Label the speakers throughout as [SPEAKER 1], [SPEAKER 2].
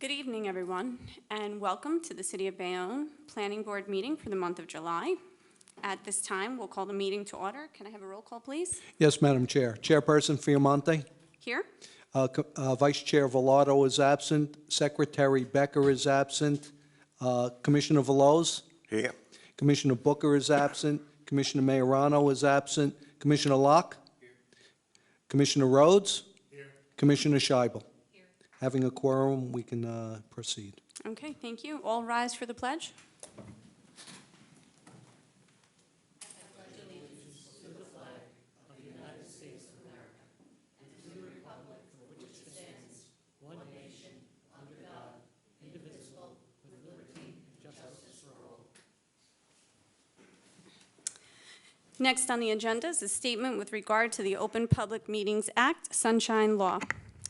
[SPEAKER 1] Good evening, everyone, and welcome to the City of Bayonne Planning Board meeting for the month of July. At this time, we'll call the meeting to order. Can I have a roll call, please?
[SPEAKER 2] Yes, Madam Chair. Chairperson Fiamonte.
[SPEAKER 1] Here.
[SPEAKER 2] Vice Chair Velardo is absent. Secretary Becker is absent. Commissioner Veloz.
[SPEAKER 3] Here.
[SPEAKER 2] Commissioner Booker is absent. Commissioner Majorano is absent. Commissioner Locke. Here. Commissioner Rhodes. Here. Commissioner Scheibel. Here. Having a quorum, we can proceed.
[SPEAKER 1] Okay, thank you. All rise for the pledge. Next on the agenda is a statement with regard to the Open Public Meetings Act, Sunshine Law.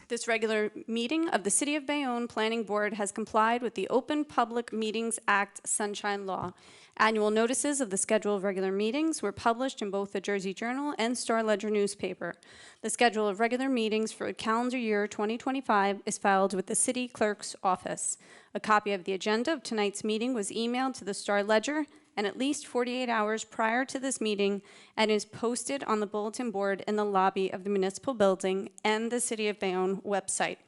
[SPEAKER 1] This regular meeting of the City of Bayonne Planning Board has complied with the Open Public Meetings Act, Sunshine Law. Annual notices of the schedule of regular meetings were published in both the Jersey Journal and Star Ledger newspaper. The schedule of regular meetings for calendar year 2025 is filed with the City Clerk's office. A copy of the agenda of tonight's meeting was emailed to the Star Ledger and at least 48 hours prior to this meeting and is posted on the bulletin board in the lobby of the municipal building and the City of Bayonne website.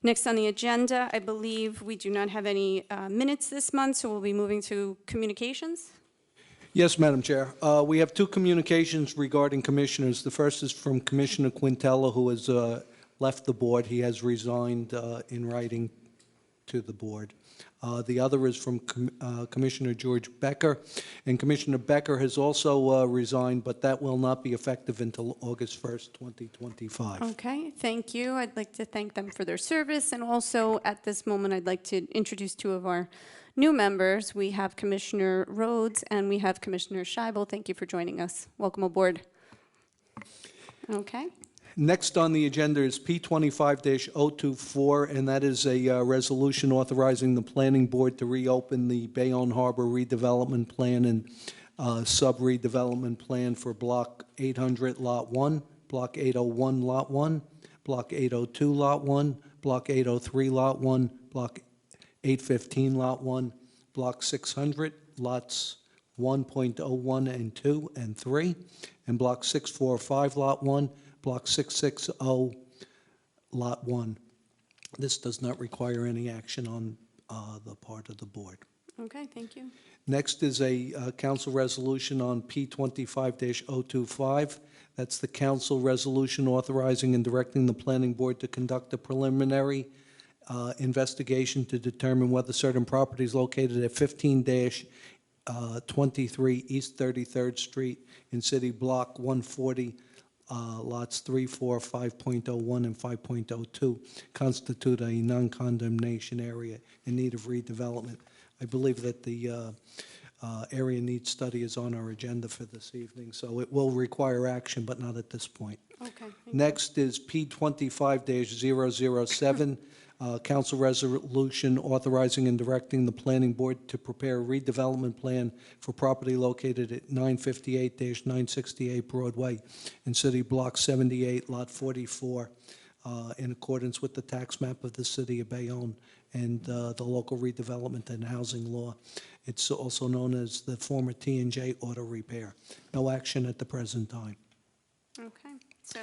[SPEAKER 1] Next on the agenda, I believe we do not have any minutes this month, so we'll be moving to communications.
[SPEAKER 2] Yes, Madam Chair. We have two communications regarding commissioners. The first is from Commissioner Quintella, who has left the board. He has resigned in writing to the board. The other is from Commissioner George Becker, and Commissioner Becker has also resigned, but that will not be effective until August 1st, 2025.
[SPEAKER 1] Okay, thank you. I'd like to thank them for their service, and also at this moment I'd like to introduce two of our new members. We have Commissioner Rhodes and we have Commissioner Scheibel. Thank you for joining us. Welcome aboard. Okay.
[SPEAKER 2] Next on the agenda is P25-024, and that is a resolution authorizing the Planning Board to reopen the Bayonne Harbor redevelopment plan and sub-redevelopment plan for Block 800, Lot 1, Block 801, Lot 1, Block 802, Lot 1, Block 803, Lot 1, Block 815, Lot 1, Block 600, Lots 1.01 and 2 and 3, and Block 645, Lot 1, Block 660, Lot 1. This does not require any action on the part of the board.
[SPEAKER 1] Okay, thank you.
[SPEAKER 2] Next is a council resolution on P25-025. That's the council resolution authorizing and directing the planning board to conduct a preliminary investigation to determine whether certain properties located at 15-23 East 33rd Street in City Block 140, lots 3, 4, 5.01, and 5.02 constitute a non-condemnation area in need of redevelopment. I believe that the area needs study is on our agenda for this evening, so it will require action, but not at this point.
[SPEAKER 1] Okay.
[SPEAKER 2] Next is P25-007, council resolution authorizing and directing the planning board to prepare a redevelopment plan for property located at 958-968 Broadway in City Block 78, Lot 44, in accordance with the tax map of the City of Bayonne and the local redevelopment and housing law. It's also known as the former T&J Auto Repair. No action at the present time.
[SPEAKER 1] Okay, so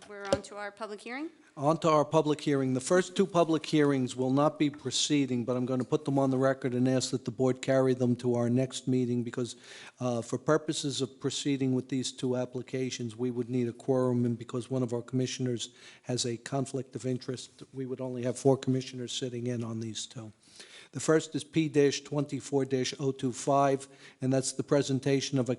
[SPEAKER 1] we're on to our public hearing.
[SPEAKER 2] On to our public hearing. The first two public hearings will not be proceeding, but I'm going to put them on the record and ask that the board carry them to our next meeting because for purposes of proceeding with these two applications, we would need a quorum, and because one of our commissioners has a conflict of interest, we would only have 4 commissioners sitting in on these two. The first is P-24-025, and that's the presentation of a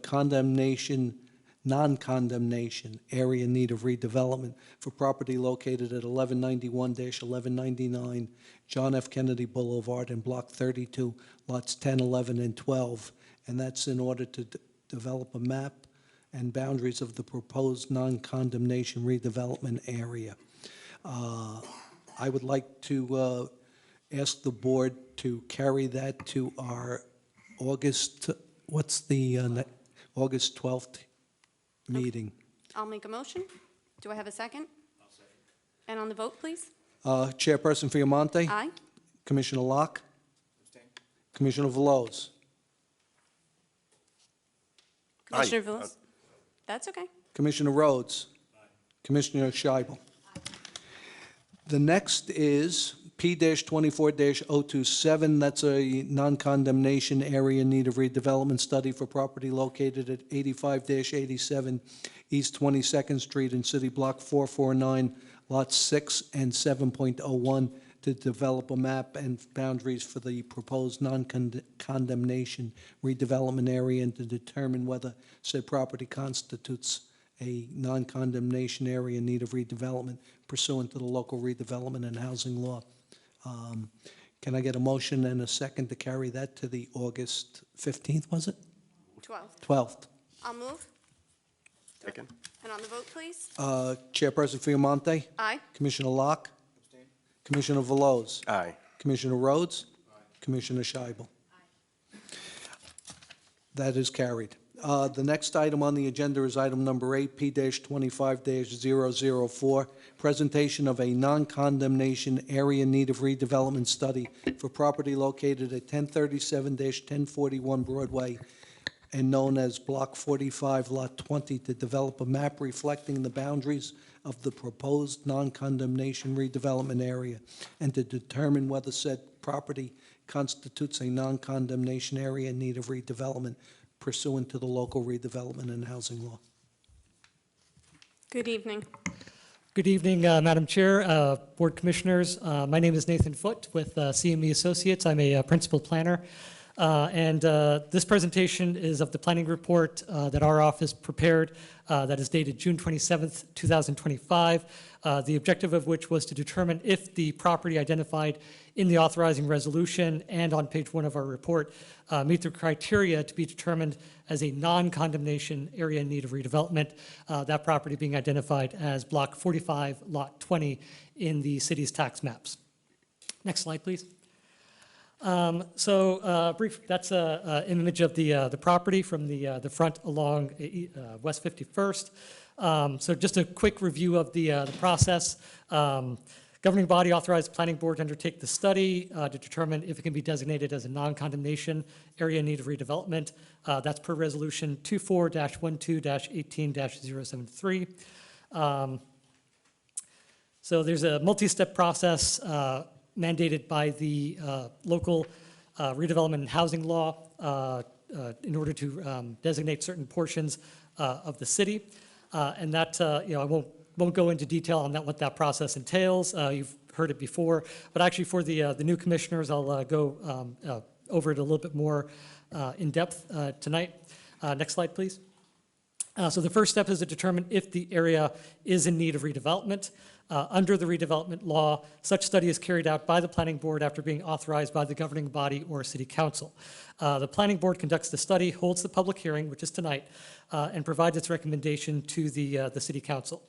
[SPEAKER 2] non-condemnation area in need of redevelopment for property located at 1191-1199 John F. Kennedy Boulevard in Block 32, lots 10, 11, and 12. And that's in order to develop a map and boundaries of the proposed non-condemnation redevelopment area. I would like to ask the board to carry that to our August 12th meeting.
[SPEAKER 1] I'll make a motion. Do I have a second? I'll second. And on the vote, please?
[SPEAKER 2] Chairperson Fiamonte.
[SPEAKER 1] Aye.
[SPEAKER 2] Commissioner Locke? Commissioner Veloz?
[SPEAKER 1] Commissioner Villas? That's okay.
[SPEAKER 2] Commissioner Rhodes? Commissioner Scheibel? The next is P-24-027. That's a non-condemnation area in need of redevelopment study for property located at 85-87 East 22nd Street in City Block 449, Lots 6 and 7.01, to develop a map and boundaries for the proposed non-condemnation redevelopment area and to determine whether said property constitutes a non-condemnation area in need of redevelopment pursuant to the local redevelopment and housing law. Can I get a motion and a second to carry that to the August 15th, was it?
[SPEAKER 1] 12th.
[SPEAKER 2] 12th.
[SPEAKER 1] I'll move.
[SPEAKER 3] Second.
[SPEAKER 1] And on the vote, please.
[SPEAKER 2] Chairperson Fiamonte?
[SPEAKER 1] Aye.
[SPEAKER 2] Commissioner Locke? Commissioner Veloz?
[SPEAKER 3] Aye.
[SPEAKER 2] Commissioner Rhodes? Commissioner Scheibel? That is carried. The next item on the agenda is item number 8, P-25-004, presentation of a non-condemnation area in need of redevelopment study for property located at 1037-1041 Broadway and known as Block 45, Lot 20, to develop a map reflecting the boundaries of the proposed non-condemnation redevelopment area and to determine whether said property constitutes a non-condemnation area in need of redevelopment pursuant to the local redevelopment and housing law.
[SPEAKER 1] Good evening.
[SPEAKER 4] Good evening, Madam Chair, Board Commissioners. My name is Nathan Foote with CME Associates. I'm a principal planner. This presentation is of the planning report that our office prepared that is dated June 27th, 2025, the objective of which was to determine if the property identified in the authorizing resolution and on page 1 of our report meet the criteria to be determined as a non-condemnation area in need of redevelopment, that property being identified as Block 45, Lot 20 in the city's tax maps. Next slide, please. Brief. That's an image of the property from the front along West 51st. So just a quick review of the process. Governing body authorized planning board to undertake the study to determine if it can be designated as a non-condemnation area in need of redevelopment. That's per resolution 24-12-18-073. So there's a multi-step process mandated by the local redevelopment and housing law in order to designate certain portions of the city. And that, I won't go into detail on that, what that process entails. You've heard it before, but actually for the new commissioners, I'll go over it a little bit more in depth tonight. Next slide, please. So the first step is to determine if the area is in need of redevelopment. Under the redevelopment law, such study is carried out by the planning board after being authorized by the governing body or city council. The planning board conducts the study, holds the public hearing, which is tonight, and provides its recommendation to the city council.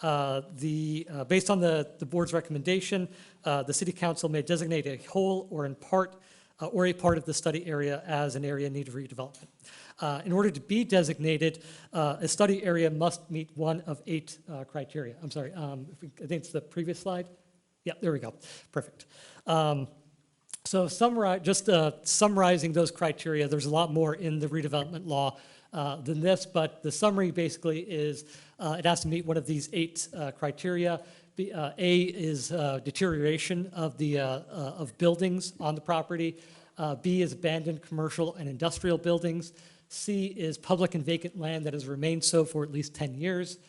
[SPEAKER 4] Based on the board's recommendation, the city council may designate a whole or in part or a part of the study area as an area in need of redevelopment. In order to be designated, a study area must meet one of 8 criteria. I'm sorry, I think it's the previous slide. Yeah, there we go. Perfect. So summarizing those criteria, there's a lot more in the redevelopment law than this, but the summary basically is it has to meet one of these 8 criteria. A is deterioration of buildings on the property. B is abandoned commercial and industrial buildings. C is public and vacant land that has remained so for at least 10 years.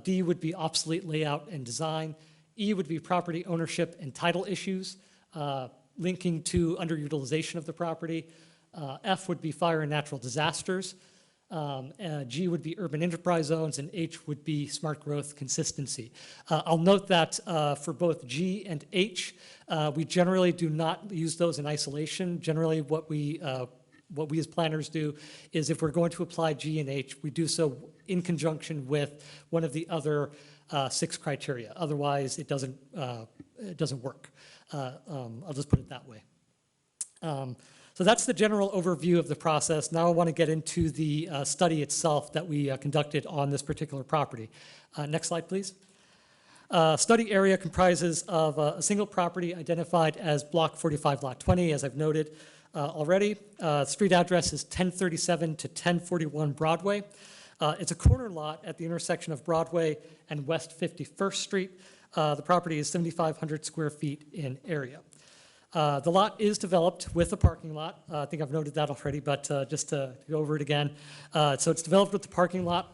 [SPEAKER 4] D would be obsolete layout and design. E would be property ownership and title issues linking to underutilization of the property. F would be fire and natural disasters. G would be urban enterprise zones, and H would be smart growth consistency. I'll note that for both G and H, we generally do not use those in isolation. Generally, what we as planners do is if we're going to apply G and H, we do so in conjunction with one of the other 6 criteria. Otherwise, it doesn't work. I'll just put it that way. So that's the general overview of the process. Now I want to get into the study itself that we conducted on this particular property. Next slide, please. Study area comprises of a single property identified as Block 45, Lot 20, as I've noted already. Street address is 1037 to 1041 Broadway. It's a corner lot at the intersection of Broadway and West 51st Street. The property is 7,500 square feet in area. The lot is developed with a parking lot. I think I've noted that already, but just to go over it again. So it's developed with the parking lot.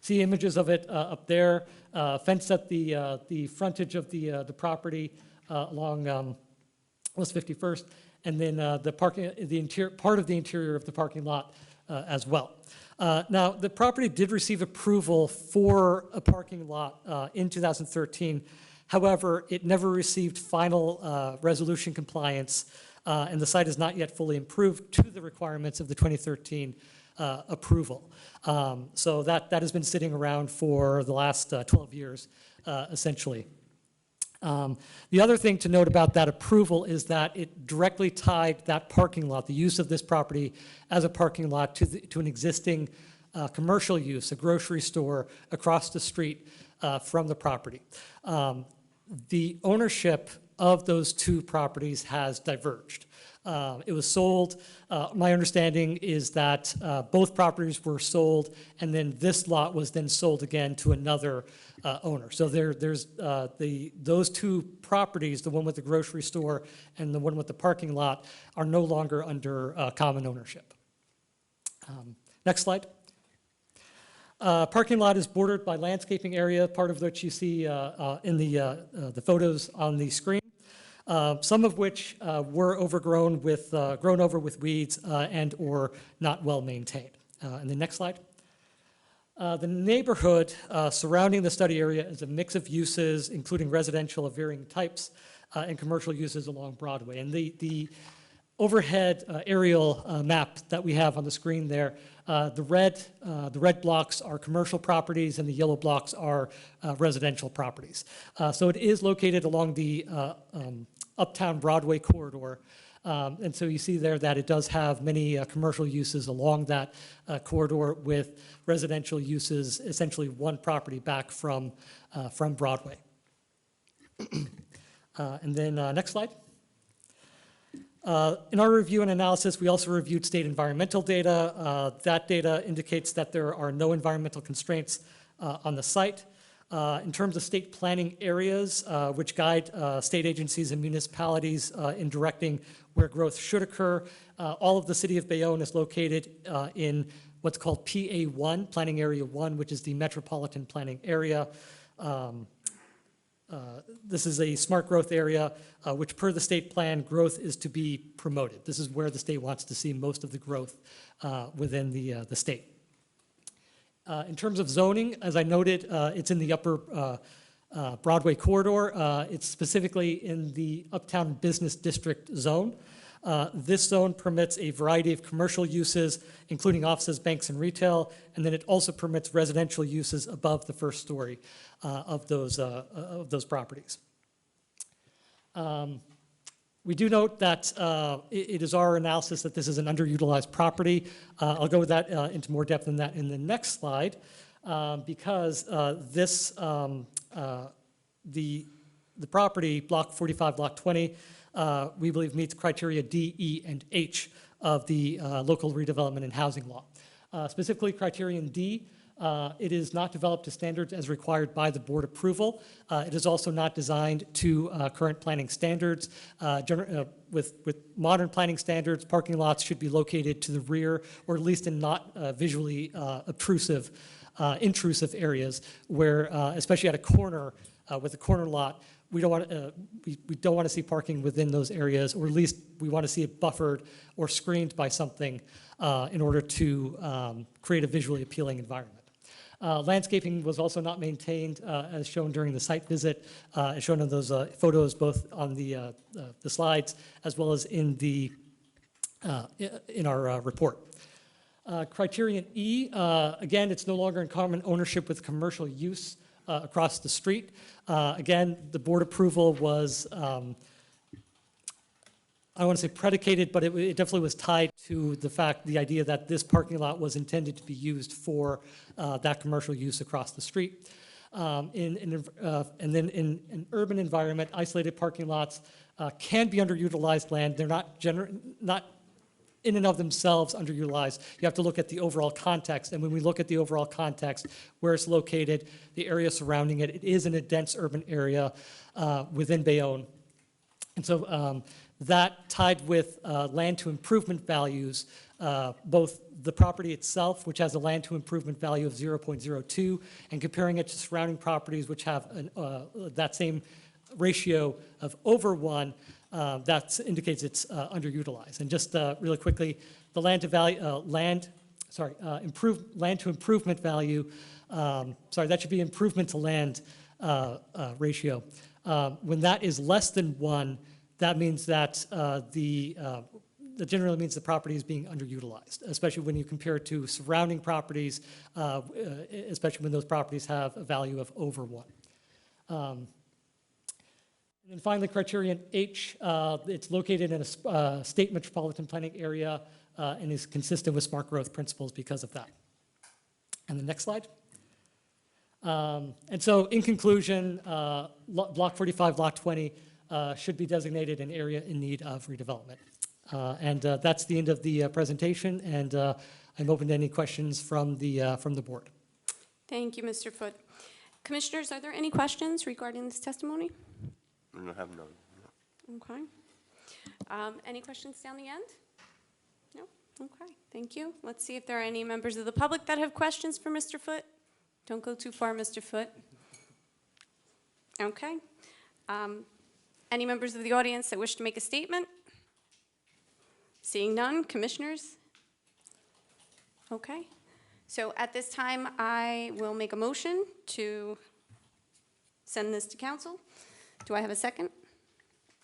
[SPEAKER 4] See images of it up there. Fenced at the frontage of the property along West 51st, and then part of the interior of the parking lot as well. Now, the property did receive approval for a parking lot in 2013. However, it never received final resolution compliance, and the site is not yet fully improved to the requirements of the 2013 approval. So that has been sitting around for the last 12 years, essentially. The other thing to note about that approval is that it directly tied that parking lot, the use of this property as a parking lot, to an existing commercial use, a grocery store across the street from the property. The ownership of those two properties has diverged. It was sold. My understanding is that both properties were sold, and then this lot was then sold again to another owner. So there's those two properties, the one with the grocery store and the one with the parking lot, are no longer under common ownership. Next slide. Parking lot is bordered by landscaping area, part of which you see in the photos on the screen. Some of which were overgrown with, grown over with weeds and or not well maintained. And the next slide. The neighborhood surrounding the study area is a mix of uses, including residential of varying types and commercial uses along Broadway. And the overhead aerial map that we have on the screen there, the red blocks are commercial properties and the yellow blocks are residential properties. So it is located along the Uptown Broadway corridor. And so you see there that it does have many commercial uses along that corridor with residential uses, essentially one property back from Broadway. And then next slide. In our review and analysis, we also reviewed state environmental data. That data indicates that there are no environmental constraints on the site. In terms of state planning areas, which guide state agencies and municipalities in directing where growth should occur, all of the city of Bayonne is located in what's called PA1, Planning Area 1, which is the metropolitan planning area. This is a smart growth area, which per the state plan, growth is to be promoted. This is where the state wants to see most of the growth within the state. In terms of zoning, as I noted, it's in the upper Broadway corridor. It's specifically in the Uptown Business District zone. This zone permits a variety of commercial uses, including offices, banks, and retail, and then it also permits residential uses above the first story of those properties. We do note that it is our analysis that this is an underutilized property. I'll go with that into more depth than that in the next slide, because the property, Block 45, Block 20, we believe meets criteria D, E, and H of the local redevelopment and housing law. Specifically, criterion D, it is not developed to standards as required by the board approval. It is also not designed to current planning standards. With modern planning standards, parking lots should be located to the rear, or at least in not visually intrusive areas where, especially at a corner, with a corner lot, we don't want to see parking within those areas, or at least we want to see it buffered or screened by something in order to create a visually appealing environment. Landscaping was also not maintained as shown during the site visit, as shown in those photos, both on the slides as well as in our report. Criterion E, again, it's no longer in common ownership with commercial use across the street. Again, the board approval was, I don't want to say predicated, but it definitely was tied to the idea that this parking lot was intended to be used for that commercial use across the street. And then in an urban environment, isolated parking lots can be underutilized land. They're not in and of themselves underutilized. You have to look at the overall context. And when we look at the overall context, where it's located, the area surrounding it, it is in a dense urban area within Bayonne. And so that tied with land to improvement values, both the property itself, which has a land to improvement value of 0.02, and comparing it to surrounding properties which have that same ratio of over 1, that indicates it's underutilized. And just really quickly, the land to improvement value, that should be improvement to land ratio. When that is less than 1, that means that that generally means the property is being underutilized, especially when you compare it to surrounding properties, especially when those properties have a value of over 1. And then finally, criterion H, it's located in a state metropolitan planning area and is consistent with smart growth principles because of that. And the next slide. And so in conclusion, Block 45, Block 20 should be designated an area in need of redevelopment. And that's the end of the presentation, and I'm open to any questions from the board.
[SPEAKER 1] Thank you, Mr. Foote. Commissioners, are there any questions regarding this testimony?
[SPEAKER 3] I have none.
[SPEAKER 1] Okay. Any questions down the end? No? Okay, thank you. Let's see if there are any members of the public that have questions for Mr. Foote. Don't go too far, Mr. Foote. Okay. Any members of the audience that wish to make a statement? Seeing none, commissioners? Okay. So at this time, I will make a motion to send this to council. Do I have a second?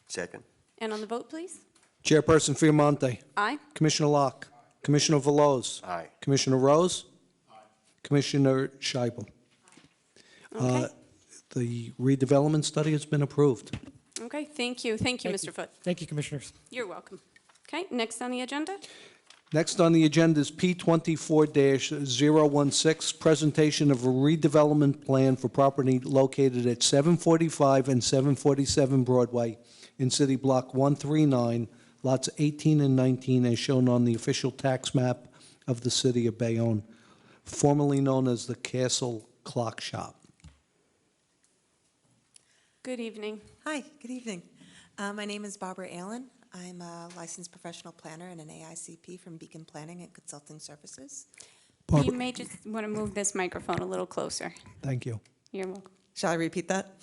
[SPEAKER 3] Second.
[SPEAKER 1] And on the vote, please?
[SPEAKER 2] Chairperson Fiamonte.
[SPEAKER 1] Aye.
[SPEAKER 2] Commissioner Locke. Commissioner Veloz.
[SPEAKER 3] Aye.
[SPEAKER 2] Commissioner Rose. Commissioner Scheibel.
[SPEAKER 1] Okay.
[SPEAKER 2] The redevelopment study has been approved.
[SPEAKER 1] Okay, thank you. Thank you, Mr. Foote.
[SPEAKER 4] Thank you, commissioners.
[SPEAKER 1] You're welcome. Okay, next on the agenda?
[SPEAKER 2] Next on the agenda is P24-016, presentation of a redevelopment plan for property located at 745 and 747 Broadway in City Block 139, lots 18 and 19, as shown on the official tax map of the City of Bayonne, formerly known as the Castle Clock Shop.
[SPEAKER 1] Good evening.
[SPEAKER 5] Hi, good evening. My name is Barbara Allen. I'm a licensed professional planner and an AICP from Beacon Planning and Consulting Services.
[SPEAKER 1] You may just want to move this microphone a little closer.
[SPEAKER 2] Thank you.
[SPEAKER 1] You're welcome.
[SPEAKER 5] Shall I repeat that?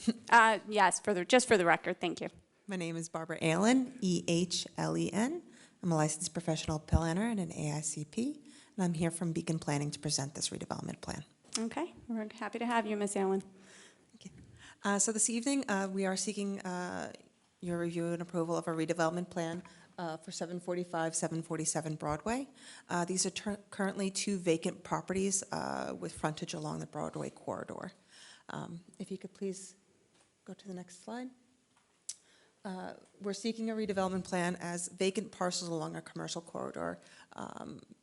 [SPEAKER 1] Yes, just for the record, thank you.
[SPEAKER 5] My name is Barbara Allen, E-H-L-E-N. I'm a licensed professional planner and an AICP, and I'm here from Beacon Planning to present this redevelopment plan.
[SPEAKER 1] Okay, we're happy to have you, Ms. Allen.
[SPEAKER 5] So this evening, we are seeking your review and approval of a redevelopment plan for 745, 747 Broadway. These are currently 2 vacant properties with frontage along the Broadway corridor. If you could please go to the next slide. We're seeking a redevelopment plan as vacant parcels along a commercial corridor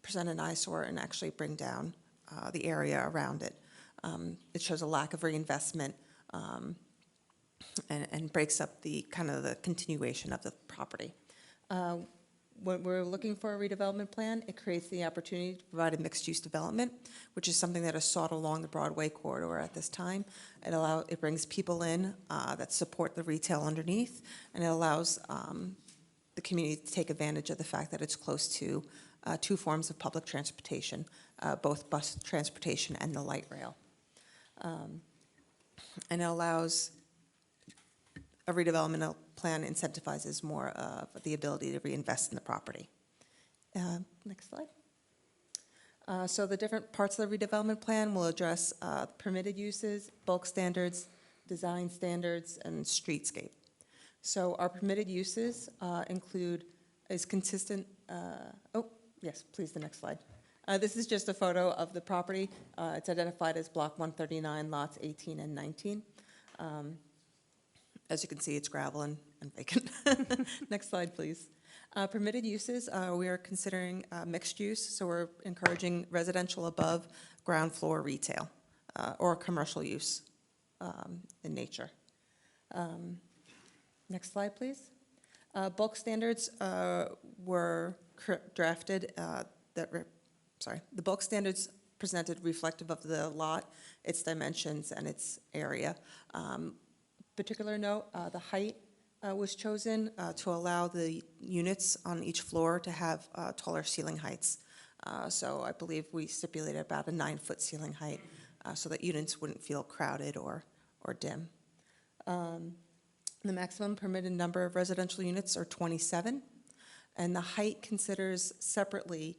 [SPEAKER 5] present an eyesore and actually bring down the area around it. It shows a lack of reinvestment and breaks up the the continuation of the property. When we're looking for a redevelopment plan, it creates the opportunity to provide a mixed-use development, which is something that is sought along the Broadway corridor at this time. It brings people in that support the retail underneath, and it allows the community to take advantage of the fact that it's close to 2 forms of public transportation, both bus transportation and the light rail. And it allows a redevelopment plan incentivizes more of the ability to reinvest in the property. Next slide. So the different parts of the redevelopment plan will address permitted uses, bulk standards, design standards, and streetscape. So our permitted uses is consistent, oh, yes, please, the next slide. This is just a photo of the property. It's identified as Block 139, lots 18 and 19. As you can see, it's gravel and vacant. Next slide, please. Permitted uses, we are considering mixed use, so we're encouraging residential above ground floor retail or commercial use in nature. Next slide, please. Bulk standards were drafted the bulk standards presented reflective of the lot, its dimensions, and its area. Particular note, the height was chosen to allow the units on each floor to have taller ceiling heights. So I believe we stipulated about a 9-foot ceiling height so that units wouldn't feel crowded or dim. The maximum permitted number of residential units are 27, and the height considers separately,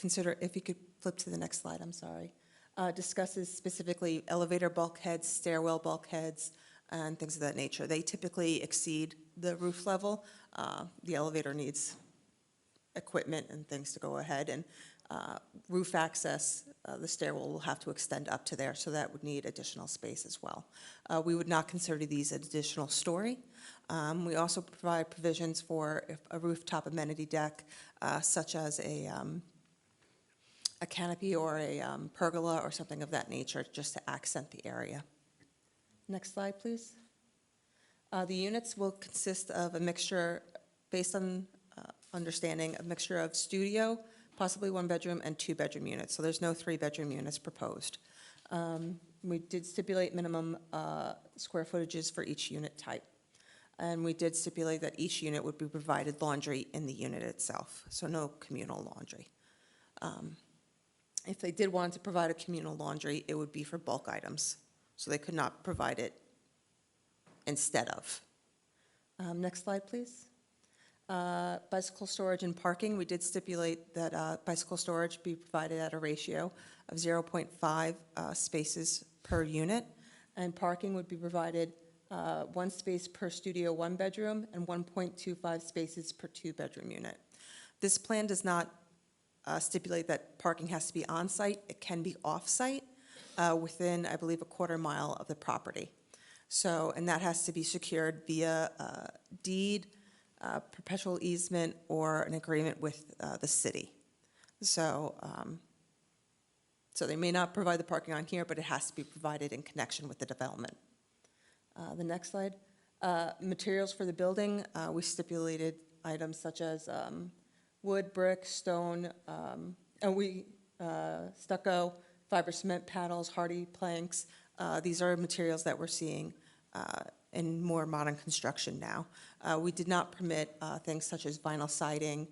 [SPEAKER 5] if you could flip to the next slide, I'm sorry, discusses specifically elevator bulkheads, stairwell bulkheads, and things of that nature. They typically exceed the roof level. The elevator needs equipment and things to go ahead, and roof access, the stairwell will have to extend up to there, so that would need additional space as well. We would not consider these an additional story. We also provide provisions for a rooftop amenity deck, such as a canopy or a pergola or something of that nature, just to accent the area. Next slide, please. The units will consist of a mixture, based on understanding, a mixture of studio, possibly 1-bedroom, and 2-bedroom units. So there's no 3-bedroom units proposed. We did stipulate minimum square footages for each unit type. And we did stipulate that each unit would be provided laundry in the unit itself, so no communal laundry. If they did want to provide a communal laundry, it would be for bulk items, so they could not provide it instead of. Next slide, please. Bicycle storage and parking, we did stipulate that bicycle storage be provided at a ratio of 0.5 spaces per unit, and parking would be provided 1 space per studio 1-bedroom and 1.25 spaces per 2-bedroom unit. This plan does not stipulate that parking has to be on-site. It can be off-site within, I believe, a 1/4 mile of the property. So, and that has to be secured via deed, perpetual easement, or an agreement with the city. So, so they may not provide the parking on here, but it has to be provided in connection with the development. The next slide. Materials for the building, we stipulated items such as wood, brick, stone, stucco, fiber cement panels, hardy planks. These are materials that we're seeing in more modern construction now. We did not permit things such as vinyl siding,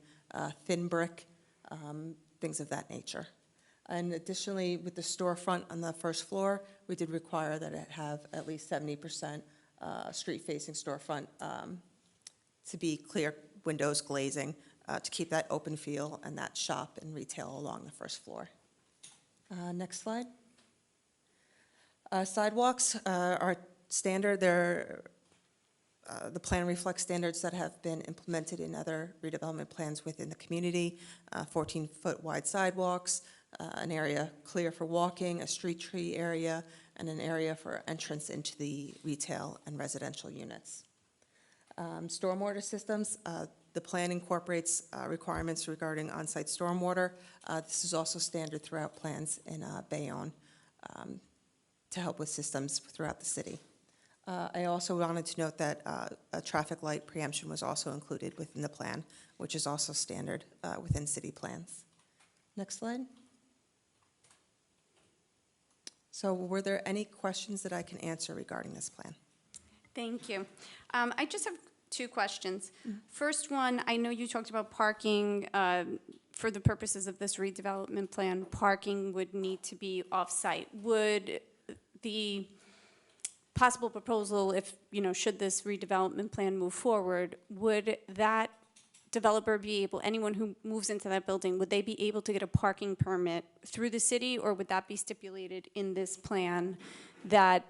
[SPEAKER 5] thin brick, things of that nature. And additionally, with the storefront on the first floor, we did require that it have at least 70% street-facing storefront to be clear windows, glazing, to keep that open feel and that shop and retail along the first floor. Next slide. Sidewalks are standard. They're the plan reflects standards that have been implemented in other redevelopment plans within the community. 14-foot wide sidewalks, an area clear for walking, a street tree area, and an area for entrance into the retail and residential units. Stormwater systems, the plan incorporates requirements regarding on-site stormwater. This is also standard throughout plans in Bayonne to help with systems throughout the city. I also wanted to note that a traffic light preemption was also included within the plan, which is also standard within city plans. Next slide. So were there any questions that I can answer regarding this plan?
[SPEAKER 1] Thank you. I just have 2 questions. First one, I know you talked about parking. For the purposes of this redevelopment plan, parking would need to be off-site. Would the possible proposal, if, should this redevelopment plan move forward, would that developer be able, anyone who moves into that building, would they be able to get a parking permit through the city, or would that be stipulated in this plan that,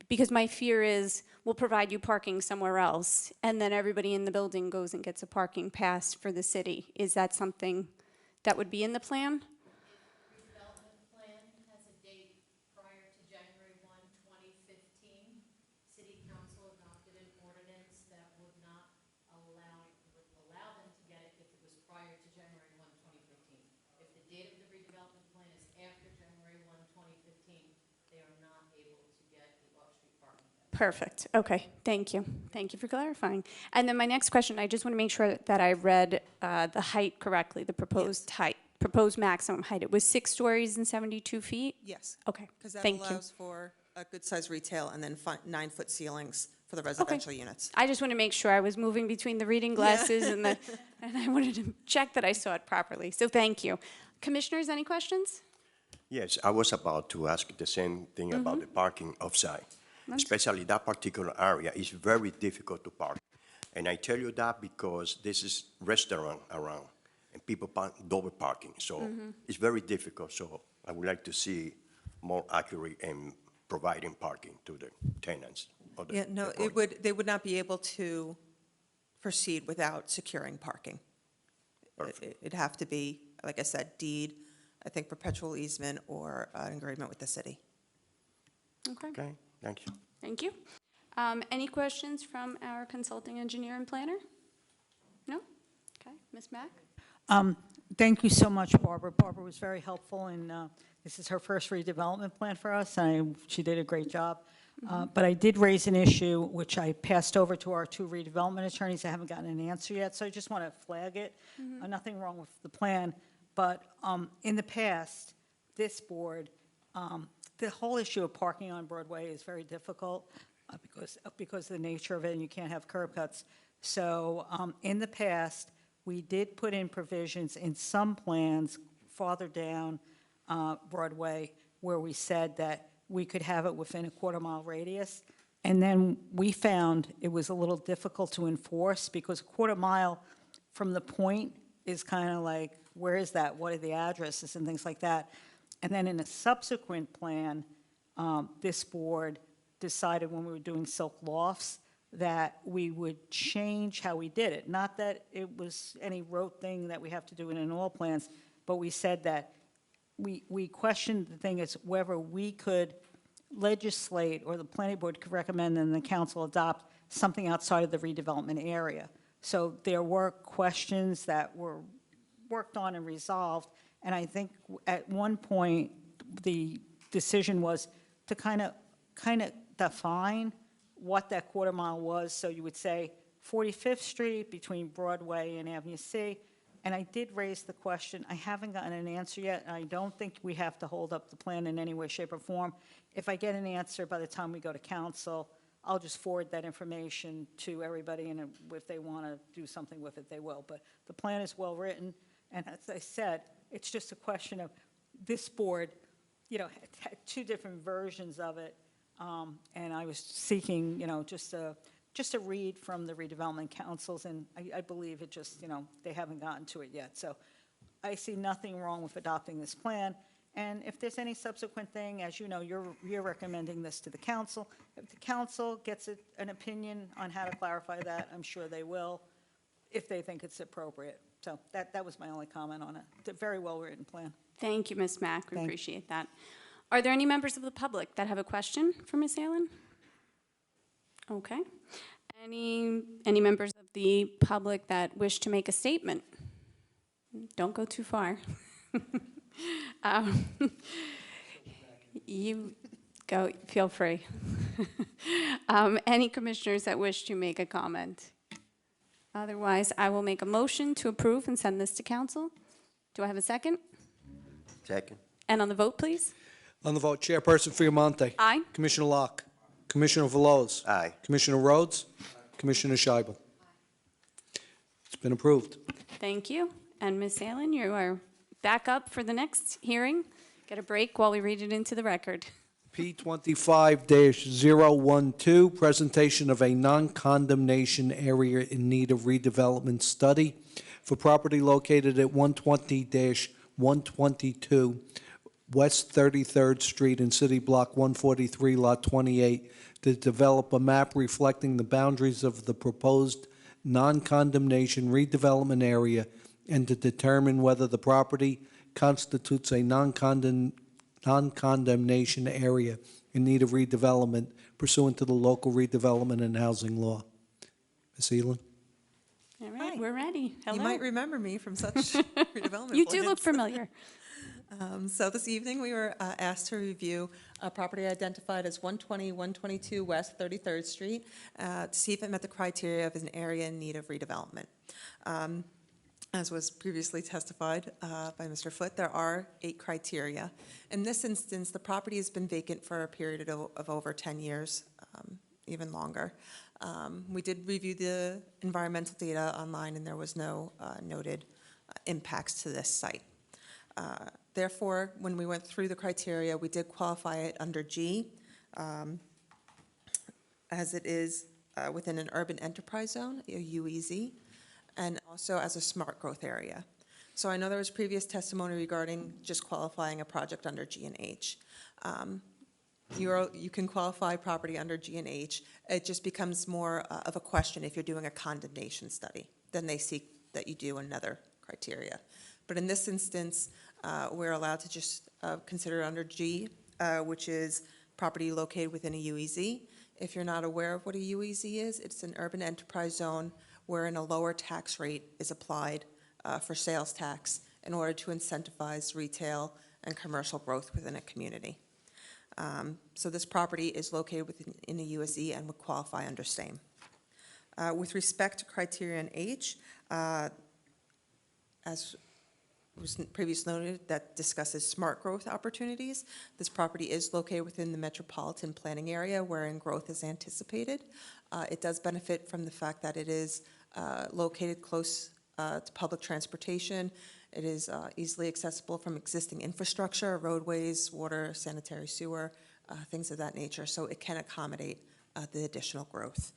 [SPEAKER 1] because my fear is we'll provide you parking somewhere else, and then everybody in the building goes and gets a parking pass for the city. Is that something that would be in the plan?
[SPEAKER 6] Redevelopment plan has a date prior to January 1, 2015. City Council adopted an ordinance that would allow them to get it if it was prior to January 1, 2015. If the date of the redevelopment plan is after January 1, 2015, they are not
[SPEAKER 1] Perfect. Okay, thank you. Thank you for clarifying. And then my next question, I just want to make sure that I read the height correctly, the proposed height, proposed maximum height. It was 6 stories and 72 feet?
[SPEAKER 5] Yes,
[SPEAKER 1] Okay,
[SPEAKER 5] because that
[SPEAKER 1] thank you.
[SPEAKER 5] allows for a good-sized retail and then 9-foot ceilings for the residential units.
[SPEAKER 1] I just want to make sure I was moving between the reading glasses and the, and I wanted to check that I saw it properly. So thank you. Commissioners, any questions?
[SPEAKER 3] Yes, I was about to ask the same thing about the parking offsite. Especially that particular area is very difficult to park. And I tell you that because this is restaurant around and people park double parking. So it's very difficult. So I would like to see more accurate in providing parking to the tenants. Of the,
[SPEAKER 5] Yeah, no,
[SPEAKER 3] the
[SPEAKER 5] it would, they would not be able to proceed without securing parking. It'd have to be, like I said, deed, I think perpetual easement or an agreement with the city.
[SPEAKER 1] Okay,
[SPEAKER 3] Okay, thank you.
[SPEAKER 1] thank you. Any questions from our consulting engineer and planner? No? Okay, Ms. Mack?
[SPEAKER 7] Thank you so much, Barbara. Barbara was very helpful, and this is her first redevelopment plan for us, and she did a great job. But I did raise an issue, which I passed over to our 2 redevelopment attorneys. I haven't gotten an answer yet, so I just want to flag it. Nothing wrong with the plan, but in the past, this board, the whole issue of parking on Broadway is very difficult because of the nature of it, and you can't have curb cuts. So in the past, we did put in provisions in some plans farther down Broadway where we said that we could have it within a quarter-mile radius. And then we found it was a little difficult to enforce because a quarter mile from the point is kind of like, where is that? What are the addresses and things like that? And then in a subsequent plan, this board decided when we were doing silk lofts that we would change how we did it. Not that it was any rote thing that we have to do in all plans, but we said that we questioned the thing is whether we could legislate or the planning board could recommend and the council adopt something outside of the redevelopment area. So there were questions that were worked on and resolved, and I think at one point the decision was to kind of define what that quarter mile was. So you would say 45th Street between Broadway and Avenue C. And I did raise the question. I haven't gotten an answer yet, and I don't think we have to hold up the plan in any way, shape, or form. If I get an answer by the time we go to council, I'll just forward that information to everybody, and if they want to do something with it, they will. But the plan is well-written, and as I said, it's just a question of this board, had 2 different versions of it, and I was seeking, just a read from the redevelopment councils, and I believe it just, they haven't gotten to it yet. So I see nothing wrong with adopting this plan. And if there's any subsequent thing, as you know, you're recommending this to the council. If the council gets an opinion on how to clarify that, I'm sure they will, if they think it's appropriate. So that was my only comment on it. It's a very well-written plan.
[SPEAKER 1] Thank you, Ms. Mack. We
[SPEAKER 7] Thank-
[SPEAKER 1] appreciate that. Are there any members of the public that have a question for Ms. Allen? Okay. Any members of the public that wish to make a statement? Don't go too far. You go, feel free. Any commissioners that wish to make a comment? Otherwise, I will make a motion to approve and send this to council. Do I have a second?
[SPEAKER 3] Second.
[SPEAKER 1] And on the vote, please?
[SPEAKER 2] On the vote, Chairperson Fiamonte.
[SPEAKER 1] Aye.
[SPEAKER 2] Commissioner Locke. Commissioner Veloz.
[SPEAKER 3] Aye.
[SPEAKER 2] Commissioner Rhodes. Commissioner Scheibel. It's been approved.
[SPEAKER 1] Thank you. And Ms. Allen, you are back up for the next hearing. Get a break while we read it into the record.
[SPEAKER 2] P25-012, presentation of a non-condemnation area in need of redevelopment study for property located at 120-122 West 33rd Street in City Block 143, Lot 28, to develop a map reflecting the boundaries of the proposed non-condemnation redevelopment area and to determine whether the property constitutes a non-condemnation area in need of redevelopment pursuant to the local redevelopment and housing law. Ms. Elan?
[SPEAKER 1] All right,
[SPEAKER 5] Hi.
[SPEAKER 1] we're ready. Hello.
[SPEAKER 5] You might remember me from such redevelopment
[SPEAKER 1] You do
[SPEAKER 5] plans.
[SPEAKER 1] look familiar.
[SPEAKER 5] So this evening, we were asked to review a property identified as 120, 122 West 33rd Street to see if it met the criteria of an area in need of redevelopment. As was previously testified by Mr. Foote, there are 8 criteria. In this instance, the property has been vacant for a period of over 10 years, even longer. We did review the environmental data online, and there was no noted impacts to this site. Therefore, when we went through the criteria, we did qualify it under G, as it is within an urban enterprise zone, a UEZ, and also as a smart growth area. So I know there was previous testimony regarding just qualifying a project under G and H. You can qualify property under G and H. It just becomes more of a question if you're doing a condemnation study. Then they seek that you do another criteria. But in this instance, we're allowed to just consider it under G, which is property located within a UEZ. If you're not aware of what a UEZ is, it's an urban enterprise zone wherein a lower tax rate is applied for sales tax in order to incentivize retail and commercial growth within a community. So this property is located within a UEZ and would qualify under same. With respect to criterion H, as was previously noted, that discusses smart growth opportunities. This property is located within the metropolitan planning area wherein growth is anticipated. It does benefit from the fact that it is located close to public transportation. It is easily accessible from existing infrastructure, roadways, water, sanitary sewer, things of that nature, so it can accommodate the additional growth.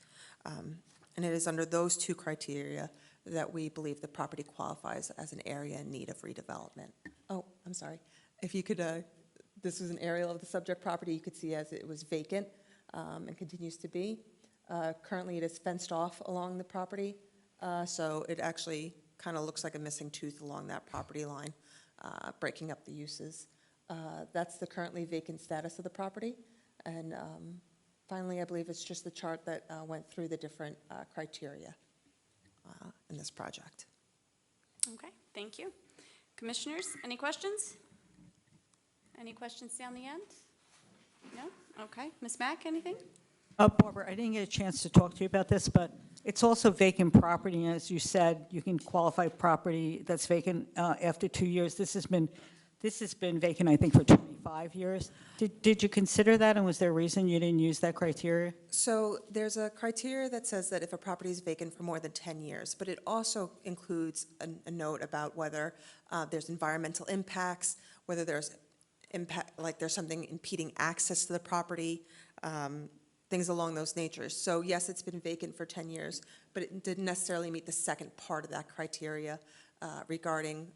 [SPEAKER 5] And it is under those 2 criteria that we believe the property qualifies as an area in need of redevelopment. Oh, I'm sorry. If you could, this is an aerial of the subject property. You could see as it was vacant and continues to be. Currently, it is fenced off along the property, so it actually kind of looks like a missing tooth along that property line, breaking up the uses. That's the currently vacant status of the property. And finally, I believe it's just the chart that went through the different criteria in this project.
[SPEAKER 1] Okay, thank you. Commissioners, any questions? Any questions down the end? No? Okay. Ms. Mack, anything?
[SPEAKER 7] Barbara, I didn't get a chance to talk to you about this, but it's also vacant property, and as you said, you can qualify property that's vacant after 2 years. This has been vacant, I think, for 25 years. Did you consider that, and was there a reason you didn't use that criteria?
[SPEAKER 5] So there's a criteria that says that if a property is vacant for more than 10 years, but it also includes a note about whether there's environmental impacts, whether there's impact, like there's something impeding access to the property, things along those natures. So yes, it's been vacant for 10 years, but it didn't necessarily meet the second part of that criteria regarding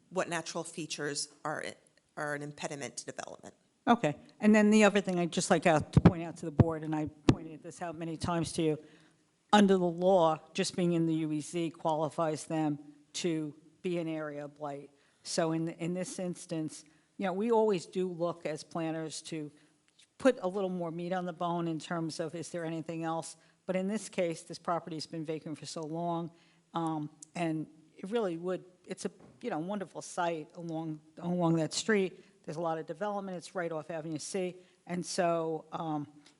[SPEAKER 5] what natural features are an impediment to development.
[SPEAKER 7] Okay. And then the other thing I'd just like to point out to the board, and I pointed this out many times to you, under the law, just being in the UEZ qualifies them to be an area of blight. So in this instance, you know, we always do look as planners to put a little more meat on the bone in terms of is there anything else. But in this case, this property's been vacant for so long, and it really would, it's a wonderful site along that street. There's a lot of development. It's right off Avenue C. And so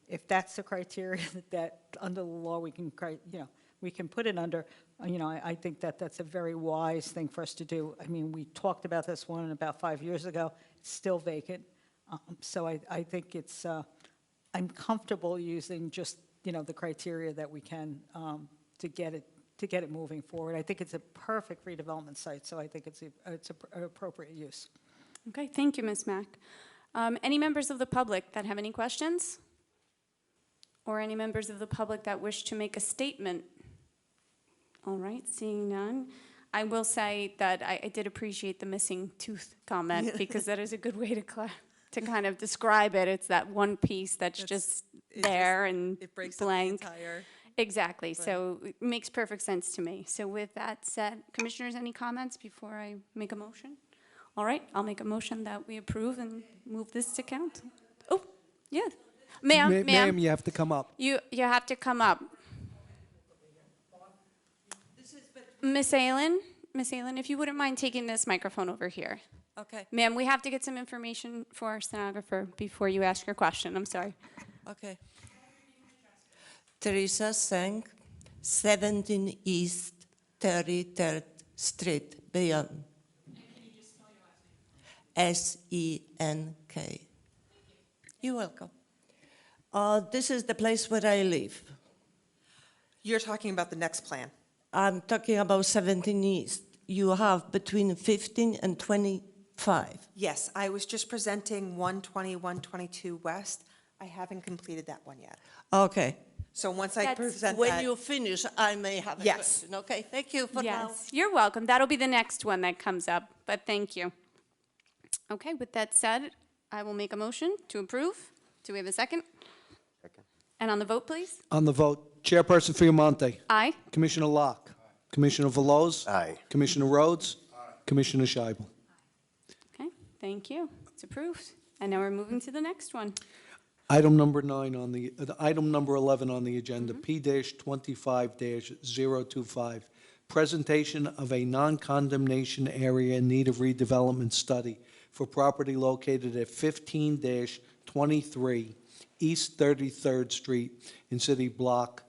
[SPEAKER 7] if that's the criteria that under the law we can put it under, I think that that's a very wise thing for us to do. I mean, we talked about this one about 5 years ago. It's still vacant. So I think it's, I'm comfortable using just, the criteria that we can to get it moving forward. I think it's a perfect redevelopment site, so I think it's an appropriate use.
[SPEAKER 1] Okay, thank you, Ms. Mack. Any members of the public that have any questions? Or any members of the public that wish to make a statement? All right, seeing none. I will say that I did appreciate the missing tooth comment because that is a good way to kind of describe it. It's that one piece that's just there and
[SPEAKER 5] it breaks
[SPEAKER 1] blank.
[SPEAKER 5] Up the entire.
[SPEAKER 1] Exactly, so it makes perfect sense to me. So with that said, commissioners, any comments before I make a motion? All right, I'll make a motion that we approve and move this to council. Oh, yeah. Ma'am,
[SPEAKER 2] Ma'am, you have to come up.
[SPEAKER 1] You have to come up. Miss Aylen, if you wouldn't mind taking this microphone over here.
[SPEAKER 8] Okay,
[SPEAKER 1] Ma'am, we have to get some information for our stenographer before you ask your question. I'm sorry.
[SPEAKER 8] okay. Teresa Seng, 17 East 33rd Street, Bayonne. S-E-N-K. You're welcome. This is the place where I live.
[SPEAKER 5] You're talking about the next plan.
[SPEAKER 8] I'm talking about 17 East. You have between 15 and 25.
[SPEAKER 5] Yes, I was just presenting 120, 122 West. I haven't completed that one yet.
[SPEAKER 8] Okay.
[SPEAKER 5] So once I
[SPEAKER 1] That's-
[SPEAKER 5] present
[SPEAKER 8] When
[SPEAKER 5] that,
[SPEAKER 8] you finish, I may have a
[SPEAKER 5] Yes.
[SPEAKER 8] question. Okay, thank you for now.
[SPEAKER 1] Yes, you're welcome. That'll be the next one that comes up, but thank you. Okay, with that said, I will make a motion to approve. Do we have a second?
[SPEAKER 3] Second.
[SPEAKER 1] And on the vote, please?
[SPEAKER 2] On the vote, Chairperson Fiamonte.
[SPEAKER 1] Aye.
[SPEAKER 2] Commissioner Locke. Commissioner Veloz.
[SPEAKER 3] Aye.
[SPEAKER 2] Commissioner Rhodes. Commissioner Scheibel.
[SPEAKER 1] Okay, thank you. It's approved. And now we're moving to the next one.
[SPEAKER 2] Item number 11 on the agenda, P-25-025, presentation of a non-condemnation area in need of redevelopment study for property located at 15-23 East 33rd Street in City Block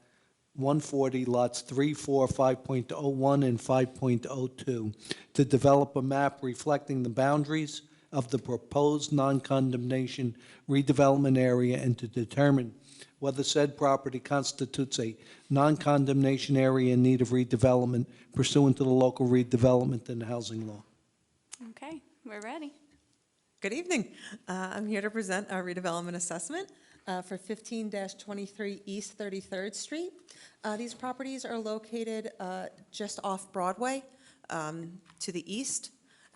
[SPEAKER 2] 140, lots 3, 4, 5.01, and 5.02, to develop a map reflecting the boundaries of the proposed non-condemnation redevelopment area and to determine whether said property constitutes a non-condemnation area in need of redevelopment pursuant to the local redevelopment and housing law.
[SPEAKER 1] Okay, we're ready.
[SPEAKER 5] good evening. I'm here to present our redevelopment assessment for 15-23 East 33rd Street. These properties are located just off Broadway to the east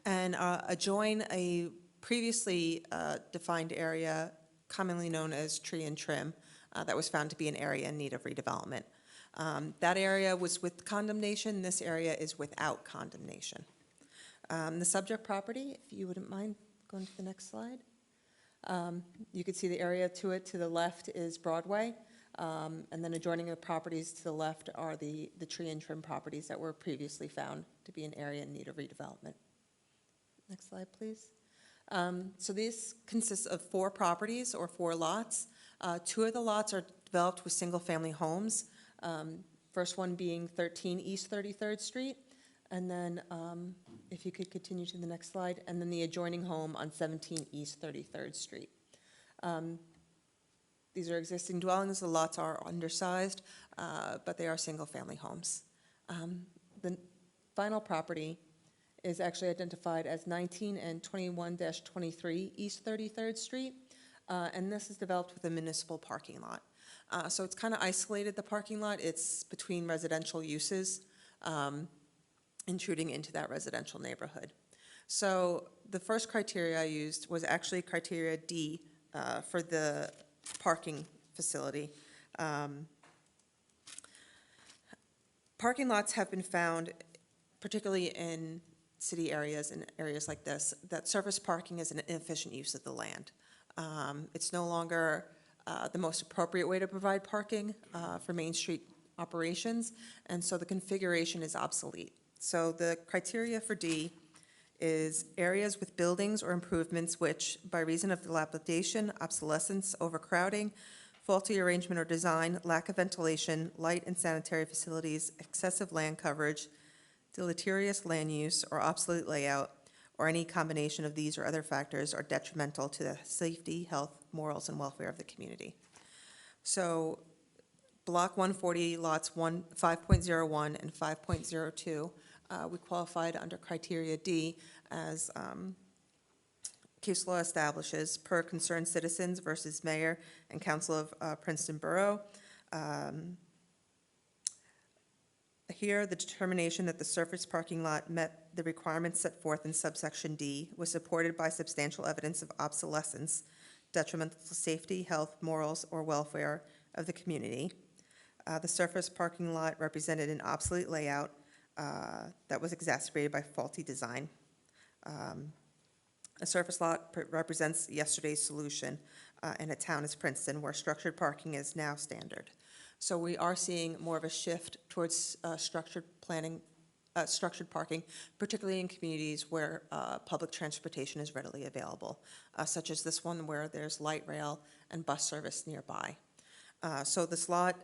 [SPEAKER 5] and adjoin a previously defined area commonly known as Tree and Trim that was found to be an area in need of redevelopment. That area was with condemnation. This area is without condemnation. The subject property, if you wouldn't mind going to the next slide. You can see the area to it. To the left is Broadway, and then adjoining the properties to the left are the Tree and Trim properties that were previously found to be an area in need of redevelopment. Next slide, please. So this consists of 4 properties or 4 lots. 2 of the lots are developed with single-family homes. First one being 13 East 33rd Street, and then if you could continue to the next slide, and then the adjoining home on 17 East 33rd Street. These are existing dwellings. The lots are undersized, but they are single-family homes. The final property is actually identified as 19 and 21-23 East 33rd Street, and this is developed with a municipal parking lot. So it's kind of isolated, the parking lot. It's between residential uses, intruding into that residential neighborhood. So the first criteria I used was actually criteria D for the parking facility. Parking lots have been found, particularly in city areas and areas like this, that surface parking is an inefficient use of the land. It's no longer the most appropriate way to provide parking for Main Street operations, and so the configuration is obsolete. So the criteria for D is areas with buildings or improvements which, by reason of dilapidation, obsolescence, overcrowding, faulty arrangement or design, lack of ventilation, light and sanitary facilities, excessive land coverage, deleterious land use, or obsolete layout, or any combination of these or other factors are detrimental to the safety, health, morals, and welfare of the community. So Block 140, lots 5.01 and 5.02, we qualified under criteria D as case law establishes per concerned citizens versus mayor and council of Princeton Borough. Here, the determination that the surface parking lot met the requirements set forth in subsection D was supported by substantial evidence of obsolescence, detrimental to safety, health, morals, or welfare of the community. The surface parking lot represented an obsolete layout that was exacerbated by faulty design. A surface lot represents yesterday's solution in a town as Princeton, where structured parking is now standard. So we are seeing more of a shift towards structured planning structured parking, particularly in communities where public transportation is readily available, such as this one where there's light rail and bus service nearby. So this lot,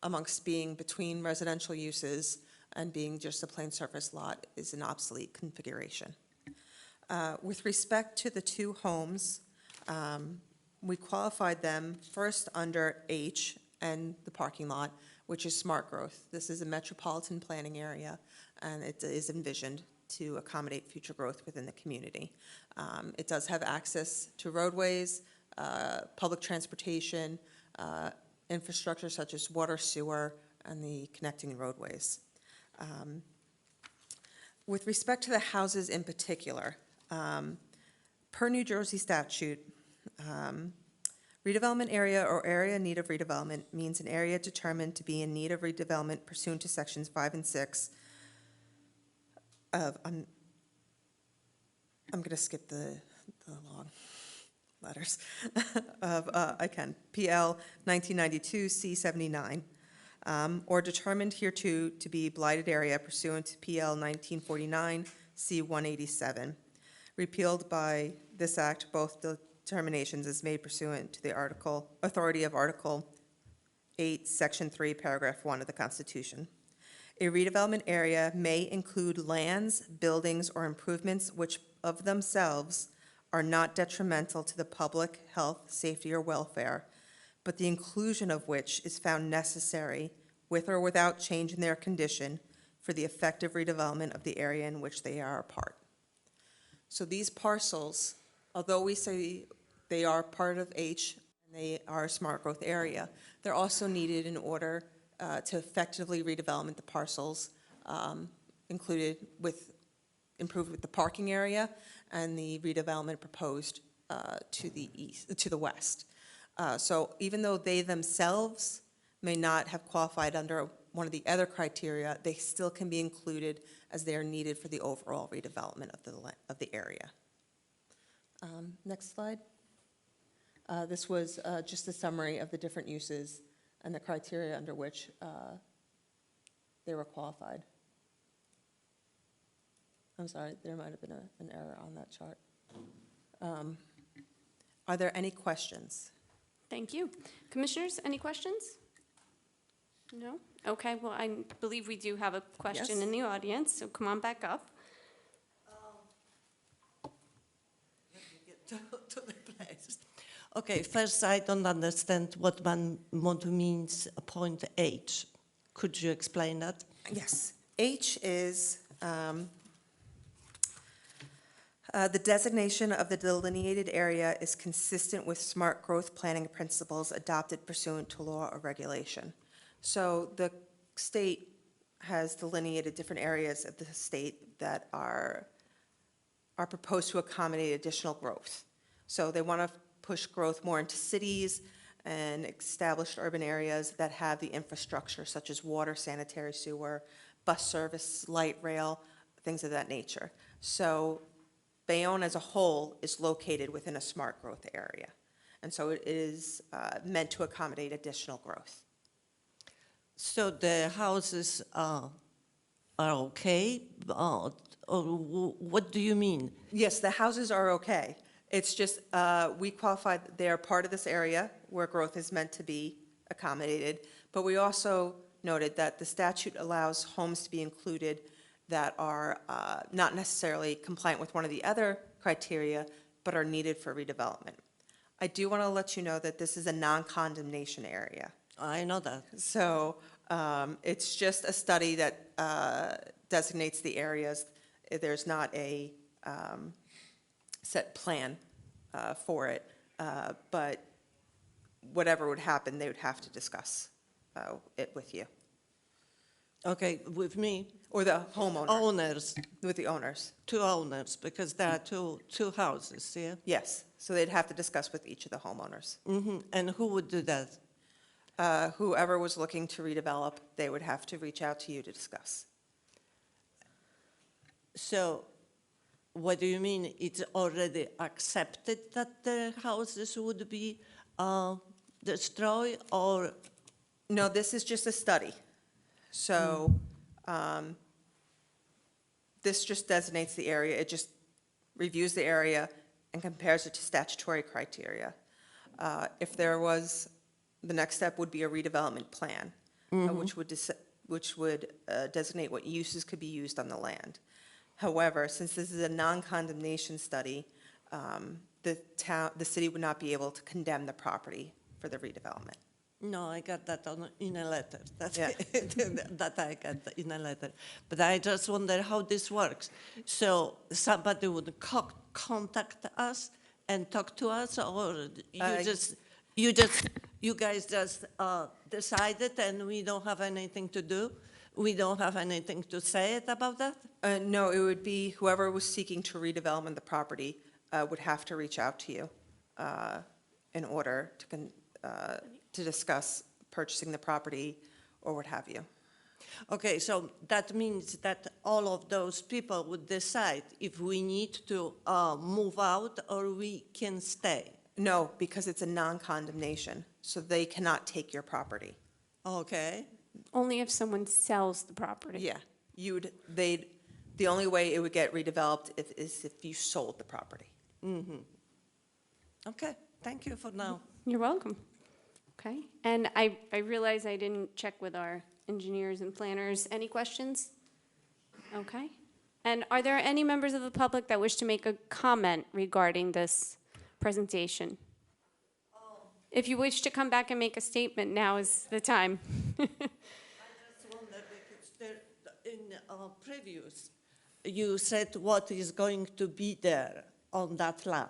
[SPEAKER 5] amongst being between residential uses and being just a plain surface lot, is an obsolete configuration. With respect to the two homes, we qualified them first under H and the parking lot, which is smart growth. This is a metropolitan planning area, and it is envisioned to accommodate future growth within the community. It does have access to roadways, public transportation, infrastructure such as water, sewer, and the connecting roadways. With respect to the houses in particular, per New Jersey statute, redevelopment area or area in need of redevelopment means an area determined to be in need of redevelopment pursuant to sections 5 and 6 of, I'm going to skip the long letters of, PL 1992 C79, or determined hereto to be blighted area pursuant to PL 1949 C187. Repealed by this act, both determinations is made pursuant to the authority of Article 8, Section 3, Paragraph 1 of the Constitution. A redevelopment area may include lands, buildings, or improvements which of themselves are not detrimental to the public health, safety, or welfare, but the inclusion of which is found necessary with or without change in their condition for the effective redevelopment of the area in which they are a part. So these parcels, although we say they are part of H and they are a smart growth area, they're also needed in order to effectively redevelop the parcels included with improved with the parking area and the redevelopment proposed to the west. So even though they themselves may not have qualified under one of the other criteria, they still can be included as they are needed for the overall redevelopment of the area. Next slide. This was just a summary of the different uses and the criteria under which they were qualified. I'm sorry, there might have been an error on that chart. Are there any questions?
[SPEAKER 1] Thank you. Commissioners, any questions? No? Okay, well, I believe we do have a question
[SPEAKER 5] Yes.
[SPEAKER 1] in the audience, so come on back up.
[SPEAKER 8] To the place. Okay, first, I don't understand what motto means point H. Could you explain that?
[SPEAKER 5] Yes. H is the designation of the delineated area is consistent with smart growth planning principles adopted pursuant to law or regulation. So the state has delineated different areas of the state that are proposed to accommodate additional growth. So they want to push growth more into cities and established urban areas that have the infrastructure such as water, sanitary sewer, bus service, light rail, things of that nature. So Bayonne as a whole is located within a smart growth area. And so it is meant to accommodate additional growth.
[SPEAKER 8] So the houses are okay, or what do you mean?
[SPEAKER 5] Yes, the houses are okay. It's just, we qualified, they are part of this area where growth is meant to be accommodated, but we also noted that the statute allows homes to be included that are not necessarily compliant with one of the other criteria, but are needed for redevelopment. I do want to let you know that this is a non-condemnation area.
[SPEAKER 8] I know that.
[SPEAKER 5] So it's just a study that designates the areas. There's not a set plan for it, but whatever would happen, they would have to discuss it with you.
[SPEAKER 8] Okay, with me,
[SPEAKER 5] Or the homeowner,
[SPEAKER 8] owners,
[SPEAKER 5] with the owners.
[SPEAKER 8] two owners, because there are two houses, yeah?
[SPEAKER 5] Yes, so they'd have to discuss with each of the homeowners.
[SPEAKER 8] And who would do that?
[SPEAKER 5] Whoever was looking to redevelop, they would have to reach out to you to discuss.
[SPEAKER 8] So what do you mean? It's already accepted that the houses would be destroyed, or?
[SPEAKER 5] No, this is just a study. So This just designates the area. It just reviews the area and compares it to statutory criteria. If there was, the next step would be a redevelopment plan, which would designate what uses could be used on the land. However, since this is a non-condemnation study, the city would not be able to condemn the property for the redevelopment.
[SPEAKER 8] No, I got that in a letter. That's
[SPEAKER 5] Yeah.
[SPEAKER 8] that I got in a letter. But I just wonder how this works. So somebody would contact us and talk to us, or you guys just decided and we don't have anything to do? We don't have anything to say about that?
[SPEAKER 5] No, it would be whoever was seeking to redevelopment the property would have to reach out to you in order to discuss purchasing the property or what have you.
[SPEAKER 8] Okay, so that means that all of those people would decide if we need to move out or we can stay.
[SPEAKER 5] No, because it's a non-condemnation, so they cannot take your property.
[SPEAKER 8] Okay,
[SPEAKER 1] Only if someone sells the property.
[SPEAKER 5] Yeah, the only way it would get redeveloped is if you sold the property.
[SPEAKER 8] okay, thank you for now.
[SPEAKER 1] You're welcome. Okay, and I realize I didn't check with our engineers and planners. Any questions? Okay. And are there any members of the public that wish to make a comment regarding this presentation? If you wish to come back and make a statement, now is the time.
[SPEAKER 8] I just wonder because in previous, you said what is going to be there on that land.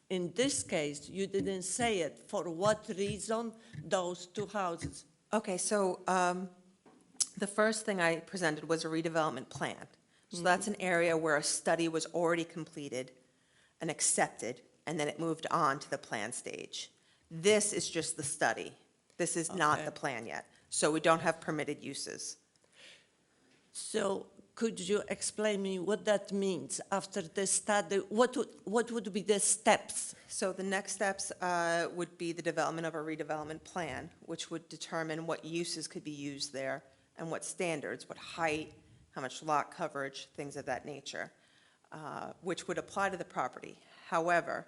[SPEAKER 8] In this case, you didn't say it. For what reason, those two houses?
[SPEAKER 5] Okay, so the first thing I presented was a redevelopment plan. So that's an area where a study was already completed and accepted, and then it moved on to the plan stage. This is just the study. This is not
[SPEAKER 8] Okay.
[SPEAKER 5] the plan yet. So we don't have permitted uses.
[SPEAKER 8] So could you explain me what that means after the study? What would be the steps?
[SPEAKER 5] So the next steps would be the development of a redevelopment plan, which would determine what uses could be used there and what standards, what height, how much lot coverage, things of that nature, which would apply to the property. However,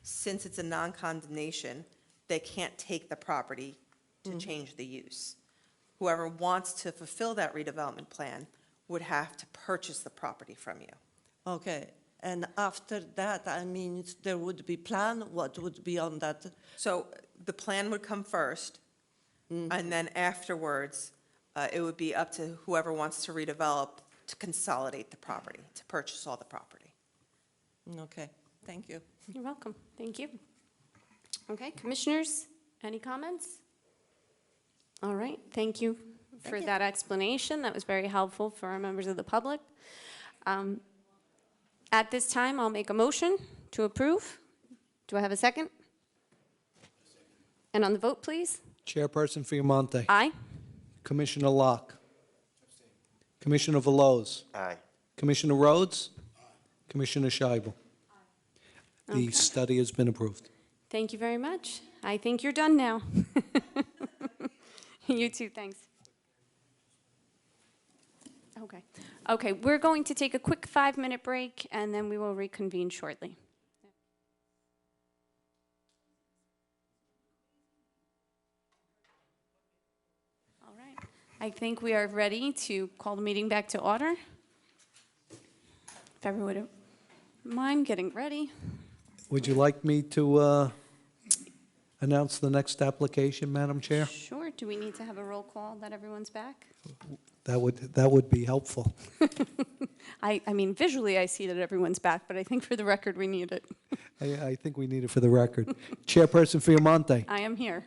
[SPEAKER 5] since it's a non-condemnation, they can't take the property to change the use. Whoever wants to fulfill that redevelopment plan would have to purchase the property from you.
[SPEAKER 8] Okay, and after that, I mean, there would be plan, what would be on that?
[SPEAKER 5] So the plan would come first, and then afterwards, it would be up to whoever wants to redevelop to consolidate the property, to purchase all the property.
[SPEAKER 8] Okay, thank you.
[SPEAKER 1] You're welcome. Thank you. Okay, commissioners, any comments? All right, thank you for that explanation. That was very helpful for our members of the public. At this time, I'll make a motion to approve. Do I have a second? And on the vote, please.
[SPEAKER 2] Chairperson Fiamonte.
[SPEAKER 1] Aye.
[SPEAKER 2] Commissioner Locke. Commissioner Veloz.
[SPEAKER 3] Aye.
[SPEAKER 2] Commissioner Rhodes. Commissioner Scheibel. The study has been approved.
[SPEAKER 1] Thank you very much. I think you're done now. You too, thanks. Okay. Okay, we're going to take a quick 5-minute break, and then we will reconvene shortly. All right. I think we are ready to call the meeting back to order. If everyone would mind getting ready.
[SPEAKER 2] Would you like me to announce the next application, Madam Chair?
[SPEAKER 1] Sure. Do we need to have a roll call that everyone's back?
[SPEAKER 2] That would be helpful.
[SPEAKER 1] I mean, visually, I see that everyone's back, but I think for the record, we need it.
[SPEAKER 2] I think we need it for the record. Chairperson Fiamonte.
[SPEAKER 1] I am here.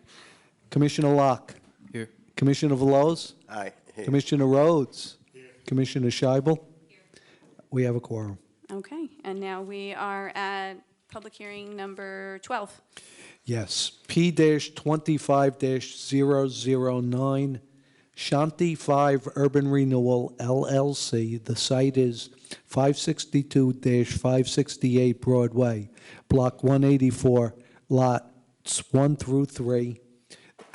[SPEAKER 2] Commissioner Locke.
[SPEAKER 3] Here.
[SPEAKER 2] Commissioner Veloz.
[SPEAKER 3] Aye. Here.
[SPEAKER 2] Commissioner Rhodes. Commissioner Scheibel. We have a quorum.
[SPEAKER 1] Okay, and now we are at public hearing number 12.
[SPEAKER 2] Yes. P-25-009, Shanti 5 Urban Renewal LLC. The site is 562-568 Broadway, Block 184, lots 1 through 3.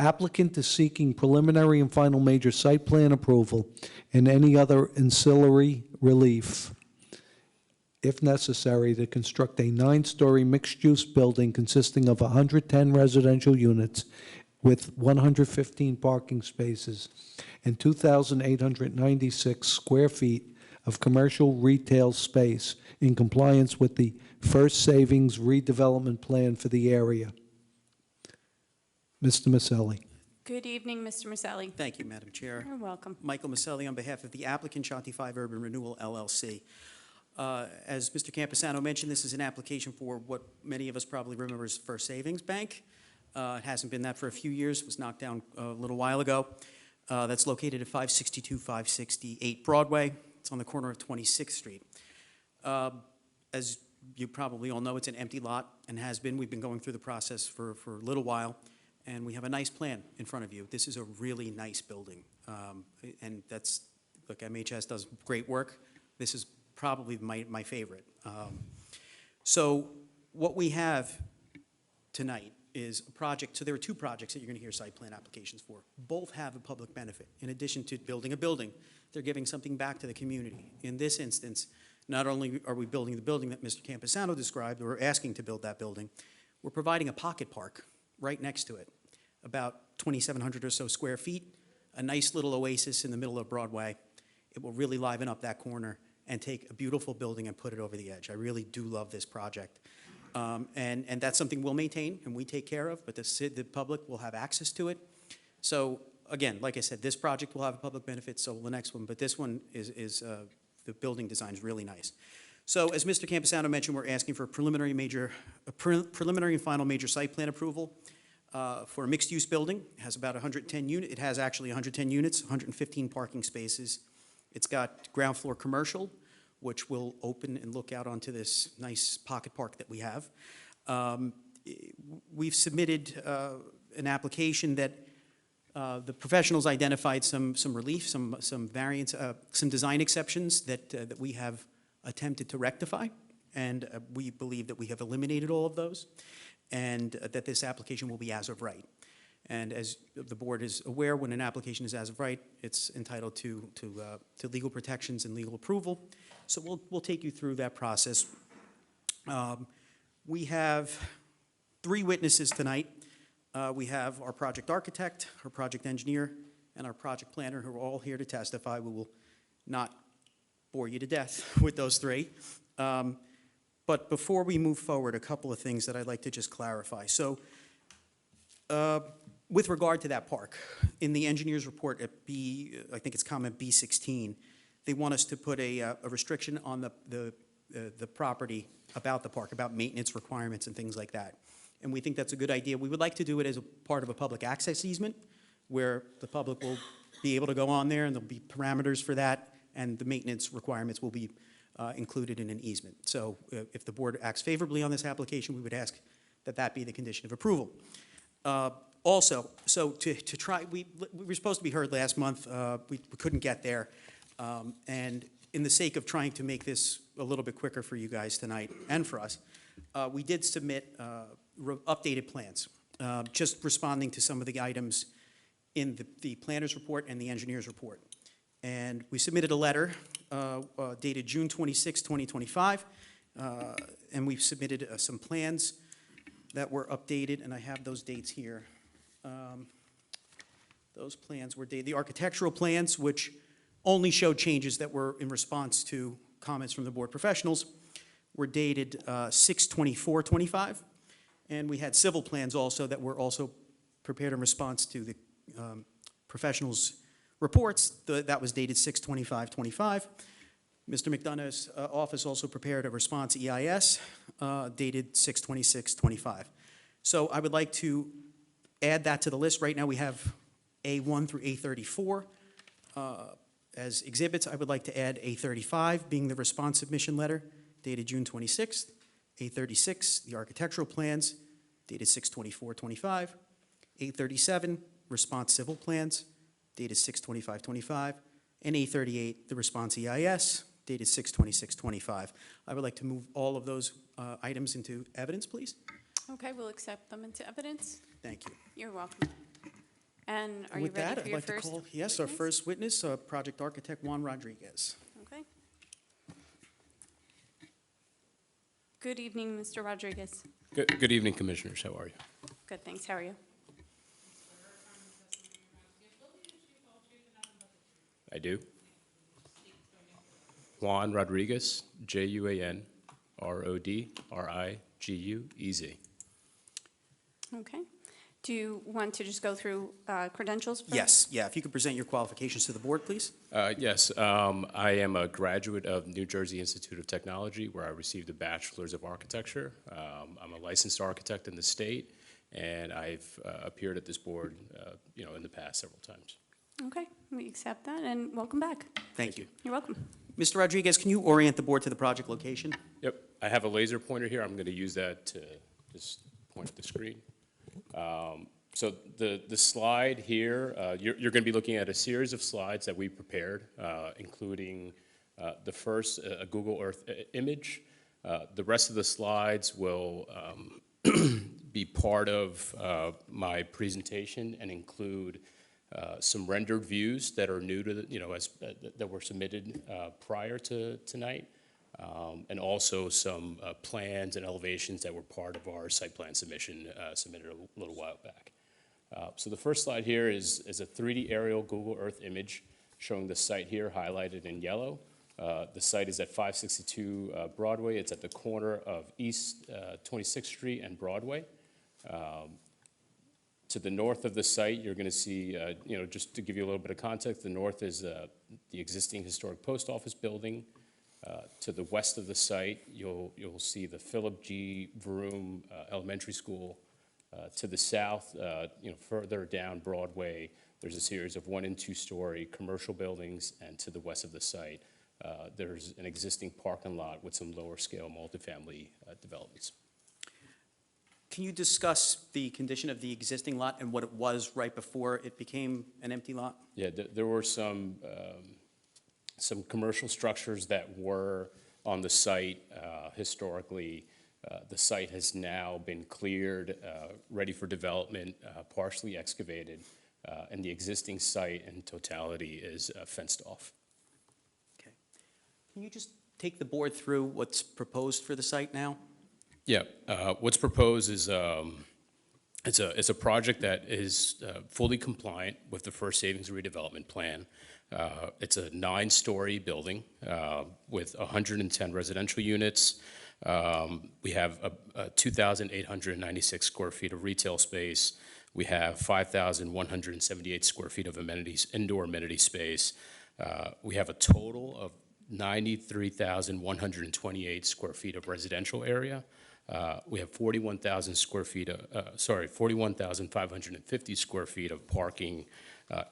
[SPEAKER 2] Applicant is seeking preliminary and final major site plan approval and any other ancillary relief if necessary, to construct a 9-story mixed-use building consisting of 110 residential units with 115 parking spaces and 2,896 square feet of commercial retail space in compliance with the First Savings redevelopment plan for the area. Mr. Maselli.
[SPEAKER 1] Good evening, Mr. Maselli.
[SPEAKER 9] Thank you, Madam Chair.
[SPEAKER 1] You're welcome.
[SPEAKER 9] Michael Maselli on behalf of the applicant, Shanti 5 Urban Renewal LLC. As Mr. Campusano mentioned, this is an application for what many of us probably remember as First Savings Bank. It hasn't been that for a few years. It was knocked down a little while ago. That's located at 562, 568 Broadway. It's on the corner of 26th Street. As you probably all know, it's an empty lot and has been. We've been going through the process for a little while, and we have a nice plan in front of you. This is a really nice building, and that's, look, MHS does great work. This is probably my favorite. So what we have tonight is a project. So there are two projects that you're going to hear site plan applications for. Both have a public benefit. In addition to building a building, they're giving something back to the community. In this instance, not only are we building the building that Mr. Campusano described, or asking to build that building, we're providing a pocket park right next to it, about 2,700 or so square feet, a nice little oasis in the middle of Broadway. It will really liven up that corner and take a beautiful building and put it over the edge. I really do love this project. And that's something we'll maintain and we take care of, but the public will have access to it. So again, like I said, this project will have a public benefit, so will the next one, but this one is the building design is really nice. So as Mr. Campusano mentioned, we're asking for a preliminary and final major site plan approval for a mixed-use building. It has about 110 units. It has actually 110 units, 115 parking spaces. It's got ground floor commercial, which will open and look out onto this nice pocket park that we have. We've submitted an application that the professionals identified some relief, some variance, some design exceptions that we have attempted to rectify, and we believe that we have eliminated all of those, and that this application will be as of right. And as the board is aware, when an application is as of right, it's entitled to legal protections and legal approval. So we'll take you through that process. We have 3 witnesses tonight. We have our project architect, our project engineer, and our project planner, who are all here to testify. We will not bore you to death with those 3. But before we move forward, a couple of things that I'd like to just clarify. So with regard to that park, in the engineer's report at I think it's comment B16, they want us to put a restriction on the property about the park, about maintenance requirements and things like that. And we think that's a good idea. We would like to do it as a part of a public access easement, where the public will be able to go on there, and there'll be parameters for that, and the maintenance requirements will be included in an easement. So if the board acts favorably on this application, we would ask that that be the condition of approval. Also, so to try, we were supposed to be heard last month. We couldn't get there. And in the sake of trying to make this a little bit quicker for you guys tonight and for us, we did submit updated plans, just responding to some of the items in the planner's report and the engineer's report. And we submitted a letter dated June 26, 2025, and we've submitted some plans that were updated, and I have those dates here. Those plans were dated, the architectural plans, which only showed changes that were in response to comments from the board professionals, were dated 6/24/25, and we had civil plans also that were also prepared in response to the professionals' reports. That was dated 6/25/25. Mr. McDonough's office also prepared a response EIS dated 6/26/25. So I would like to add that to the list. Right now we have A1 through A34 as exhibits. I would like to add A35 being the response submission letter dated June 26th, A36, the architectural plans dated 6/24/25, A37, response civil plans dated 6/25/25, and A38, the response EIS dated 6/26/25. I would like to move all of those items into evidence, please.
[SPEAKER 1] Okay, we'll accept them into evidence.
[SPEAKER 9] Thank you.
[SPEAKER 1] You're welcome. And are you
[SPEAKER 9] With
[SPEAKER 1] ready
[SPEAKER 9] that,
[SPEAKER 1] for
[SPEAKER 9] I'd
[SPEAKER 1] your
[SPEAKER 9] like to
[SPEAKER 1] first
[SPEAKER 9] call, yes, our
[SPEAKER 1] witness?
[SPEAKER 9] first witness, project architect Juan Rodriguez.
[SPEAKER 1] Okay. Good evening, Mr. Rodriguez.
[SPEAKER 10] Good evening, Commissioners. How are you?
[SPEAKER 1] Good, thanks. How are you?
[SPEAKER 10] I do. Juan Rodriguez, Juan Rodriguez.
[SPEAKER 1] Okay. Do you want to just go through credentials first?
[SPEAKER 9] Yes, yeah, if you could present your qualifications to the board, please.
[SPEAKER 10] Yes, I am a graduate of New Jersey Institute of Technology, where I received a Bachelor's of Architecture. I'm a licensed architect in the state, and I've appeared at this board, in the past several times.
[SPEAKER 1] Okay, we accept that, and welcome back.
[SPEAKER 9] Thank you.
[SPEAKER 1] You're welcome.
[SPEAKER 9] Mr. Rodriguez, can you orient the board to the project location?
[SPEAKER 10] Yep, I have a laser pointer here. I'm going to use that to just point at the screen. So the slide here, you're going to be looking at a series of slides that we prepared, including the first, a Google Earth image. The rest of the slides will be part of my presentation and include some rendered views that are new to that were submitted prior to tonight. And also some plans and elevations that were part of our site plan submission submitted a little while back. So the first slide here is a 3D aerial Google Earth image showing the site here highlighted in yellow. The site is at 562 Broadway. It's at the corner of East 26th Street and Broadway. To the north of the site, you're going to see, just to give you a little bit of context, the north is the existing historic post office building. To the west of the site, you'll see the Philip G. Vroom Elementary School. To the south, further down Broadway, there's a series of 1- and 2-story commercial buildings, and to the west of the site, there's an existing parking lot with some lower-scale multifamily developments.
[SPEAKER 9] Can you discuss the condition of the existing lot and what it was right before it became an empty lot?
[SPEAKER 10] Yeah, there were some commercial structures that were on the site historically. The site has now been cleared, ready for development, partially excavated, and the existing site in totality is fenced off.
[SPEAKER 9] Okay. Can you just take the board through what's proposed for the site now?
[SPEAKER 10] Yeah, what's proposed is it's a project that is fully compliant with the First Savings Redevelopment Plan. It's a 9-story building with 110 residential units. We have 2,896 square feet of retail space. We have 5,178 square feet of amenities, indoor amenity space. We have a total of 93,128 square feet of residential area. We have 41,550 square feet of parking,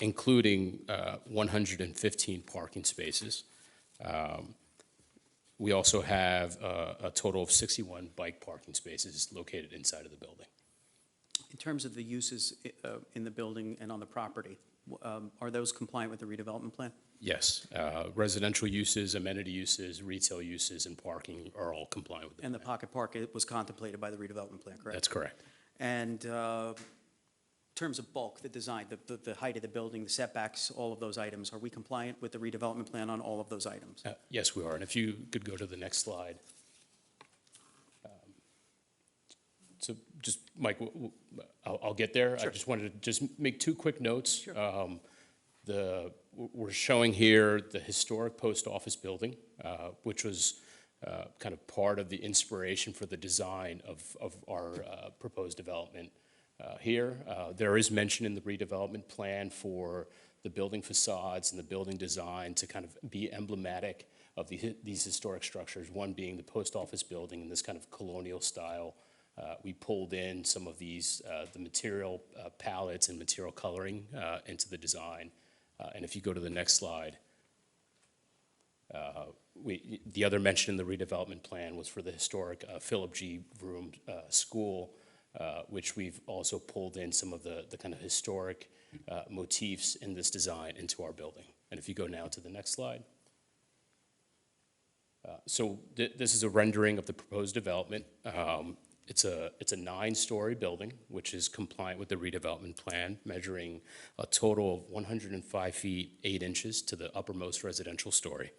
[SPEAKER 10] including 115 parking spaces. We also have a total of 61 bike parking spaces located inside of the building.
[SPEAKER 9] In terms of the uses in the building and on the property, are those compliant with the redevelopment plan?
[SPEAKER 10] Yes, residential uses, amenity uses, retail uses, and parking are all compliant with it.
[SPEAKER 9] And the pocket park was contemplated by the redevelopment plan, correct?
[SPEAKER 10] That's correct.
[SPEAKER 9] And in terms of bulk, the design, the height of the building, the setbacks, all of those items, are we compliant with the redevelopment plan on all of those items?
[SPEAKER 10] Yes, we are. And if you could go to the next slide. So just, Mike, I'll get there.
[SPEAKER 9] Sure.
[SPEAKER 10] I just wanted to just make 2 quick notes. Sure. We're showing here the historic post office building, which was kind of part of the inspiration for the design of our proposed development here. There is mention in the redevelopment plan for the building facades and the building design to kind of be emblematic of these historic structures, one being the post office building in this kind of colonial style. We pulled in some of these, the material palettes and material coloring into the design. And if you go to the next slide, the other mention in the redevelopment plan was for the historic Philip G. Vroom School, which we've also pulled in some of the kind of historic motifs in this design into our building. And if you go now to the next slide. So this is a rendering of the proposed development. It's a 9-story building, which is compliant with the redevelopment plan, measuring a total of 105 feet 8 inches to the uppermost residential story.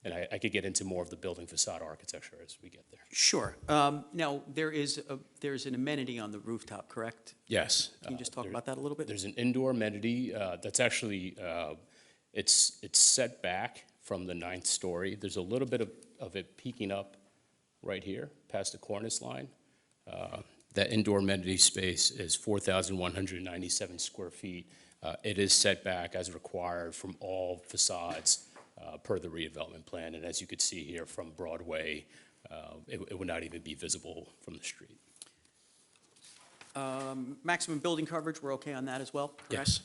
[SPEAKER 10] And I could get into more of the building facade architecture as we get there.
[SPEAKER 9] Sure. Now, there's an amenity on the rooftop, correct?
[SPEAKER 10] Yes.
[SPEAKER 9] Can you just talk about that a little bit?
[SPEAKER 10] There's an indoor amenity that's actually, it's set back from the 9th story. There's a little bit of it peeking up right here past the cornice line. That indoor amenity space is 4,197 square feet. It is set back as required from all facades per the redevelopment plan. And as you could see here from Broadway, it would not even be visible from the street.
[SPEAKER 9] Maximum building coverage, we're okay on that as well, correct?
[SPEAKER 10] Yes.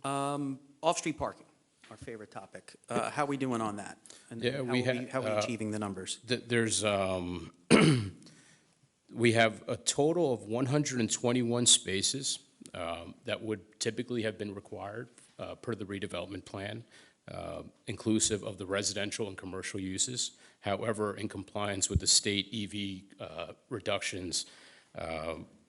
[SPEAKER 9] Off-street parking, our favorite topic. How are we doing on that? And
[SPEAKER 10] Yeah,
[SPEAKER 9] how are we achieving the numbers?
[SPEAKER 10] There's, we have a total of 121 spaces that would typically have been required per the redevelopment plan, inclusive of the residential and commercial uses. However, in compliance with the state EV reductions,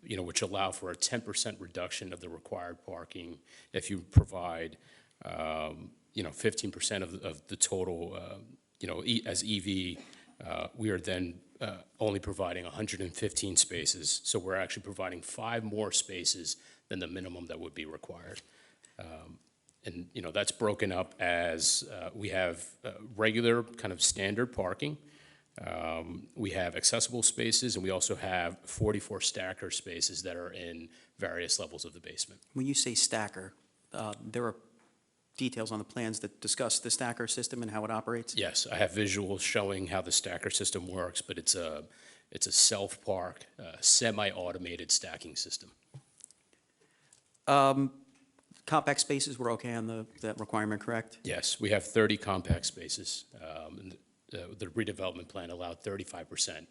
[SPEAKER 10] which allow for a 10% reduction of the required parking if you provide, 15% of the total, as EV, we are then only providing 115 spaces. So we're actually providing 5 more spaces than the minimum that would be required. And that's broken up as we have regular kind of standard parking. We have accessible spaces, and we also have 44 stacker spaces that are in various levels of the basement.
[SPEAKER 9] When you say stacker, there are details on the plans that discuss the stacker system and how it operates?
[SPEAKER 10] Yes, I have visuals showing how the stacker system works, but it's a self-park, semi-automated stacking system.
[SPEAKER 9] Compact spaces, we're okay on that requirement, correct?
[SPEAKER 10] Yes, we have 30 compact spaces. And the redevelopment plan allowed 35%,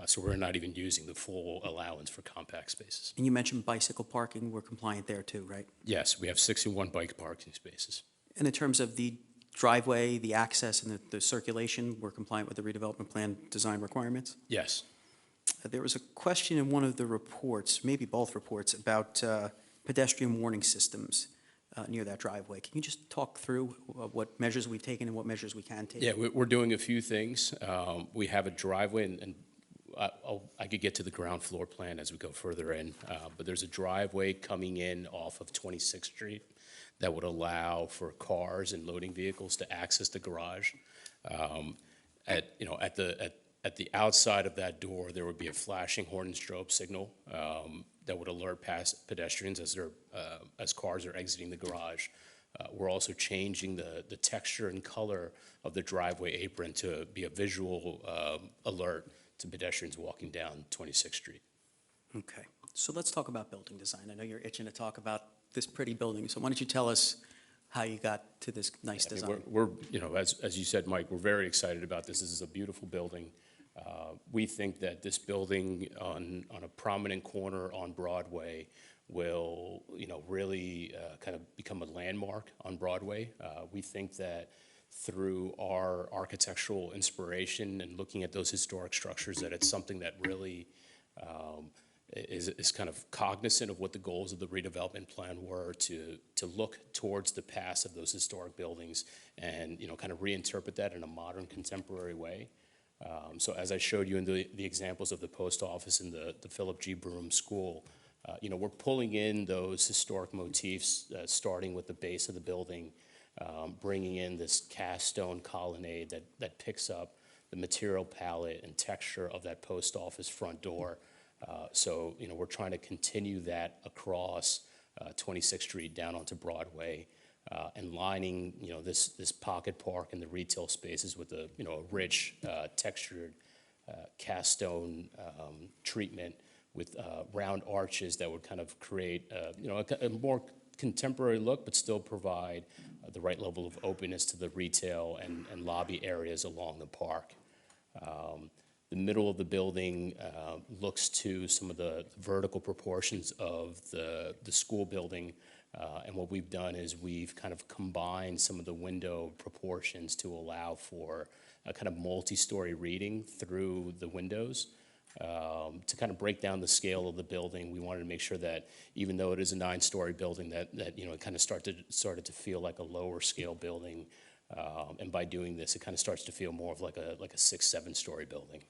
[SPEAKER 10] so we're not even using the full allowance for compact spaces.
[SPEAKER 9] And you mentioned bicycle parking, we're compliant there too, right?
[SPEAKER 10] Yes, we have 61 bike parking spaces.
[SPEAKER 9] And in terms of the driveway, the access, and the circulation, we're compliant with the redevelopment plan design requirements?
[SPEAKER 10] Yes.
[SPEAKER 9] There was a question in one of the reports, maybe both reports, about pedestrian warning systems near that driveway. Can you just talk through what measures we've taken and what measures we can take?
[SPEAKER 10] Yeah, we're doing a few things. We have a driveway, and I could get to the ground floor plan as we go further in, but there's a driveway coming in off of 26th Street that would allow for cars and loading vehicles to access the garage. At the outside of that door, there would be a flashing horn and strobe signal that would alert past pedestrians as cars are exiting the garage. We're also changing the texture and color of the driveway apron to be a visual alert to pedestrians walking down 26th Street.
[SPEAKER 9] Okay, so let's talk about building design. I know you're itching to talk about this pretty building, so why don't you tell us how you got to this nice
[SPEAKER 10] I mean,
[SPEAKER 9] design?
[SPEAKER 10] we're as you said, Mike, we're very excited about this. This is a beautiful building. We think that this building on a prominent corner on Broadway will, really kind of become a landmark on Broadway. We think that through our architectural inspiration and looking at those historic structures, that it's something that really is kind of cognizant of what the goals of the redevelopment plan were, to look towards the past of those historic buildings and, kind of reinterpret that in a modern, contemporary way. So as I showed you in the examples of the post office and the Philip G. Broom School, we're pulling in those historic motifs, starting with the base of the building, bringing in this cast stone colonnade that picks up the material palette and texture of that post office front door. So, we're trying to continue that across 26th Street down onto Broadway, and lining, this pocket park and the retail spaces with a rich, textured cast stone treatment with round arches that would kind of create, a more contemporary look, but still provide the right level of openness to the retail and lobby areas along the park. The middle of the building looks to some of the vertical proportions of the school building. And what we've done is we've kind of combined some of the window proportions to allow for a kind of multi-story reading through the windows. To kind of break down the scale of the building, we wanted to make sure that even though it is a 9-story building, that it kind of started to feel like a lower scale building, And by doing this, it kind of starts to feel more of like a 6-7-story building.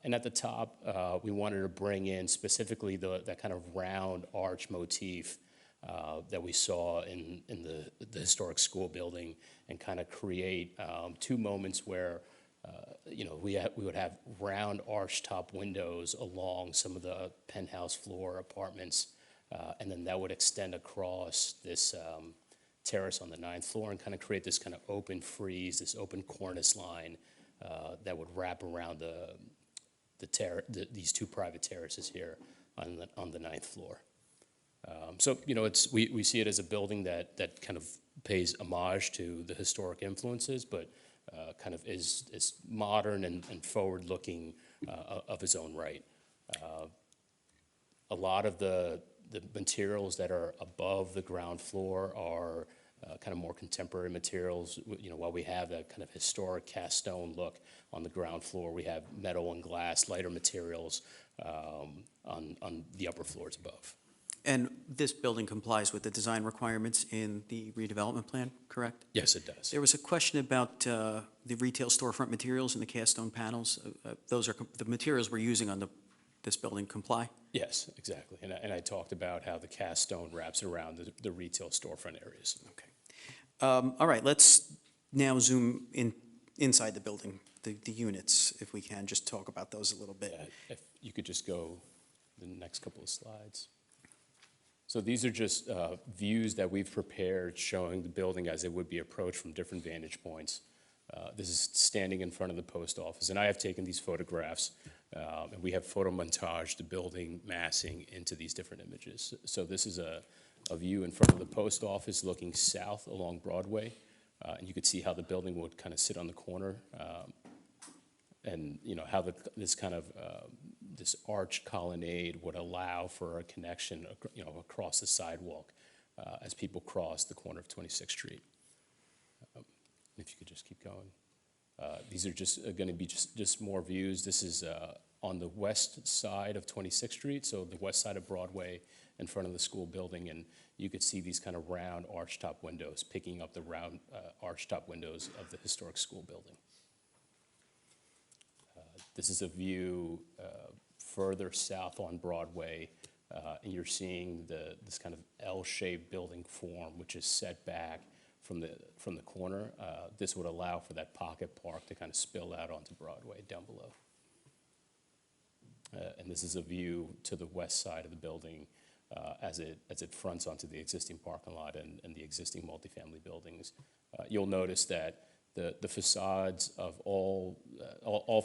[SPEAKER 10] And at the top, we wanted to bring in specifically that kind of round arch motif that we saw in the historic school building, and kind of create 2 moments where we would have round arch top windows along some of the penthouse floor apartments, and then that would extend across this terrace on the 9th floor and kind of create this kind of open frieze, this open cornice line that would wrap around these 2 private terraces here on the 9th floor. So we see it as a building that kind of pays homage to the historic influences, but kind of is modern and forward-looking of its own right. A lot of the materials that are above the ground floor are kind of more contemporary materials. While we have that kind of historic cast stone look on the ground floor, we have metal and glass, lighter materials on the upper floors above.
[SPEAKER 9] And this building complies with the design requirements in the redevelopment plan, correct?
[SPEAKER 10] Yes, it does.
[SPEAKER 9] There was a question about the retail storefront materials and the cast stone panels. Those are the materials we're using on this building comply?
[SPEAKER 10] Yes, exactly. And I talked about how the cast stone wraps around the retail storefront areas.
[SPEAKER 9] Okay. All right, let's now zoom inside the building, the units, if we can, just talk about those a little bit.
[SPEAKER 10] Yeah, if you could just go the next couple of slides. So these are just views that we've prepared showing the building as it would be approached from different vantage points. This is standing in front of the post office, and I have taken these photographs, and we have photo montaged the building massing into these different images. So this is a view in front of the post office looking south along Broadway, and you could see how the building would kind of sit on the corner, and how this kind of this arch colonnade would allow for a connection, across the sidewalk as people cross the corner of 26th Street. If you could just keep going. These are just going to be just more views. This is on the west side of 26th Street, so the west side of Broadway in front of the school building, and you could see these kind of round archtop windows picking up the round archtop windows of the historic school building. This is a view further south on Broadway, and you're seeing this kind of L-shaped building form, which is set back from the corner. This would allow for that pocket park to kind of spill out onto Broadway down below. And this is a view to the west side of the building as it fronts onto the existing parking lot and the existing multifamily buildings. You'll notice that the facades of all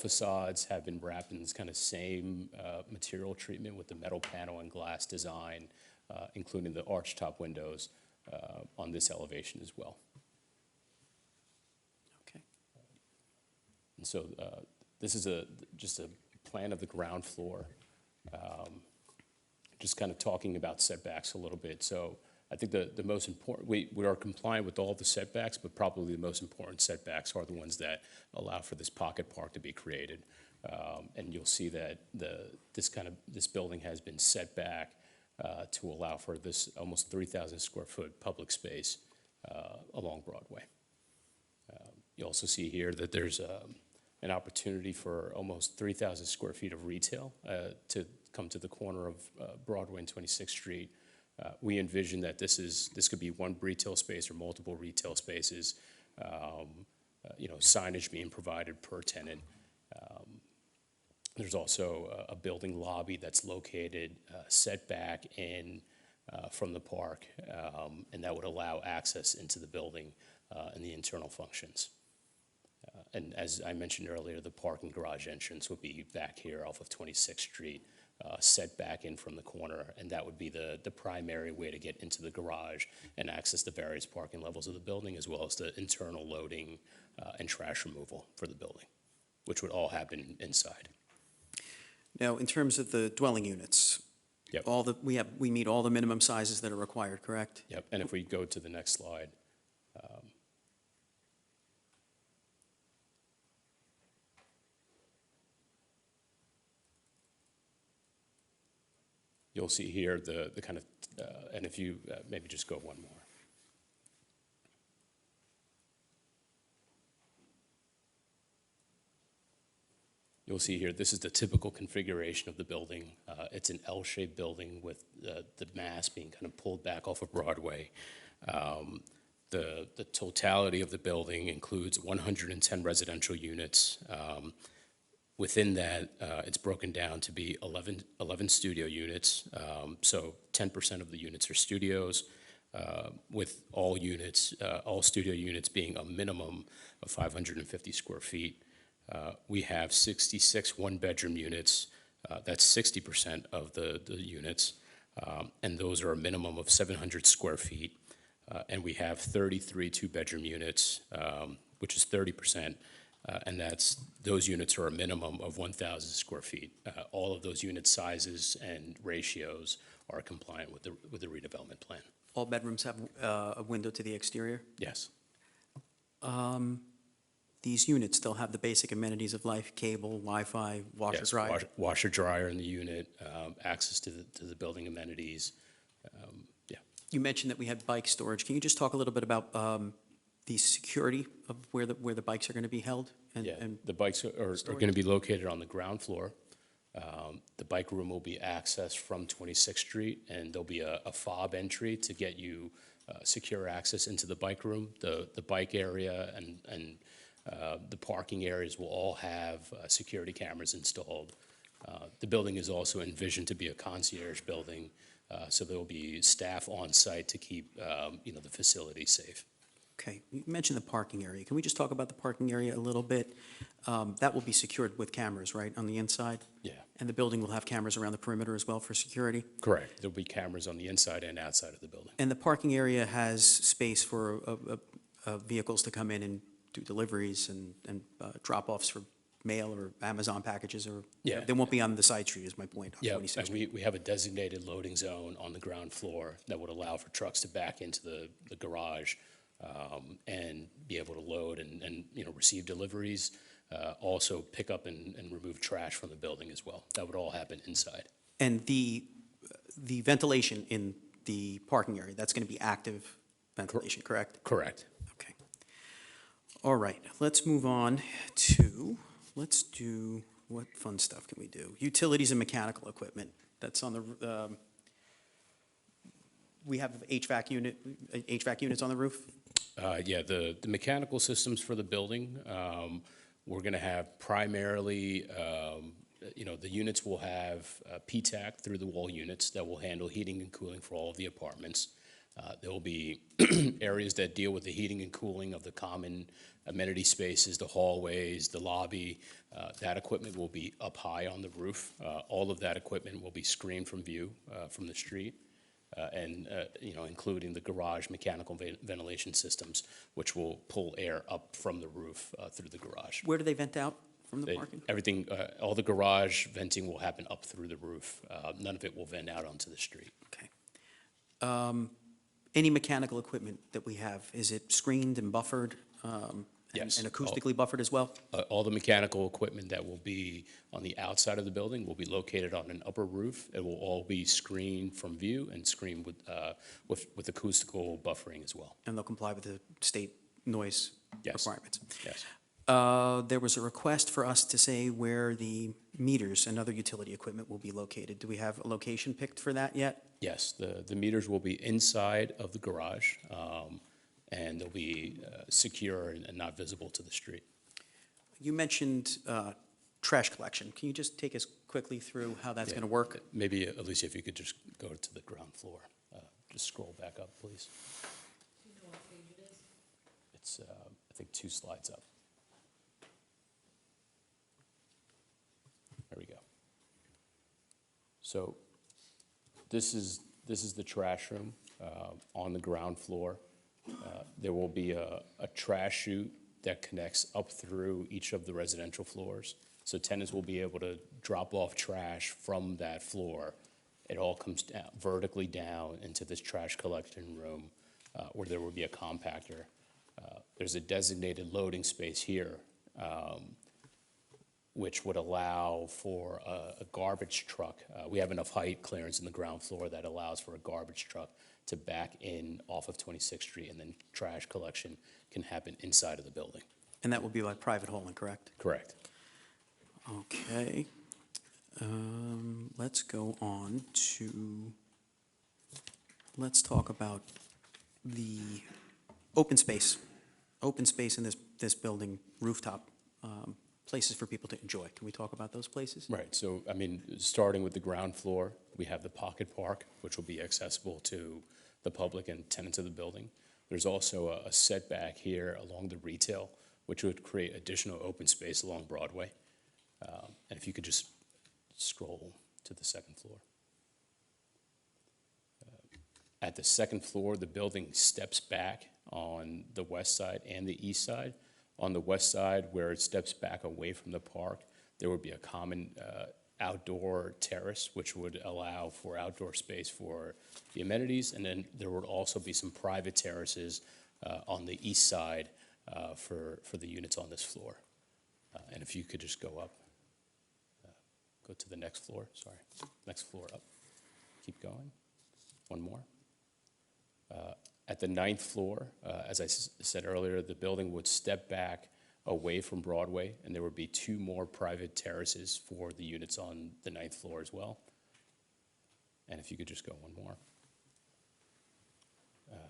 [SPEAKER 10] facades have been wrapped in this kind of same material treatment with the metal panel and glass design, including the archtop windows on this elevation as well.
[SPEAKER 9] Okay.
[SPEAKER 10] And so this is just a plan of the ground floor, just kind of talking about setbacks a little bit. So I think the most important, we are compliant with all the setbacks, but probably the most important setbacks are the ones that allow for this pocket park to be created. And you'll see that this building has been set back to allow for this almost 3,000 square foot public space along Broadway. You also see here that there's an opportunity for almost 3,000 square feet of retail to come to the corner of Broadway and 26th Street. We envision that this could be one retail space or multiple retail spaces, signage being provided per tenant. There's also a building lobby that's located set back from the park, and that would allow access into the building and the internal functions. And as I mentioned earlier, the parking garage entrance would be back here off of 26th Street, set back in from the corner, and that would be the primary way to get into the garage and access the various parking levels of the building, as well as the internal loading and trash removal for the building, which would all happen inside.
[SPEAKER 9] Now, in terms of the dwelling units,
[SPEAKER 10] Yep.
[SPEAKER 9] we meet all the minimum sizes that are required, correct?
[SPEAKER 10] Yep, and if we go to the next slide. You'll see here the kind of, and if you maybe just go one more. You'll see here, this is the typical configuration of the building. It's an L-shaped building with the mass being kind of pulled back off of Broadway. The totality of the building includes 110 residential units. Within that, it's broken down to be 11 studio units. So 10% of the units are studios, with all studio units being a minimum of 550 square feet. We have 66 one-bedroom units. That's 60% of the units, and those are a minimum of 700 square feet. And we have 33 two-bedroom units, which is 30%, and those units are a minimum of 1,000 square feet. All of those unit sizes and ratios are compliant with the redevelopment plan.
[SPEAKER 9] All bedrooms have a window to the exterior?
[SPEAKER 10] Yes.
[SPEAKER 9] These units still have the basic amenities of life, cable, Wi-Fi, washer,
[SPEAKER 10] Yes,
[SPEAKER 9] dryer?
[SPEAKER 10] washer, dryer in the unit, access to the building amenities. Yeah.
[SPEAKER 9] You mentioned that we had bike storage. Can you just talk a little bit about the security of where the bikes are going to be held? And
[SPEAKER 10] The bikes are going to be located on the ground floor. The bike room will be accessed from 26th Street, and there'll be a fob entry to get you secure access into the bike room. The bike area and the parking areas will all have security cameras installed. The building is also envisioned to be a concierge building, so there will be staff on site to keep the facility safe.
[SPEAKER 9] Okay, you mentioned the parking area. Can we just talk about the parking area a little bit? That will be secured with cameras, right, on the inside?
[SPEAKER 10] Yeah.
[SPEAKER 9] And the building will have cameras around the perimeter as well for security?
[SPEAKER 10] Correct. There'll be cameras on the inside and outside of the building.
[SPEAKER 9] And the parking area has space for vehicles to come in and do deliveries and drop-offs for mail or Amazon packages, or
[SPEAKER 10] Yeah.
[SPEAKER 9] they won't be on the side street, is my point, on
[SPEAKER 10] Yeah,
[SPEAKER 9] 26th.
[SPEAKER 10] and we have a designated loading zone on the ground floor that would allow for trucks to back into the garage and be able to load and receive deliveries. Also pick up and remove trash from the building as well. That would all happen inside.
[SPEAKER 9] And the ventilation in the parking area, that's going to be active ventilation, correct?
[SPEAKER 10] Correct.
[SPEAKER 9] Okay. All right, let's move on to, what fun stuff can we do? Utilities and mechanical equipment. That's on the, we have HVAC units on the roof?
[SPEAKER 10] Yeah, the mechanical systems for the building, we're going to have primarily, the units will have PTAC through the wall units that will handle heating and cooling for all of the apartments. There will be areas that deal with the heating and cooling of the common amenity spaces, the hallways, the lobby. That equipment will be up high on the roof. All of that equipment will be screened from view from the street. Including the garage mechanical ventilation systems, which will pull air up from the roof through the garage.
[SPEAKER 9] Where do they vent out from the parking?
[SPEAKER 10] Everything, all the garage venting will happen up through the roof. None of it will vent out onto the street.
[SPEAKER 9] Okay. Any mechanical equipment that we have, is it screened and buffered?
[SPEAKER 10] Yes.
[SPEAKER 9] And acoustically buffered as well?
[SPEAKER 10] All the mechanical equipment that will be on the outside of the building will be located on an upper roof. It will all be screened from view and screened with acoustical buffering as well.
[SPEAKER 9] And they'll comply with the state noise requirements?
[SPEAKER 10] Yes.
[SPEAKER 9] There was a request for us to say where the meters and other utility equipment will be located. Do we have a location picked for that yet?
[SPEAKER 10] Yes, the meters will be inside of the garage, and they'll be secure and not visible to the street.
[SPEAKER 9] You mentioned trash collection. Can you just take us quickly through how that's going to work?
[SPEAKER 10] Maybe, Alicia, if you could just go to the ground floor. Just scroll back up, please.
[SPEAKER 6] Do you know what page it is?
[SPEAKER 10] It's, I think, 2 slides up. There we go. So this is the trash room on the ground floor. There will be a trash chute that connects up through each of the residential floors. So tenants will be able to drop off trash from that floor. It all comes down, vertically down into this trash collection room where there will be a compactor. There's a designated loading space here, which would allow for a garbage truck. We have enough height clearance in the ground floor that allows for a garbage truck to back in off of 26th Street, and then trash collection can happen inside of the building.
[SPEAKER 9] And that will be like private hauling, correct?
[SPEAKER 10] Correct.
[SPEAKER 9] Okay. Let's go on to, let's talk about the open space. Open space in this building, rooftop, places for people to enjoy. Can we talk about those places?
[SPEAKER 10] Right, so, I mean, starting with the ground floor, we have the Pocket Park, which will be accessible to the public and tenants of the building. There's also a setback here along the retail, which would create additional open space along Broadway. And if you could just scroll to the second floor. At the second floor, the building steps back on the west side and the east side. On the west side, where it steps back away from the park, there would be a common outdoor terrace, which would allow for outdoor space for the amenities. And then there would also be some private terraces on the east side for the units on this floor. And if you could just go up, go to the next floor, sorry, next floor up. Keep going. One more. At the 9th floor, as I said earlier, the building would step back away from Broadway, and there would be 2 more private terraces for the units on the 9th floor as well. And if you could just go one more.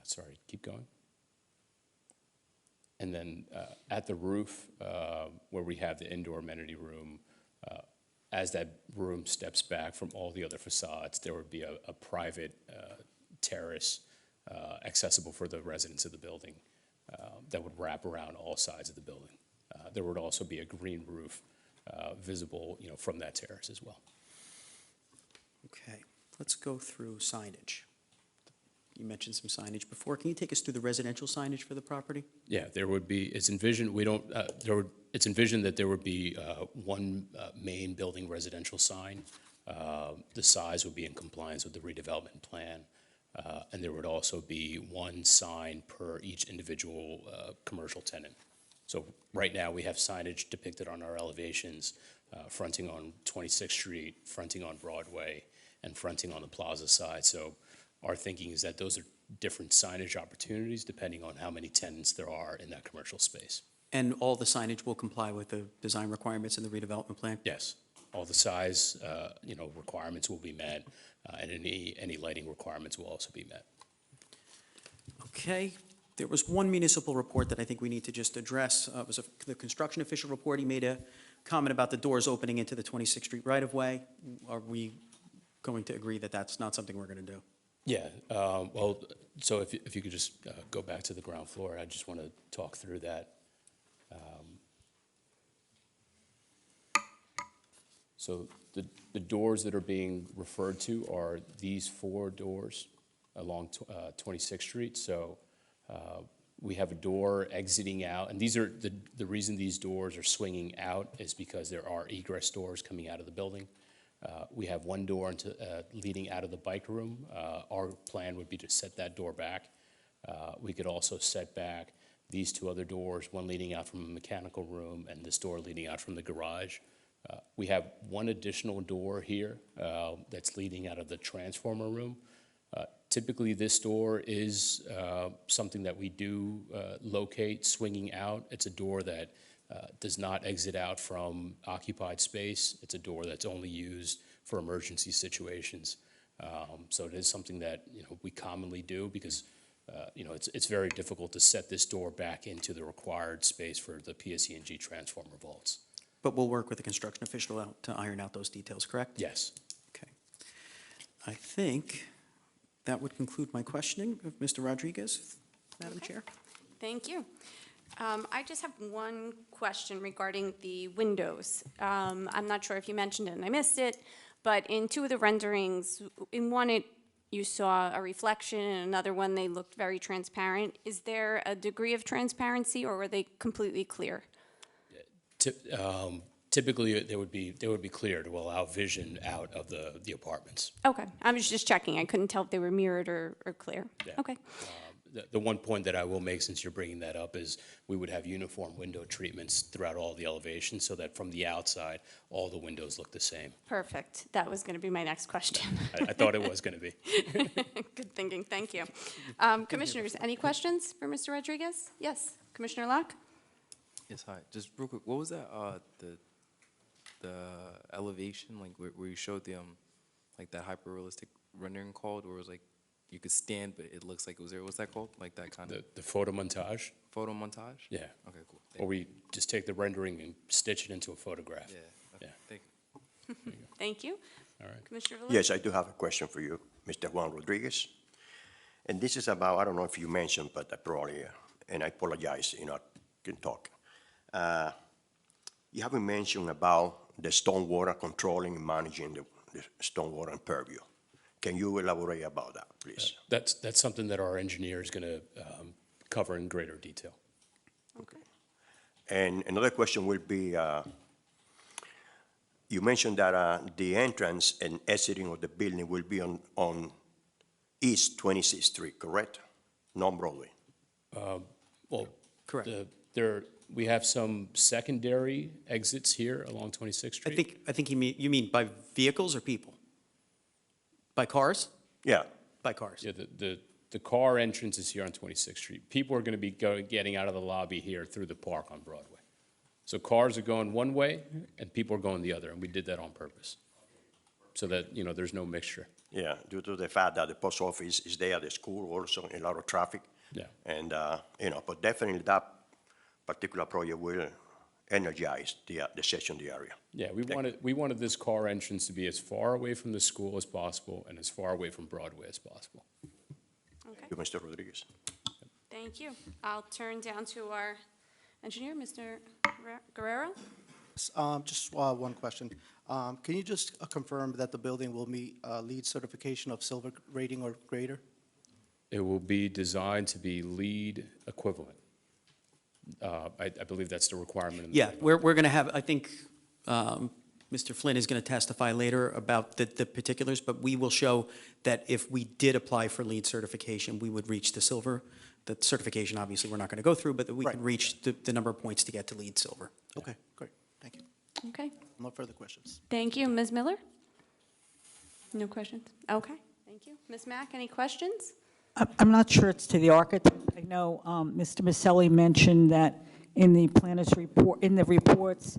[SPEAKER 10] Sorry, keep going. And then at the roof, where we have the indoor amenity room, as that room steps back from all the other facades, there would be a private terrace accessible for the residents of the building that would wrap around all sides of the building. There would also be a green roof visible, from that terrace as well.
[SPEAKER 9] Okay, let's go through signage. You mentioned some signage before. Can you take us through the residential signage for the property?
[SPEAKER 10] Yeah, there would be, it's envisioned, it's envisioned that there would be one main building residential sign. The size would be in compliance with the redevelopment plan. And there would also be one sign per each individual commercial tenant. So right now, we have signage depicted on our elevations, fronting on 26th Street, fronting on Broadway, and fronting on the plaza side. So our thinking is that those are different signage opportunities depending on how many tenants there are in that commercial space.
[SPEAKER 9] And all the signage will comply with the design requirements in the redevelopment plan?
[SPEAKER 10] Yes, all the size, requirements will be met, and any lighting requirements will also be met.
[SPEAKER 9] Okay, there was one municipal report that I think we need to just address. It was the construction official report. He made a comment about the doors opening into the 26th Street right-of-way. Are we going to agree that that's not something we're going to do?
[SPEAKER 10] Yeah, well, so if you could just go back to the ground floor, I just want to talk through that. So the doors that are being referred to are these 4 doors along 26th Street. So we have a door exiting out, and these are the reason these doors are swinging out is because there are egress doors coming out of the building. We have one door leading out of the bike room. Our plan would be to set that door back. We could also set back these 2 other doors, one leading out from a mechanical room and this door leading out from the garage. We have one additional door here that's leading out of the transformer room. Typically, this door is something that we do locate swinging out. It's a door that does not exit out from occupied space. It's a door that's only used for emergency situations. So it is something that we commonly do because it's very difficult to set this door back into the required space for the PSE&G transformer vaults.
[SPEAKER 9] But we'll work with the construction official to iron out those details, correct?
[SPEAKER 10] Yes.
[SPEAKER 9] Okay. I think that would conclude my questioning of Mr. Rodriguez, Madam Chair.
[SPEAKER 1] Thank you. I just have one question regarding the windows. I'm not sure if you mentioned it and I missed it, but in 2 of the renderings, in one you saw a reflection, and another one they looked very transparent. Is there a degree of transparency, or were they completely clear?
[SPEAKER 10] Typically, they would be clear to allow vision out of the apartments.
[SPEAKER 1] Okay, I was just checking. I couldn't tell if they were mirrored or clear.
[SPEAKER 10] Yeah.
[SPEAKER 1] Okay.
[SPEAKER 10] The one point that I will make, since you're bringing that up, is we would have uniform window treatments throughout all the elevations so that from the outside, all the windows look the same.
[SPEAKER 1] Perfect. That was going to be my next question.
[SPEAKER 10] I thought it was going to be.
[SPEAKER 1] Good thinking. Thank you. Commissioners, any questions for Mr. Rodriguez? Yes, Commissioner Locke?
[SPEAKER 11] Yes, hi. Just real quick, what was that, the elevation, like where you showed the like that hyper realistic rendering called, where it was like you could stand, but it looks like it was there. What's that called? Like that kind of
[SPEAKER 10] The photo montage?
[SPEAKER 11] photo montage?
[SPEAKER 10] Yeah.
[SPEAKER 11] Okay, cool.
[SPEAKER 10] Or we just take the rendering and stitch it into a photograph.
[SPEAKER 11] Yeah. Okay.
[SPEAKER 10] Yeah.
[SPEAKER 11] Thank you.
[SPEAKER 1] Thank you.
[SPEAKER 10] All right.
[SPEAKER 1] Commissioner Valente?
[SPEAKER 3] Yes, I do have a question for you, Mr. Juan Rodriguez. And this is about, I don't know if you mentioned, but I probably, and I apologize, I can talk. You haven't mentioned about the stormwater controlling and managing the stormwater and purview. Can you elaborate about that, please?
[SPEAKER 10] That's something that our engineer is going to cover in greater detail.
[SPEAKER 3] Okay. And another question will be, you mentioned that the entrance and exiting of the building will be on East 26th Street, correct? Not Broadway.
[SPEAKER 10] Well,
[SPEAKER 9] Correct.
[SPEAKER 10] we have some secondary exits here along 26th Street.
[SPEAKER 9] I think you mean by vehicles or people? By cars?
[SPEAKER 3] Yeah,
[SPEAKER 9] By cars.
[SPEAKER 10] Yeah, the car entrance is here on 26th Street. People are going to be getting out of the lobby here through the park on Broadway. So cars are going one way and people are going the other, and we did that on purpose. So that, there's no mixture.
[SPEAKER 3] yeah, due to the fact that the post office is there, the school also, a lot of traffic.
[SPEAKER 10] Yeah.
[SPEAKER 3] And, but definitely that particular project will energize the section, the area.
[SPEAKER 10] Yeah, we wanted this car entrance to be as far away from the school as possible and as far away from Broadway as possible.
[SPEAKER 1] Okay,
[SPEAKER 3] You, Mr. Rodriguez.
[SPEAKER 1] thank you. I'll turn down to our engineer, Mr. Guerrero.
[SPEAKER 12] Just one question. Can you just confirm that the building will meet LEED certification of silver rating or greater?
[SPEAKER 10] It will be designed to be LEED equivalent. I believe that's the requirement. In the
[SPEAKER 9] Yeah, we're going to have, I think, Mr. Flynn is going to testify later about the particulars, but we will show that if we did apply for LEED certification, we would reach the silver. The certification, obviously, we're not going to go through, but that we can
[SPEAKER 12] Right.
[SPEAKER 9] reach the number of points to get to LEED silver.
[SPEAKER 12] Okay, great. Thank you.
[SPEAKER 1] Okay,
[SPEAKER 12] No further questions.
[SPEAKER 1] thank you. Ms. Miller? No questions? Okay, thank you. Ms. Mack, any questions?
[SPEAKER 7] I'm not sure it's to the architect. I know Mr. Maselli mentioned that in the planners report, in the reports,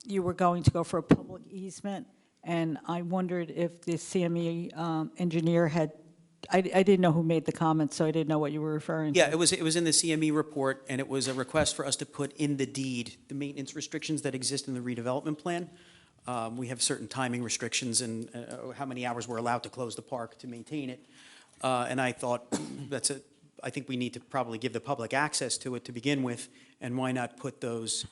[SPEAKER 7] you were going to go for a public easement, and I wondered if the CME engineer had, I didn't know who made the comment, so I didn't know what you were referring to.
[SPEAKER 9] Yeah, it was in the CME report, and it was a request for us to put in the deed the maintenance restrictions that exist in the redevelopment plan. We have certain timing restrictions and how many hours we're allowed to close the park to maintain it. And I thought I think we need to probably give the public access to it to begin with, and why not put those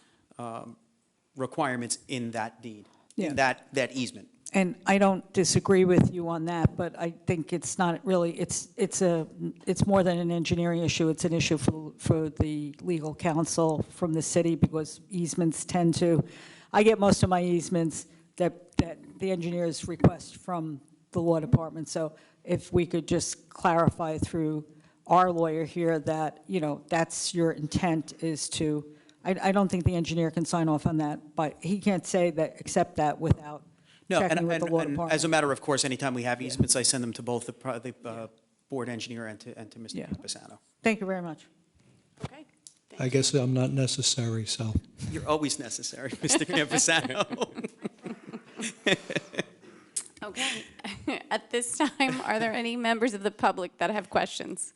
[SPEAKER 9] requirements in that deed,
[SPEAKER 7] Yeah.
[SPEAKER 9] in that easement?
[SPEAKER 7] And I don't disagree with you on that, but I think it's not really, it's more than an engineering issue. It's an issue for the legal counsel from the city, because easements tend to, I get most of my easements that the engineers request from the law department. So if we could just clarify through our lawyer here that, that's your intent is to, I don't think the engineer can sign off on that, but he can't say that, accept that without
[SPEAKER 9] No,
[SPEAKER 7] checking with the law
[SPEAKER 9] and
[SPEAKER 7] department.
[SPEAKER 9] as a matter of course, anytime we have easements, I send them to both the board engineer and to Mr.
[SPEAKER 7] Yeah.
[SPEAKER 9] Campusano.
[SPEAKER 7] Thank you very much.
[SPEAKER 1] Okay. thank
[SPEAKER 2] I guess I'm not necessary, so.
[SPEAKER 9] You're always necessary, Mr. Campusano.
[SPEAKER 1] Okay. At this time, are there any members of the public that have questions?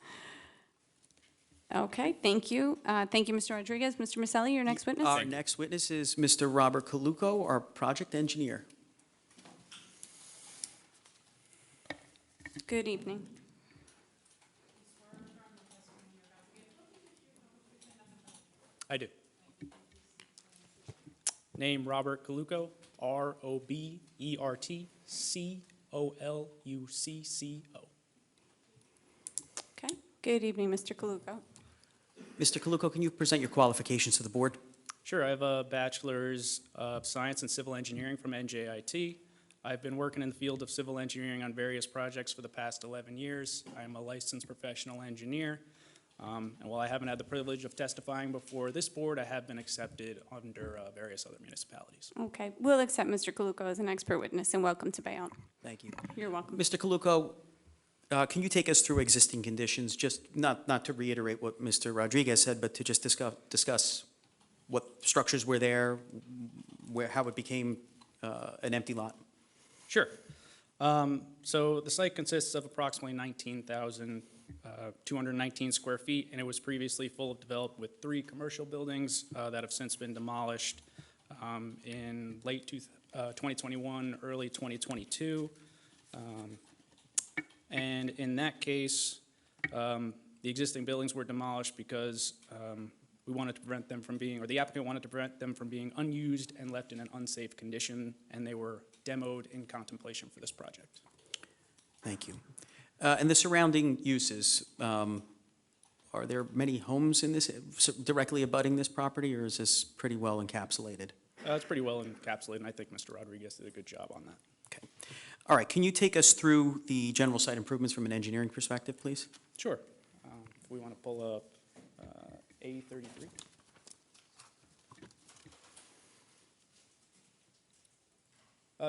[SPEAKER 1] Okay, thank you. Thank you, Mr. Rodriguez. Mr. Maselli, your next witness?
[SPEAKER 9] Our next witness is Mr. Robert Caluco, our project engineer.
[SPEAKER 1] Good evening.
[SPEAKER 13] I do. Name Robert Caluco, RobertColucco.
[SPEAKER 1] Okay, good evening, Mr. Caluco.
[SPEAKER 9] Mr. Caluco, can you present your qualifications to the board?
[SPEAKER 13] Sure, I have a bachelor's of science in civil engineering from NJIT. I've been working in the field of civil engineering on various projects for the past 11 years. I am a licensed professional engineer. And while I haven't had the privilege of testifying before this board, I have been accepted under various other municipalities.
[SPEAKER 1] Okay, we'll accept Mr. Caluco as an expert witness, and welcome to Bayonne.
[SPEAKER 9] Thank you.
[SPEAKER 1] You're welcome.
[SPEAKER 9] Mr. Caluco, can you take us through existing conditions, just not to reiterate what Mr. Rodriguez said, but to just discuss what structures were there, how it became an empty lot?
[SPEAKER 13] Sure. So the site consists of approximately 19,219 square feet, and it was previously full of developed with 3 commercial buildings that have since been demolished in late 2021, early 2022. And in that case, the existing buildings were demolished because we wanted to prevent them from being, or the applicant wanted to prevent them from being unused and left in an unsafe condition, and they were demoed in contemplation for this project.
[SPEAKER 9] Thank you. And the surrounding uses, are there many homes in this, directly abutting this property, or is this pretty well encapsulated?
[SPEAKER 13] It's pretty well encapsulated, and I think Mr. Rodriguez did a good job on that.
[SPEAKER 9] Okay. All right, can you take us through the general site improvements from an engineering perspective, please?
[SPEAKER 13] Sure. If we want to pull up A33.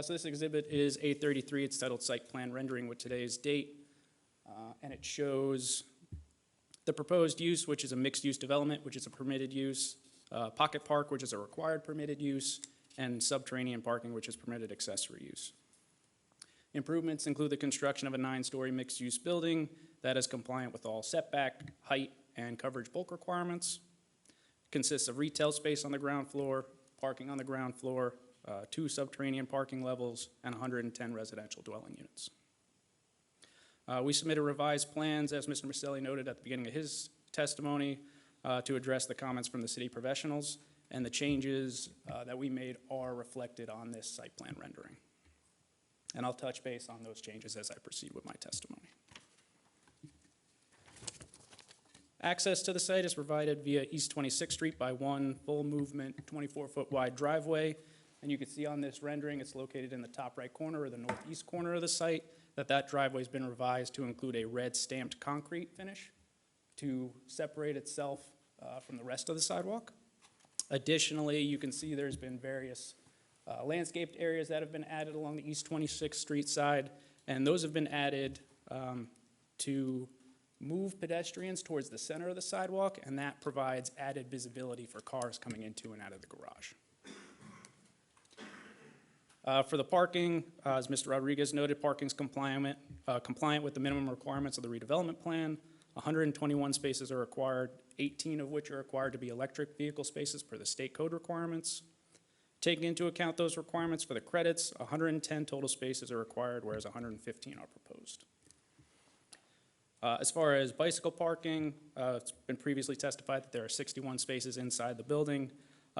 [SPEAKER 13] So this exhibit is A33. It's titled Site Plan Rendering with today's date, and it shows the proposed use, which is a mixed-use development, which is a permitted use, pocket park, which is a required permitted use, and subterranean parking, which is permitted accessory use. Improvements include the construction of a 9-story mixed-use building that is compliant with all setback, height, and coverage bulk requirements. It consists of retail space on the ground floor, parking on the ground floor, 2 subterranean parking levels, and 110 residential dwelling units. We submitted revised plans, as Mr. Maselli noted at the beginning of his testimony, to address the comments from the city professionals, and the changes that we made are reflected on this site plan rendering. And I'll touch base on those changes as I proceed with my testimony. Access to the site is provided via East 26th Street by one full movement 24-foot wide driveway. And you can see on this rendering, it's located in the top right corner or the northeast corner of the site, that driveway has been revised to include a red stamped concrete finish to separate itself from the rest of the sidewalk. Additionally, you can see there's been various landscaped areas that have been added along the East 26th Street side, and those have been added to move pedestrians towards the center of the sidewalk, and that provides added visibility for cars coming into and out of the garage. For the parking, as Mr. Rodriguez noted, parking is compliant with the minimum requirements of the redevelopment plan. 121 spaces are required, 18 of which are required to be electric vehicle spaces per the state code requirements. Taking into account those requirements for the credits, 110 total spaces are required, whereas 115 are proposed. As far as bicycle parking, it's been previously testified that there are 61 spaces inside the building.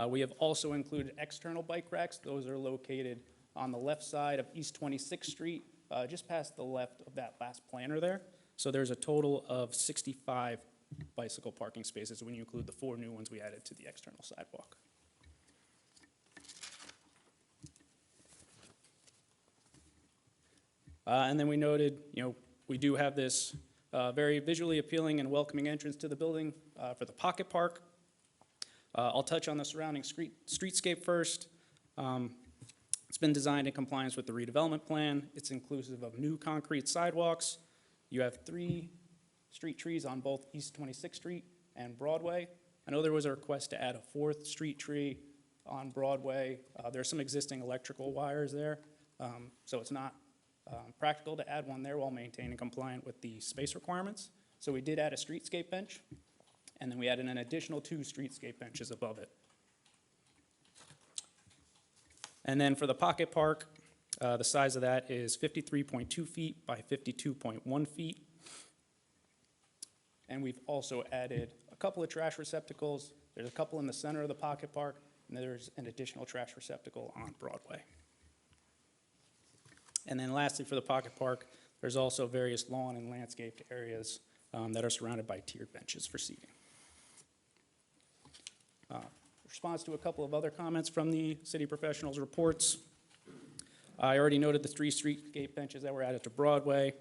[SPEAKER 13] We have also included external bike racks. Those are located on the left side of East 26th Street, just past the left of that last planter there. So there's a total of 65 bicycle parking spaces when you include the 4 new ones we added to the external sidewalk. And then we noted, we do have this very visually appealing and welcoming entrance to the building for the pocket park. I'll touch on the surrounding streetscape first. It's been designed in compliance with the redevelopment plan. It's inclusive of new concrete sidewalks. You have 3 street trees on both East 26th Street and Broadway. I know there was a request to add a 4th street tree on Broadway. There's some existing electrical wires there, so it's not practical to add one there while maintaining compliant with the space requirements. So we did add a streetscape bench, and then we added an additional 2 streetscape benches above it. And then for the pocket park, the size of that is 53.2 feet by 52.1 feet. And we've also added a couple of trash receptacles. There's a couple in the center of the pocket park, and there's an additional trash receptacle on Broadway. And then lastly, for the pocket park, there's also various lawn and landscaped areas that are surrounded by tiered benches for seating. Response to a couple of other comments from the city professionals' reports. I already noted the 3 streetscape benches that were added to Broadway.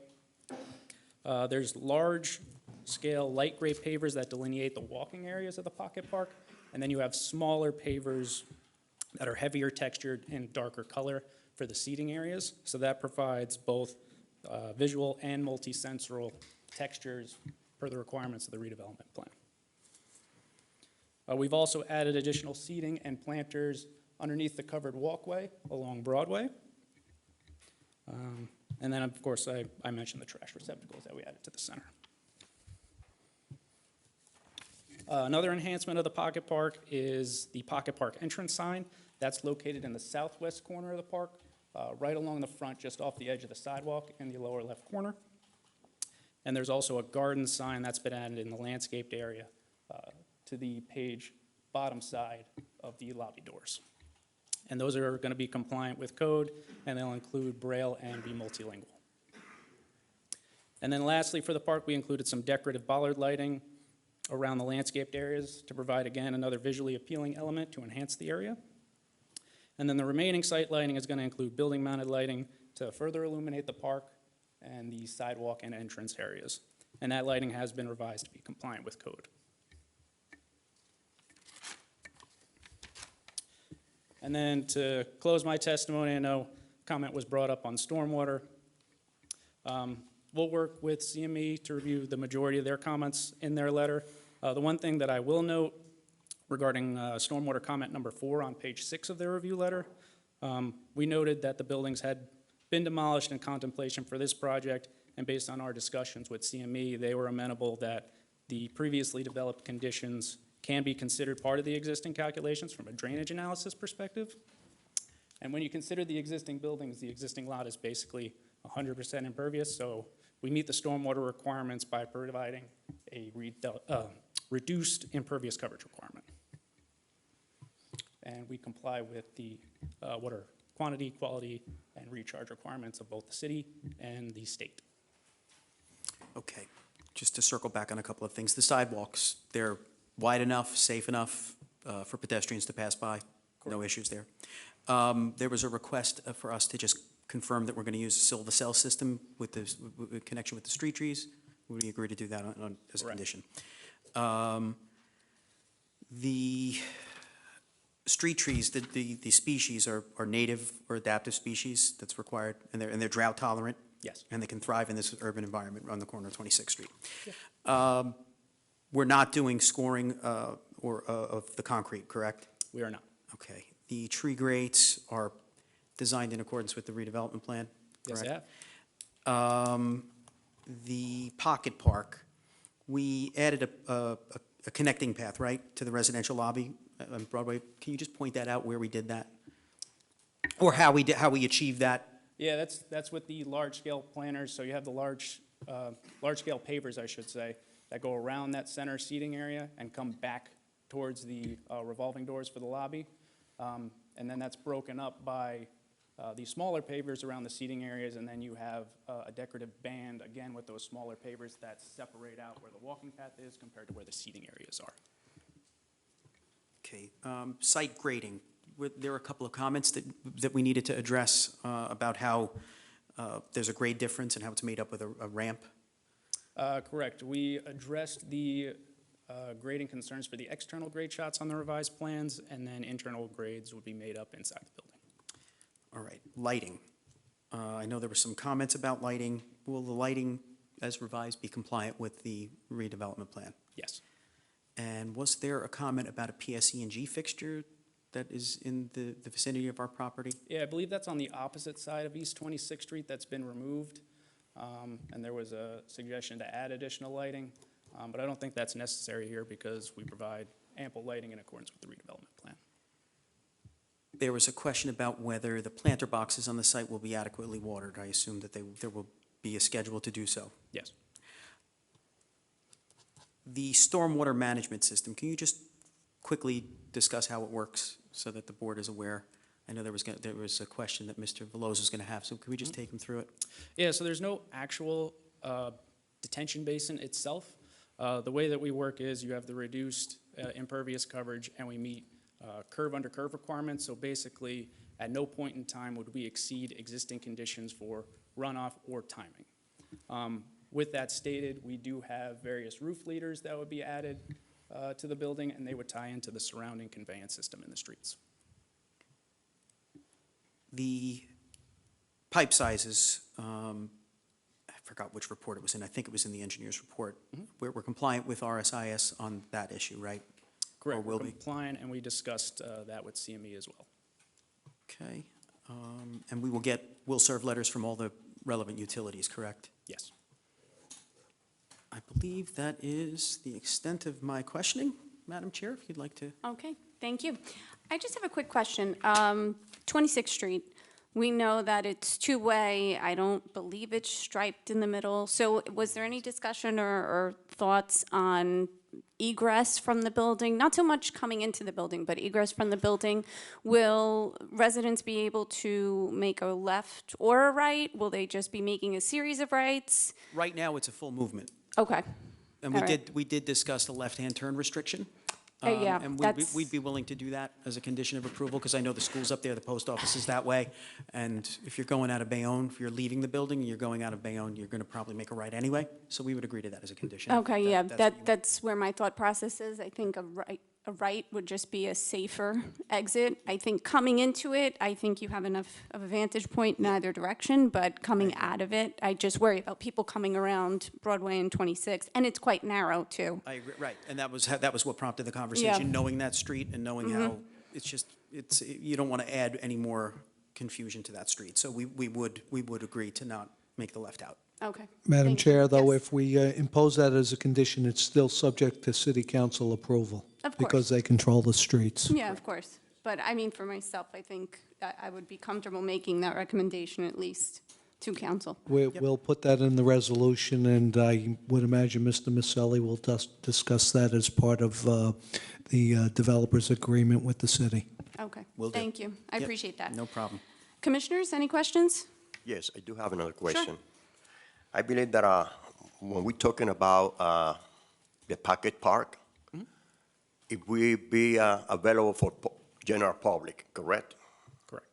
[SPEAKER 13] There's large-scale light gray pavers that delineate the walking areas of the pocket park, and then you have smaller pavers that are heavier textured and darker color for the seating areas. So that provides both visual and multi-sensorial textures per the requirements of the redevelopment plan. We've also added additional seating and planters underneath the covered walkway along Broadway. And then, of course, I mentioned the trash receptacles that we added to the center. Another enhancement of the Pocket Park is the Pocket Park entrance sign. That's located in the southwest corner of the park, right along the front, just off the edge of the sidewalk in the lower left corner. And there's also a garden sign that's been added in the landscaped area to the page bottom side of the lobby doors. And those are going to be compliant with code, and they'll include Braille and be multilingual. And then lastly, for the park, we included some decorative bollard lighting around the landscaped areas to provide, again, another visually appealing element to enhance the area. And then the remaining site lighting is going to include building-mounted lighting to further illuminate the park and the sidewalk and entrance areas. And that lighting has been revised to be compliant with code. And then to close my testimony, I know comment was brought up on stormwater. We'll work with CME to review the majority of their comments in their letter. The one thing that I will note regarding stormwater comment number 4 on page 6 of their review letter, we noted that the buildings had been demolished in contemplation for this project, and based on our discussions with CME, they were amenable that the previously developed conditions can be considered part of the existing calculations from a drainage analysis perspective. And when you consider the existing buildings, the existing lot is basically 100% impervious, so we meet the stormwater requirements by providing a reduced impervious coverage requirement. And we comply with the water quantity, quality, and recharge requirements of both the city and the state.
[SPEAKER 9] Okay, just to circle back on a couple of things. The sidewalks, they're wide enough, safe enough for pedestrians to pass by? No issues there. There was a request for us to just confirm that we're going to use a silver cell system with the connection with the street trees. Would you agree to do that as a condition? The street trees, the species are native or adaptive species that's required, and they're drought tolerant?
[SPEAKER 13] Yes.
[SPEAKER 9] And they can thrive in this urban environment on the corner of 26th Street. Yeah. We're not doing scoring of the concrete, correct?
[SPEAKER 13] We are not.
[SPEAKER 9] Okay. The tree grates are designed in accordance with the redevelopment plan, correct?
[SPEAKER 13] Yes, they have.
[SPEAKER 9] The Pocket Park, we added a connecting path, right, to the residential lobby on Broadway. Can you just point that out where we did that? Or how we achieved that?
[SPEAKER 13] Yeah, that's with the large-scale planters. So you have the large-scale pavers, I should say, that go around that center seating area and come back towards the revolving doors for the lobby. And then that's broken up by the smaller pavers around the seating areas, and then you have a decorative band, again, with those smaller pavers that separate out where the walking path is compared to where the seating areas are.
[SPEAKER 9] Okay. Site grading. There were a couple of comments that we needed to address about how there's a grade difference and how it's made up with a ramp.
[SPEAKER 13] Correct. We addressed the grading concerns for the external grade shots on the revised plans, and then internal grades would be made up inside the building.
[SPEAKER 9] All right. Lighting. I know there were some comments about lighting. Will the lighting, as revised, be compliant with the redevelopment plan?
[SPEAKER 13] Yes.
[SPEAKER 9] And was there a comment about a PSE&G fixture that is in the vicinity of our property?
[SPEAKER 13] Yeah, I believe that's on the opposite side of East 26th Street that's been removed. And there was a suggestion to add additional lighting, but I don't think that's necessary here because we provide ample lighting in accordance with the redevelopment plan.
[SPEAKER 9] There was a question about whether the planter boxes on the site will be adequately watered. I assume that there will be a schedule to do so.
[SPEAKER 13] Yes.
[SPEAKER 9] The stormwater management system, can you just quickly discuss how it works so that the board is aware? I know there was a question that Mr. Veloz was going to have, so can we just take him through it?
[SPEAKER 13] Yeah, so there's no actual detention basin itself. The way that we work is you have the reduced impervious coverage, and we meet curve under curve requirements. So basically, at no point in time would we exceed existing conditions for runoff or timing. With that stated, we do have various roof leaders that would be added to the building, and they would tie into the surrounding conveyance system in the streets.
[SPEAKER 9] The pipe sizes, I forgot which report it was in. I think it was in the engineer's report. We're compliant with RSIS on that issue, right?
[SPEAKER 13] Correct,
[SPEAKER 9] will
[SPEAKER 13] we're
[SPEAKER 9] be?
[SPEAKER 13] compliant, and we discussed that with CME as well.
[SPEAKER 9] Okay. And we'll serve letters from all the relevant utilities, correct?
[SPEAKER 13] Yes.
[SPEAKER 9] I believe that is the extent of my questioning. Madam Chair, if you'd like to.
[SPEAKER 1] Okay, thank you. I just have a quick question. 26th Street, we know that it's two-way. I don't believe it's striped in the middle. So was there any discussion or thoughts on egress from the building? Not so much coming into the building, but egress from the building. Will residents be able to make a left or a right? Will they just be making a series of rights?
[SPEAKER 9] Right now, it's a full movement.
[SPEAKER 1] Okay.
[SPEAKER 9] And
[SPEAKER 1] All right.
[SPEAKER 9] we did discuss the left-hand turn restriction.
[SPEAKER 1] Yeah,
[SPEAKER 9] And
[SPEAKER 1] that's-
[SPEAKER 9] we'd be willing to do that as a condition of approval, because I know the school's up there, the post office is that way. And if you're going out of Bayonne, if you're leaving the building and you're going out of Bayonne, you're going to probably make a right anyway. So we would agree to that as a condition.
[SPEAKER 1] Okay, yeah,
[SPEAKER 9] That's what you want.
[SPEAKER 1] that's where my thought process is. I think a right would just be a safer exit. I think coming into it, I think you have enough of a vantage point in either direction, but coming out of it, I just worry about people coming around Broadway and 26, and it's quite narrow, too.
[SPEAKER 9] I agree, right. And that was what prompted the conversation, knowing that street and knowing how, you don't want to add any more confusion to that street. So we would agree to not make the left out.
[SPEAKER 1] Okay.
[SPEAKER 2] Madam
[SPEAKER 1] Thank you.
[SPEAKER 2] Chair, though,
[SPEAKER 1] Yes.
[SPEAKER 2] if we impose that as a condition, it's still subject to city council approval.
[SPEAKER 1] Of course.
[SPEAKER 2] Because they control the streets.
[SPEAKER 1] Yeah, of course. But I mean, for myself, I think I would be comfortable making that recommendation at least to council.
[SPEAKER 2] We'll put that in the resolution, and I would imagine Mr. Maselli will discuss that as part of the developer's agreement with the city.
[SPEAKER 1] Okay.
[SPEAKER 9] Will do.
[SPEAKER 1] Thank you. I
[SPEAKER 9] Yep,
[SPEAKER 1] appreciate that.
[SPEAKER 9] No problem.
[SPEAKER 1] Commissioners, any questions?
[SPEAKER 3] Yes, I do have another question. I believe that when we're talking about the pocket park, it will be available for general public, correct?
[SPEAKER 13] Correct.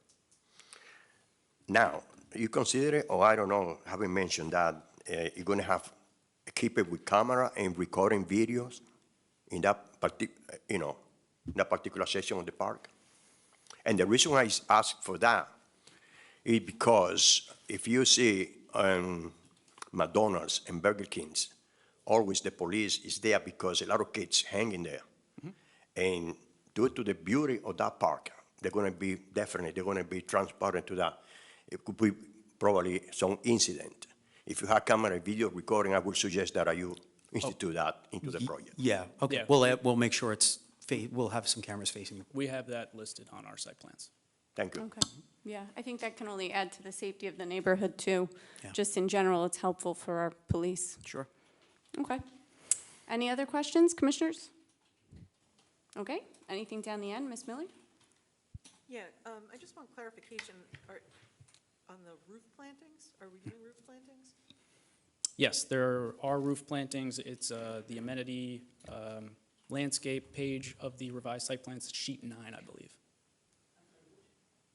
[SPEAKER 3] Now, you consider it, or I don't know, haven't mentioned that you're going to keep it with camera and recording videos in that that particular section of the park? And the reason why I ask for that is because if you see McDonald's and Burger King's, always the police is there because a lot of kids hang in there. And due to the beauty of that park, they're going to be transparent to that. It could be probably some incident. If you have camera video recording, I would suggest that you institute that into the project.
[SPEAKER 9] Yeah, okay.
[SPEAKER 13] Yeah.
[SPEAKER 9] We'll make sure we'll have some cameras facing.
[SPEAKER 13] We have that listed on our site plans.
[SPEAKER 3] Thank you.
[SPEAKER 1] Okay. Yeah, I think that can only add to the safety of the neighborhood, too.
[SPEAKER 9] Yeah.
[SPEAKER 1] Just in general, it's helpful for our police.
[SPEAKER 9] Sure.
[SPEAKER 1] Okay. Any other questions, commissioners? Okay. Anything down the end, Ms. Miller?
[SPEAKER 5] Yeah, I just want clarification on the roof plantings. Are we doing roof plantings?
[SPEAKER 13] Yes, there are roof plantings. It's the amenity landscape page of the revised site plans, sheet 9, I believe.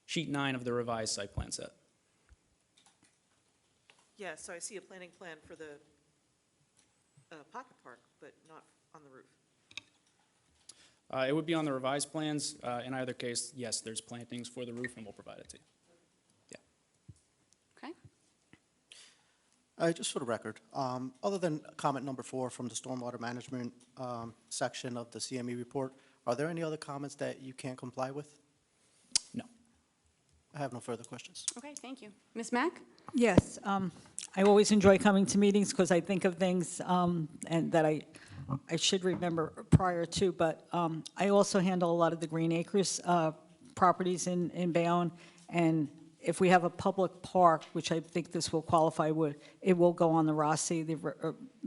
[SPEAKER 13] Sheet 9 of the revised site plan set.
[SPEAKER 5] Yeah, so I see a planting plan for the pocket park, but not on the roof.
[SPEAKER 13] It would be on the revised plans. In either case, yes, there's plantings for the roof, and we'll provide it to you.
[SPEAKER 1] Okay.
[SPEAKER 12] Just for the record, other than comment number 4 from the stormwater management section of the CME report, are there any other comments that you can't comply with?
[SPEAKER 13] No.
[SPEAKER 12] I have no further questions.
[SPEAKER 1] Okay, thank you. Ms. Mack?
[SPEAKER 7] Yes, I always enjoy coming to meetings because I think of things and that I should remember prior to, but I also handle a lot of the Green Acres properties in Bayonne, and if we have a public park, which I think this will qualify with, it will go on the ROSI,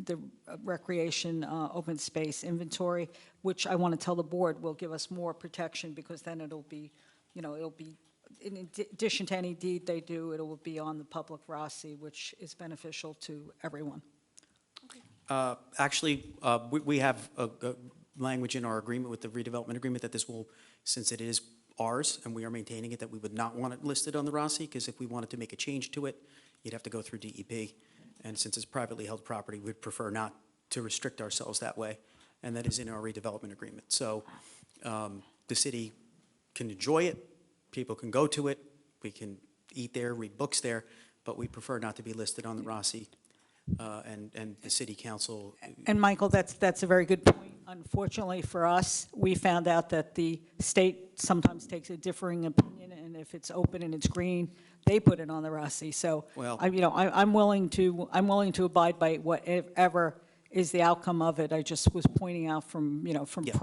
[SPEAKER 7] the Recreation Open Space Inventory, which I want to tell the board will give us more protection, because then it'll be, it'll be, in addition to any deed they do, it will be on the public ROSI, which is beneficial to everyone.
[SPEAKER 9] Actually, we have a language in our agreement with the redevelopment agreement that this will, since it is ours and we are maintaining it, that we would not want it listed on the ROSI, because if we wanted to make a change to it, you'd have to go through DEP. And since it's privately held property, we'd prefer not to restrict ourselves that way, and that is in our redevelopment agreement. So the city can enjoy it, people can go to it, we can eat there, read books there, but we prefer not to be listed on the ROSI. And the city council.
[SPEAKER 7] And Michael, that's a very good point. Unfortunately for us, we found out that the state sometimes takes a differing opinion, and if it's open and it's green, they put it on the RUSI. So,
[SPEAKER 9] Well-
[SPEAKER 7] I'm willing to abide by whatever is the outcome of it. I just was pointing out from
[SPEAKER 9] Yeah.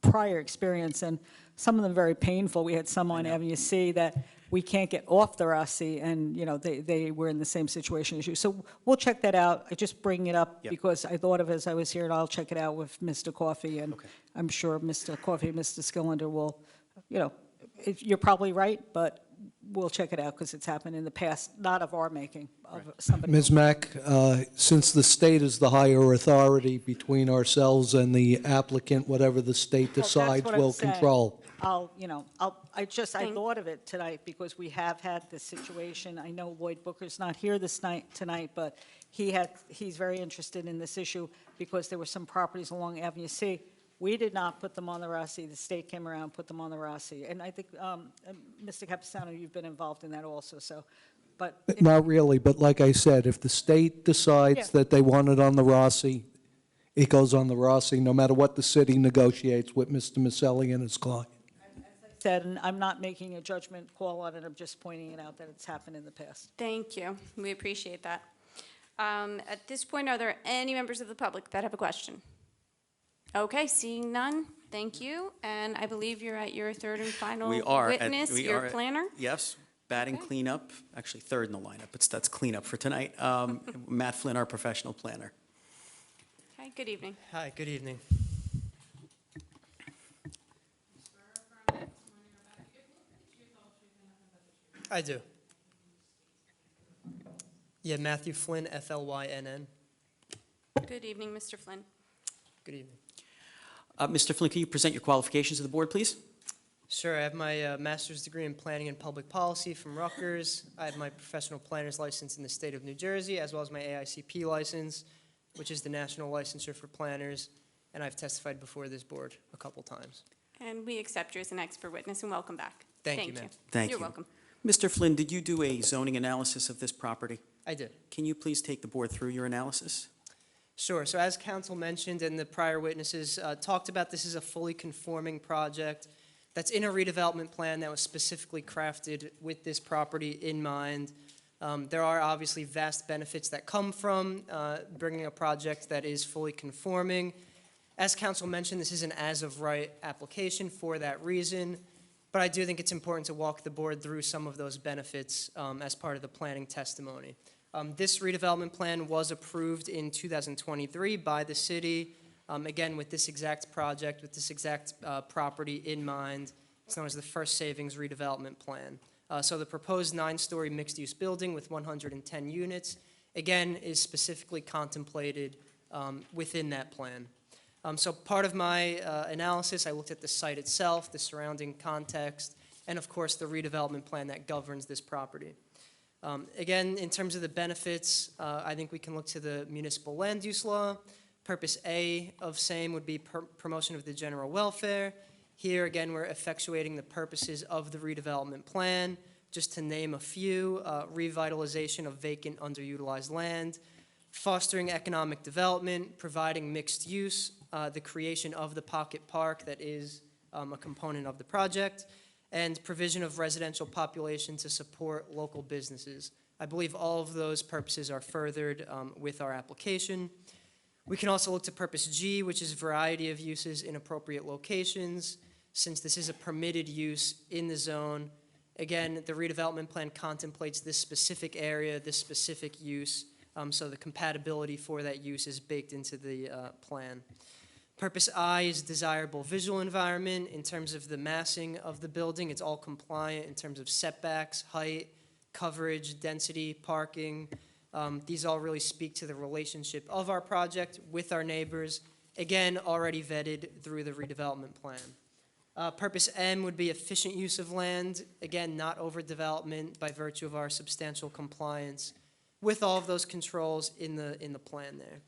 [SPEAKER 7] prior experience, and some of them very painful. We had some on Avenue C that we can't get off the RUSI, and, they were in the same situation as you. So we'll check that out. I just bring it up
[SPEAKER 9] Yep.
[SPEAKER 7] because I thought of it as I was here, and I'll check it out with Mr. Coffey, and
[SPEAKER 9] Okay.
[SPEAKER 7] I'm sure Mr. Coffey and Mr. Skillender will, you're probably right, but we'll check it out because it's happened in the past, not of our making, of somebody
[SPEAKER 2] Ms.
[SPEAKER 7] else.
[SPEAKER 2] Mack, since the state is the higher authority between ourselves and the applicant, whatever the state
[SPEAKER 7] Well, that's
[SPEAKER 2] decides,
[SPEAKER 7] what I'm
[SPEAKER 2] will
[SPEAKER 7] saying.
[SPEAKER 2] control.
[SPEAKER 7] I
[SPEAKER 1] Thank-
[SPEAKER 7] thought of it tonight because we have had this situation. I know Lloyd Booker's not here tonight, but he's very interested in this issue because there were some properties along Avenue C. We did not put them on the RUSI. The state came around and put them on the RUSI. And I think, Mr. Capisano, you've been involved in that also, so, but.
[SPEAKER 2] Not really, but like I said, if the state decides
[SPEAKER 7] Yeah.
[SPEAKER 2] that they want it on the Rossi, it goes on the Rossi, no matter what the city negotiates with Mr. Maselli and his client.
[SPEAKER 7] Said, and I'm not making a judgment call on it, I'm just pointing it out that it's happened in the past.
[SPEAKER 1] Thank you. We appreciate that. At this point, are there any members of the public that have a question? Okay, seeing none, thank you. And I believe you're at your third and final
[SPEAKER 9] We are.
[SPEAKER 1] witness, your planner?
[SPEAKER 9] Yes, batting
[SPEAKER 1] Okay.
[SPEAKER 9] cleanup, actually third in the lineup, but that's cleanup for tonight. Matt Flynn, our professional planner.
[SPEAKER 1] Okay, good evening.
[SPEAKER 14] Hi, good evening. I do. Yeah, Matthew Flynn, Flynn.
[SPEAKER 1] Good evening, Mr. Flynn.
[SPEAKER 14] Good evening.
[SPEAKER 9] Mr. Flynn, can you present your qualifications to the board, please?
[SPEAKER 14] Sure, I have my master's degree in planning and public policy from Rutgers. I have my professional planner's license in the state of New Jersey, as well as my AICP license, which is the national licensure for planners, and I've testified before this board a couple times.
[SPEAKER 1] And we accept you as an expert witness, and welcome back.
[SPEAKER 14] Thank you, ma'am.
[SPEAKER 9] Thank
[SPEAKER 1] You're
[SPEAKER 9] you.
[SPEAKER 1] welcome.
[SPEAKER 9] Mr. Flynn, did you do a zoning analysis of this property?
[SPEAKER 14] I did.
[SPEAKER 9] Can you please take the board through your analysis?
[SPEAKER 14] Sure, so as council mentioned and the prior witnesses talked about, this is a fully conforming project that's in a redevelopment plan that was specifically crafted with this property in mind. There are obviously vast benefits that come from bringing a project that is fully conforming. As council mentioned, this is an as-of-right application for that reason, but I do think it's important to walk the board through some of those benefits as part of the planning testimony. This redevelopment plan was approved in 2023 by the city, again, with this exact project, with this exact property in mind. It's known as the First Savings Redevelopment Plan. So the proposed 9-story mixed-use building with 110 units, again, is specifically contemplated within that plan. So part of my analysis, I looked at the site itself, the surrounding context, and of course, the redevelopment plan that governs this property. Again, in terms of the benefits, I think we can look to the municipal land use law. Purpose A of same would be promotion of the general welfare. Here, again, we're effectuating the purposes of the redevelopment plan. Just to name a few, revitalization of vacant, underutilized land, fostering economic development, providing mixed use, the creation of the pocket park that is a component of the project, and provision of residential population to support local businesses. I believe all of those purposes are furthered with our application. We can also look to purpose G, which is variety of uses in appropriate locations. Since this is a permitted use in the zone, again, the redevelopment plan contemplates this specific area, this specific use, so the compatibility for that use is baked into the plan. Purpose I is desirable visual environment. In terms of the massing of the building, it's all compliant in terms of setbacks, height, coverage, density, parking. These all really speak to the relationship of our project with our neighbors, again, already vetted through the redevelopment plan. Purpose M would be efficient use of land, again, not overdevelopment by virtue of our substantial compliance with all of those controls in the plan there.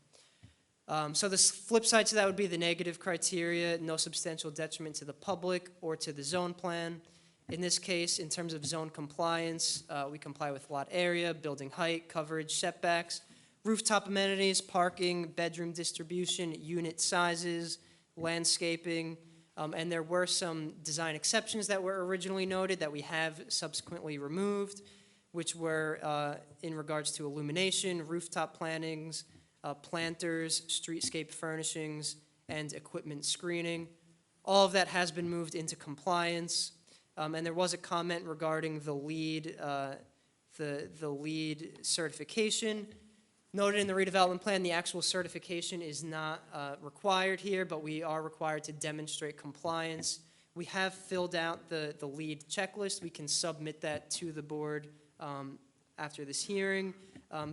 [SPEAKER 14] So the flip side to that would be the negative criteria, no substantial detriment to the public or to the zone plan. In this case, in terms of zone compliance, we comply with lot area, building height, coverage, setbacks. Rooftop amenities, parking, bedroom distribution, unit sizes, landscaping, and there were some design exceptions that were originally noted that we have subsequently removed, which were in regards to illumination, rooftop plantings, planters, streetscape furnishings, and equipment screening. All of that has been moved into compliance, and there was a comment regarding the LEED certification. Noted in the redevelopment plan, the actual certification is not required here, but we are required to demonstrate compliance. We have filled out the LEED checklist. We can submit that to the board after this hearing,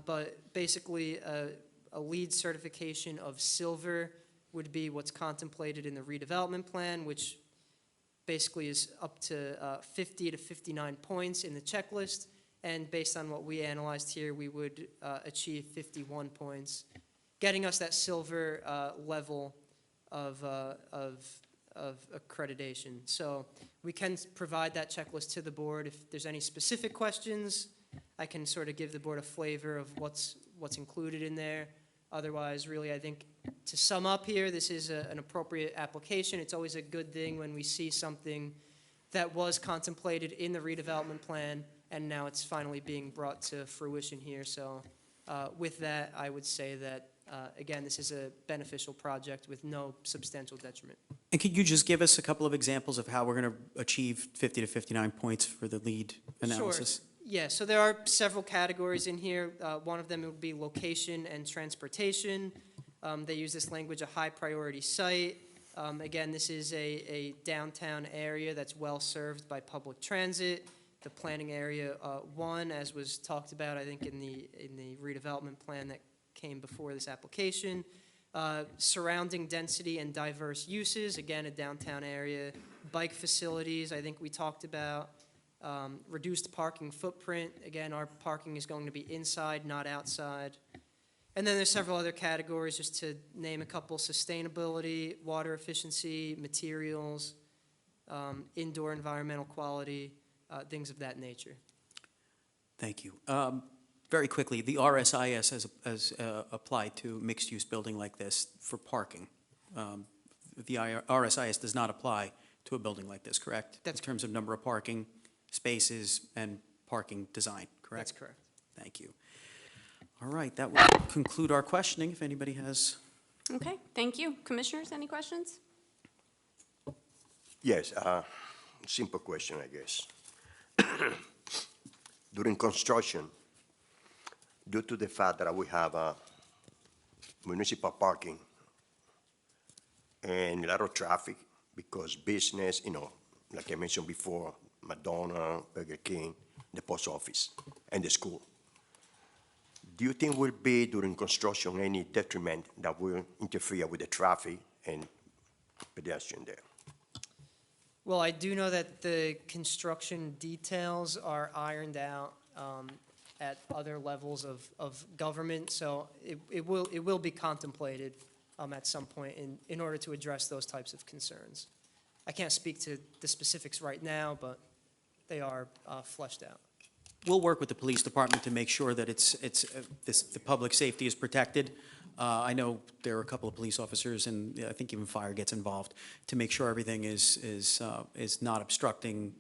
[SPEAKER 14] but basically a LEED certification of silver would be what's contemplated in the redevelopment plan, which basically is up to 50 to 59 points in the checklist. And based on what we analyzed here, we would achieve 51 points, getting us that silver level of accreditation. So we can provide that checklist to the board. If there's any specific questions, I can sort of give the board a flavor of what's included in there. Otherwise, really, I think to sum up here, this is an appropriate application. It's always a good thing when we see something that was contemplated in the redevelopment plan, and now it's finally being brought to fruition here. So with that, I would say that, again, this is a beneficial project with no substantial detriment.
[SPEAKER 9] And could you just give us a couple of examples of how we're going to achieve 50 to 59 points for the LEED analysis?
[SPEAKER 14] Sure. Yeah, so there are several categories in here. One of them would be location and transportation. They use this language, a high priority site. Again, this is a downtown area that's well served by public transit. The planning area 1, as was talked about, I think, in the redevelopment plan that came before this application. Surrounding density and diverse uses, again, a downtown area. Bike facilities, I think we talked about. Reduced parking footprint, again, our parking is going to be inside, not outside. And then there's several other categories, just to name a couple: sustainability, water efficiency, materials, indoor environmental quality, things of that nature.
[SPEAKER 9] Thank you. Very quickly, the RSIS has applied to a mixed-use building like this for parking. The RSIS does not apply to a building like this, correct?
[SPEAKER 14] That's
[SPEAKER 9] in terms of number of parking spaces and parking design, correct?
[SPEAKER 14] That's correct.
[SPEAKER 9] Thank you. All right, that will conclude our questioning, if anybody has.
[SPEAKER 1] Okay, thank you. Commissioners, any questions?
[SPEAKER 3] Yes, simple question, I guess. During construction, due to the fact that we have municipal parking and a lot of traffic, because business, like I mentioned before, McDonald's, Burger King, the post office, and the school. Do you think will be during construction any detriment that will interfere with the traffic and pedestrian there?
[SPEAKER 14] Well, I do know that the construction details are ironed out at other levels of government, so it will be contemplated at some point in order to address those types of concerns. I can't speak to the specifics right now, but they are fleshed out.
[SPEAKER 9] We'll work with the police department to make sure that the public safety is protected. I know there are a couple of police officers, and I think even fire gets involved, to make sure everything is not obstructing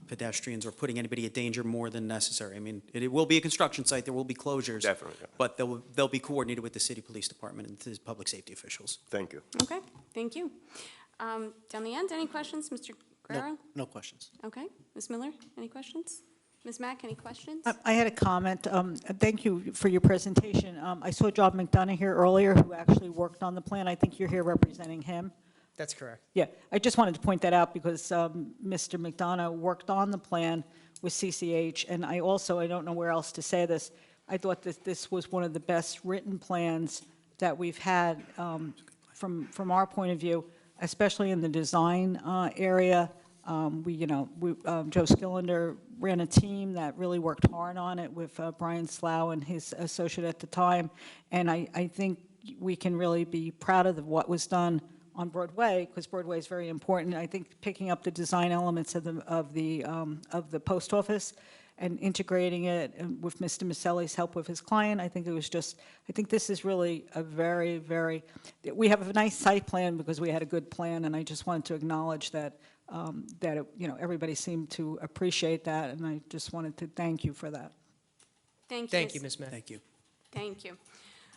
[SPEAKER 9] pedestrians or putting anybody at danger more than necessary. I mean, it will be a construction site, there will be closures.
[SPEAKER 3] Definitely.
[SPEAKER 9] But they'll be coordinated with the city police department and the public safety officials.
[SPEAKER 3] Thank you.
[SPEAKER 1] Okay, thank you. Down the end, any questions, Mr. Guerrero?
[SPEAKER 12] No questions.
[SPEAKER 1] Okay, Ms. Miller, any questions? Ms. Mack, any questions?
[SPEAKER 7] I had a comment. Thank you for your presentation. I saw John McDonough here earlier, who actually worked on the plan. I think you're here representing him.
[SPEAKER 14] That's correct.
[SPEAKER 7] Yeah, I just wanted to point that out because Mr. McDonough worked on the plan with CCH, and I don't know where else to say this, I thought that this was one of the best written plans that we've had from our point of view, especially in the design area. Joe Skillender ran a team that really worked hard on it with Brian Slough and his associate at the time, and I think we can really be proud of what was done on Broadway, because Broadway is very important. I think picking up the design elements of the post office and integrating it and with Mr. Maselli's help with his client. I think this is really a very, very, we have a nice site plan because we had a good plan, and I just wanted to acknowledge that, everybody seemed to appreciate that, and I just wanted to thank you for that.
[SPEAKER 1] Thank you.
[SPEAKER 14] Thank you, Ms. Mayor.
[SPEAKER 9] Thank you.
[SPEAKER 1] Thank you.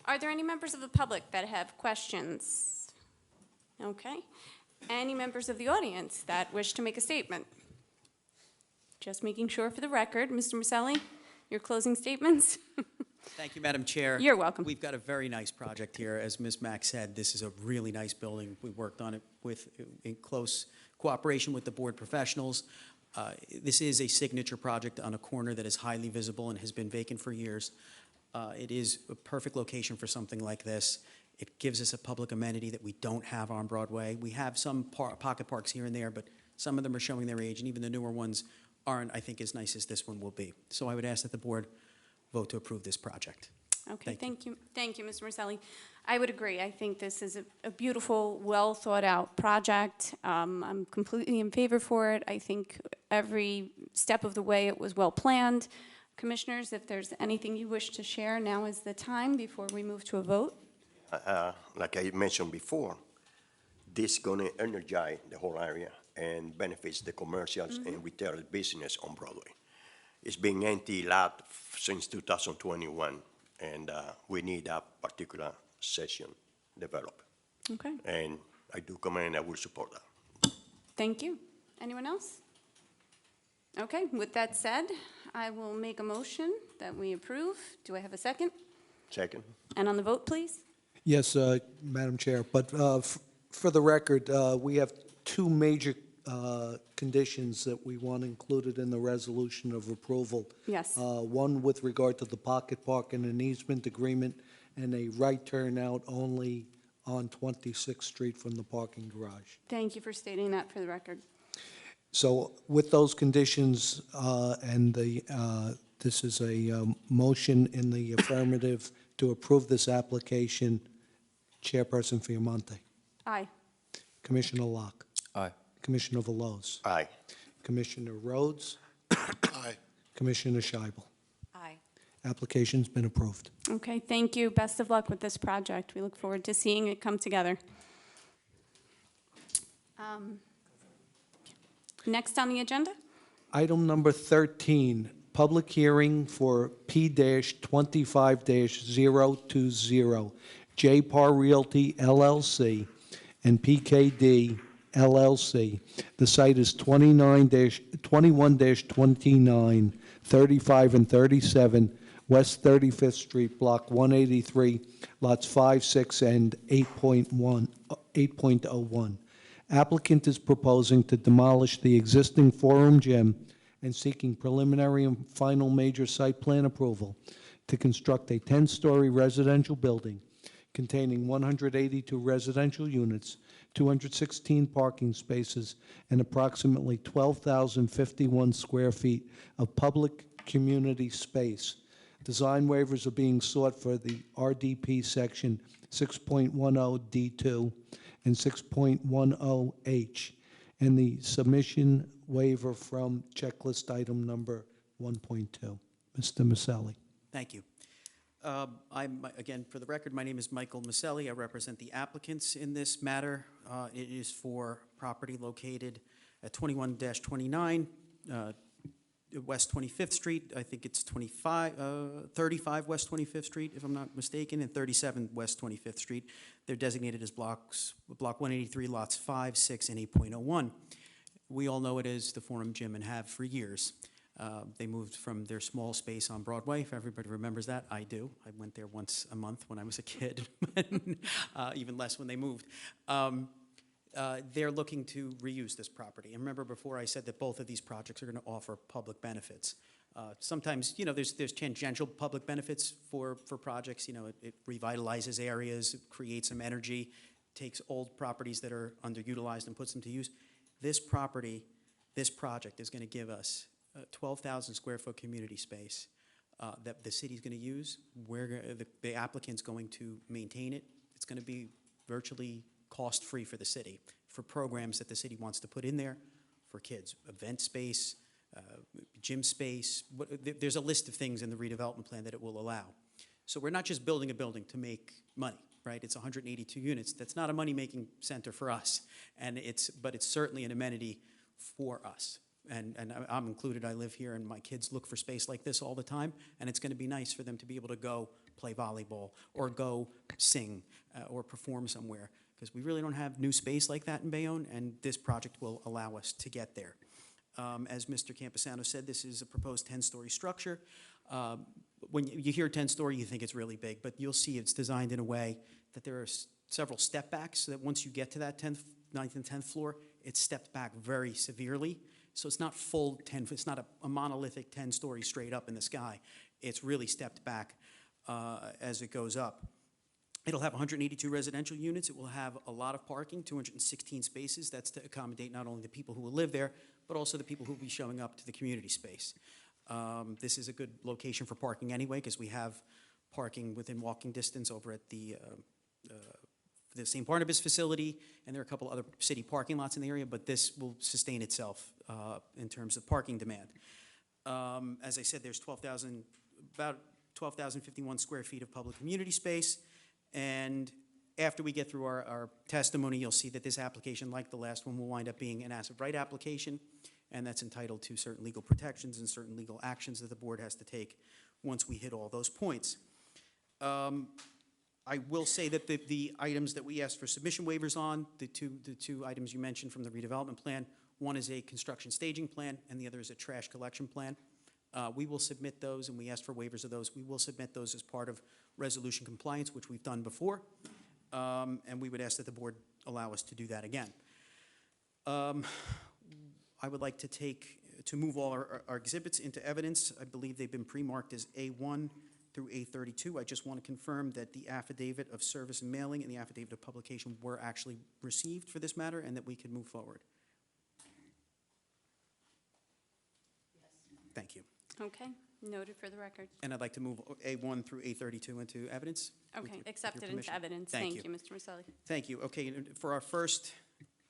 [SPEAKER 1] Are there any members of the public that have questions? Okay. Any members of the audience that wish to make a statement? Just making sure for the record, Mr. Maselli, your closing statements?
[SPEAKER 9] Thank you, Madam Chair.
[SPEAKER 1] You're welcome.
[SPEAKER 9] We've got a very nice project here. As Ms. Mack said, this is a really nice building. We worked on it in close cooperation with the board professionals. This is a signature project on a corner that is highly visible and has been vacant for years. It is a perfect location for something like this. It gives us a public amenity that we don't have on Broadway. We have some pocket parks here and there, but some of them are showing their age, and even the newer ones aren't, I think, as nice as this one will be. So I would ask that the board vote to approve this project.
[SPEAKER 1] Okay, thank you. Thank you, Mr. Maselli. I would agree. I think this is a beautiful, well-thought-out project. I'm completely in favor for it. I think every step of the way it was well-planned. Commissioners, if there's anything you wish to share, now is the time before we move to a vote.
[SPEAKER 3] Like I mentioned before, this is going to energize the whole area and benefits the commercials and retail business on Broadway. It's been empty lot since 2021, and we need a particular section developed.
[SPEAKER 1] Okay,
[SPEAKER 3] And I do commend and I will support that.
[SPEAKER 1] thank you. Anyone else? Okay, with that said, I will make a motion that we approve. Do I have a second?
[SPEAKER 3] Second.
[SPEAKER 1] And on the vote, please?
[SPEAKER 2] Yes, Madam Chair, but for the record, we have two major conditions that we want included in the resolution of approval.
[SPEAKER 1] Yes.
[SPEAKER 2] One with regard to the pocket park and an easement agreement, and a right turnout only on 26th Street from the parking garage.
[SPEAKER 1] Thank you for stating that for the record.
[SPEAKER 2] So with those conditions, and this is a motion in the affirmative to approve this application, Chairperson Fiamonte.
[SPEAKER 1] Aye.
[SPEAKER 2] Commissioner Locke.
[SPEAKER 11] Aye.
[SPEAKER 2] Commissioner Veloz.
[SPEAKER 3] Aye.
[SPEAKER 2] Commissioner Rhodes.
[SPEAKER 3] Aye.
[SPEAKER 2] Commissioner Scheibel.
[SPEAKER 5] Aye.
[SPEAKER 2] Application's been approved.
[SPEAKER 1] Okay, thank you. Best of luck with this project. We look forward to seeing it come together. Next on the agenda?
[SPEAKER 2] Item number 13, public hearing for P-25-020, J-Par Realty LLC and PKD LLC. The site is 21-29, 35 and 37 West 35th Street, Block 183, lots 5, 6, and 8.01. Applicant is proposing to demolish the existing forum gym and seeking preliminary and final major site plan approval to construct a 10-story residential building containing 182 residential units, 216 parking spaces, and approximately 12,051 square feet of public community space. Design waivers are being sought for the RDP Section 6.10D2 and 6.10H, and the submission waiver from checklist item number 1.2. Mr. Maselli.
[SPEAKER 9] Thank you. Again, for the record, my name is Michael Maselli. I represent the applicants in this matter. It is for property located at 21-29 West 25th Street. I think it's 35 West 25th Street, if I'm not mistaken, and 37 West 25th Street. They're designated as Block 183, lots 5, 6, and 8.01. We all know it as the Forum Gym and have for years. They moved from their small space on Broadway, if everybody remembers that. I do. I went there once a month when I was a kid, even less when they moved. They're looking to reuse this property. And remember before I said that both of these projects are going to offer public benefits. Sometimes, there's tangential public benefits for projects. It revitalizes areas, it creates some energy, takes old properties that are underutilized and puts them to use. This project is going to give us 12,000 square foot community space that the city's going to use. The applicant's going to maintain it. It's going to be virtually cost-free for the city, for programs that the city wants to put in there, for kids, event space, gym space. There's a list of things in the redevelopment plan that it will allow. So we're not just building a building to make money, right? It's 182 units. That's not a money-making center for us, but it's certainly an amenity for us. And I'm included. I live here, and my kids look for space like this all the time, and it's going to be nice for them to be able to go play volleyball or go sing or perform somewhere, because we really don't have new space like that in Bayonne, and this project will allow us to get there. As Mr. Campusano said, this is a proposed 10-story structure. When you hear 10-story, you think it's really big, but you'll see it's designed in a way that there are several step backs, so that once you get to that 10th, 9th, and 10th floor, it's stepped back very severely. So it's not full 10, it's not a monolithic 10-story straight up in the sky. It's really stepped back as it goes up. It'll have 182 residential units. It will have a lot of parking, 216 spaces. That's to accommodate not only the people who will live there, but also the people who will be showing up to the community space. This is a good location for parking anyway, because we have parking within walking distance over at the St. Barnabas facility, and there are a couple other city parking lots in the area, but this will sustain itself in terms of parking demand. As I said, there's about 12,051 square feet of public community space, and after we get through our testimony, you'll see that this application, like the last one, will wind up being an asset right application, and that's entitled to certain legal protections and certain legal actions that the board has to take once we hit all those points. I will say that the items that we asked for submission waivers on, the two items you mentioned from the redevelopment plan, one is a construction staging plan and the other is a trash collection plan. We will submit those, and we asked for waivers of those. We will submit those as part of resolution compliance, which we've done before, and we would ask that the board allow us to do that again. I would like to move all our exhibits into evidence. I believe they've been pre-marked as A1 through A32. I just want to confirm that the affidavit of service and mailing and the affidavit of publication were actually received for this matter, and that we can move forward. Thank you.
[SPEAKER 1] Okay, noted for the record.
[SPEAKER 9] And I'd like to move A1 through A32 into evidence.
[SPEAKER 1] Okay, accepted into
[SPEAKER 9] permission.
[SPEAKER 1] evidence.
[SPEAKER 9] Thank
[SPEAKER 1] Thank you, Mr. Maselli.
[SPEAKER 9] Thank you. Okay, and for our first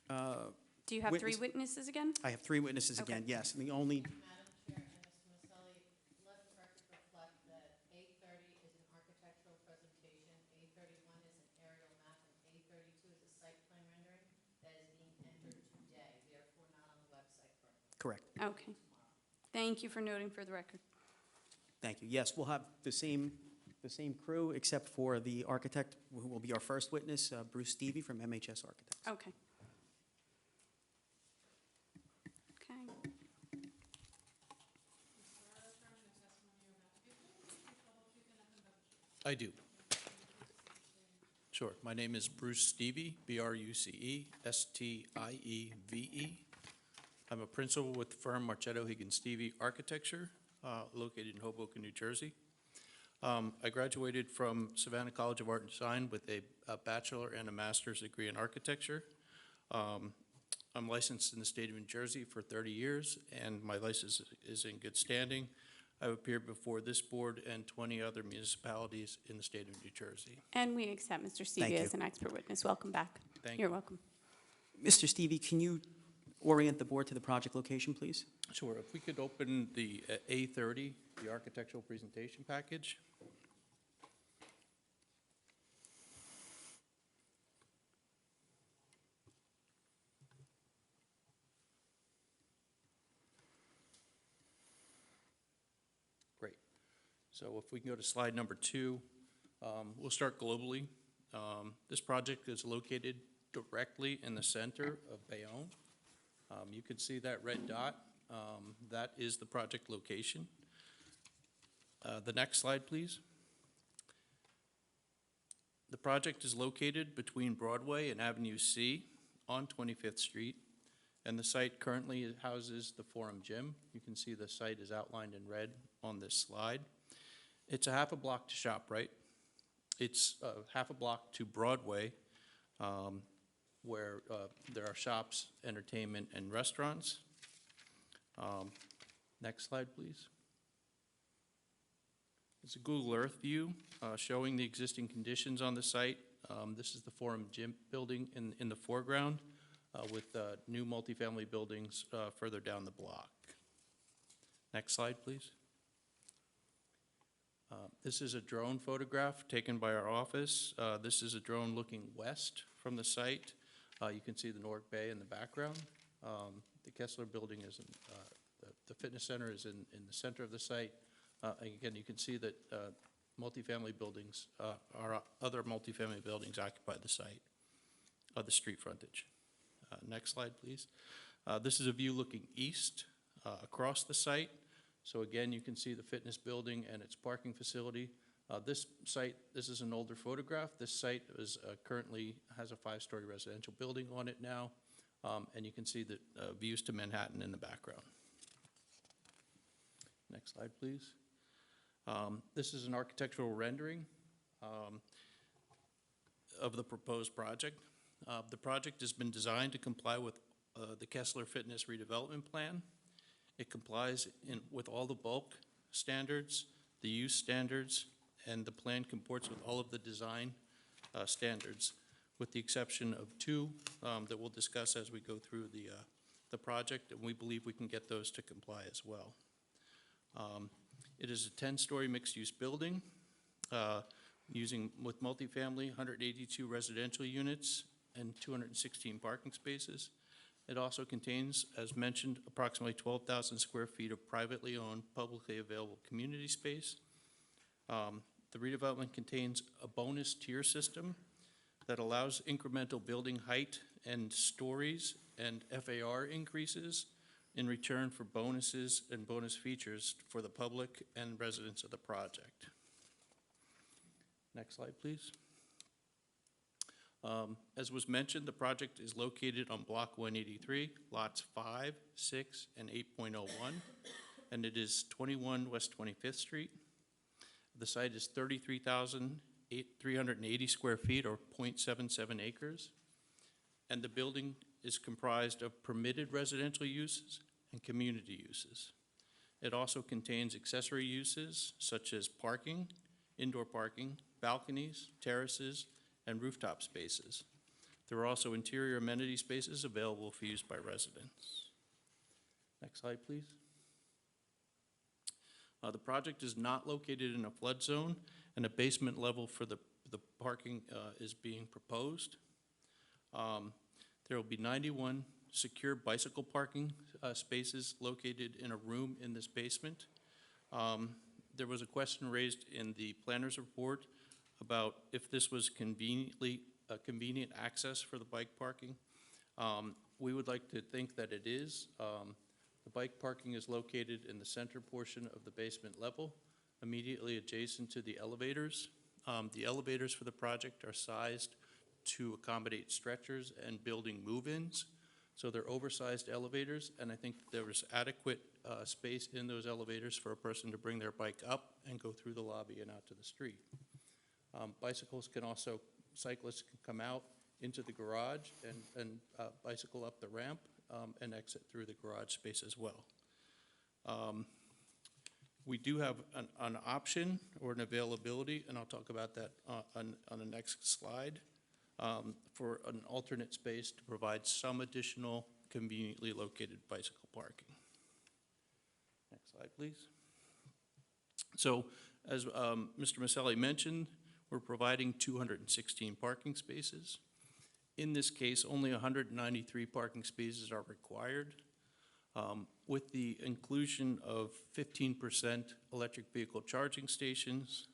[SPEAKER 1] Do you have three witnesses again?
[SPEAKER 9] I have three witnesses
[SPEAKER 1] Okay.
[SPEAKER 9] again, yes. And the only,
[SPEAKER 6] Madam Chair and Mr. Maselli, let the record reflect that A30 is an architectural presentation, A31 is an aerial map, and A32 is a site plan rendering that is being entered today, therefore not on the website currently.
[SPEAKER 9] correct.
[SPEAKER 1] Okay. Thank you for noting for the record.
[SPEAKER 9] Thank you. Yes, we'll have the same crew, except for the architect, who will be our first witness, Bruce Stevie from MHS Architects.
[SPEAKER 1] Okay. Okay.
[SPEAKER 15] I do. Sure. My name is Bruce Stevie, B-R-U-C-E, S-T-I-E-V-E. I'm a principal with the firm Marchetto Higgins Stevie Architecture, located in Hoboken, New Jersey. I graduated from Savannah College of Art and Design with a bachelor and a master's degree in architecture. I'm licensed in the state of New Jersey for 30 years, and my license is in good standing. I've appeared before this board and 20 other municipalities in the state of New Jersey.
[SPEAKER 1] And we accept Mr.
[SPEAKER 9] Thank
[SPEAKER 1] Stevie
[SPEAKER 9] you.
[SPEAKER 1] as an expert witness. Welcome back.
[SPEAKER 15] Thank
[SPEAKER 1] You're
[SPEAKER 15] you.
[SPEAKER 1] welcome.
[SPEAKER 9] Mr. Stevie, can you orient the board to the project location, please?
[SPEAKER 15] Sure. If we could open the A30, the architectural presentation package. Great. So if we can go to slide number 2, we'll start globally. This project is located directly in the center of Bayonne. You can see that red dot. That is the project location. The next slide, please. The project is located between Broadway and Avenue C on 25th Street, and the site currently houses the Forum Gym. You can see the site is outlined in red on this slide. It's a half a block to ShopRite. It's half a block to Broadway, where there are shops, entertainment, and restaurants. Next slide, please. It's a Google Earth view showing the existing conditions on the site. This is the Forum Gym building in the foreground with new multifamily buildings further down the block. Next slide, please. This is a drone photograph taken by our office. This is a drone looking west from the site. You can see the North Bay in the background. The Kessler building is in, the fitness center is in the center of the site. And again, you can see that multifamily buildings, other multifamily buildings occupy the site of the street frontage. Next slide, please. This is a view looking east across the site. So again, you can see the fitness building and its parking facility. This site, this is an older photograph. This site is currently has a 5-story residential building on it now. And you can see the views to Manhattan in the background. Next slide, please. This is an architectural rendering of the proposed project. The project has been designed to comply with the Kessler Fitness Redevelopment Plan. It complies with all the bulk standards, the use standards, and the plan comports with all of the design standards, with the exception of 2 that we'll discuss as we go through the project, and we believe we can get those to comply as well. It is a 10-story mixed-use building with multifamily, 182 residential units, and 216 parking spaces. It also contains, as mentioned, approximately 12,000 square feet of privately owned, publicly available community space. The redevelopment contains a bonus tier system that allows incremental building height and stories and FAR increases in return for bonuses and bonus features for the public and residents of the project. Next slide, please. As was mentioned, the project is located on Block 183, lots 5, 6, and 8.01, and it is 21 West 25th Street. The site is 33,380 square feet, or 0.77 acres, and the building is comprised of permitted residential uses and community uses. It also contains accessory uses such as parking, indoor parking, balconies, terraces, and rooftop spaces. There are also interior amenity spaces available for use by residents. Next slide, please. The project is not located in a flood zone, and a basement level for the parking is being proposed. There will be 91 secure bicycle parking spaces located in a room in this basement. There was a question raised in the planner's report about if this was convenient access for the bike parking. We would like to think that it is. The bike parking is located in the center portion of the basement level, immediately adjacent to the elevators. The elevators for the project are sized to accommodate stretchers and building move-ins. So they're oversized elevators, and I think there was adequate space in those elevators for a person to bring their bike up and go through the lobby and out to the street. Cyclists can come out into the garage and bicycle up the ramp and exit through the garage space as well. We do have an option or an availability, and I'll talk about that on the next slide, for an alternate space to provide some additional conveniently located bicycle parking. Next slide, please. So, as Mr. Maselli mentioned, we're providing 216 parking spaces. In this case, only 193 parking spaces are required. With the inclusion of 15% electric vehicle charging stations,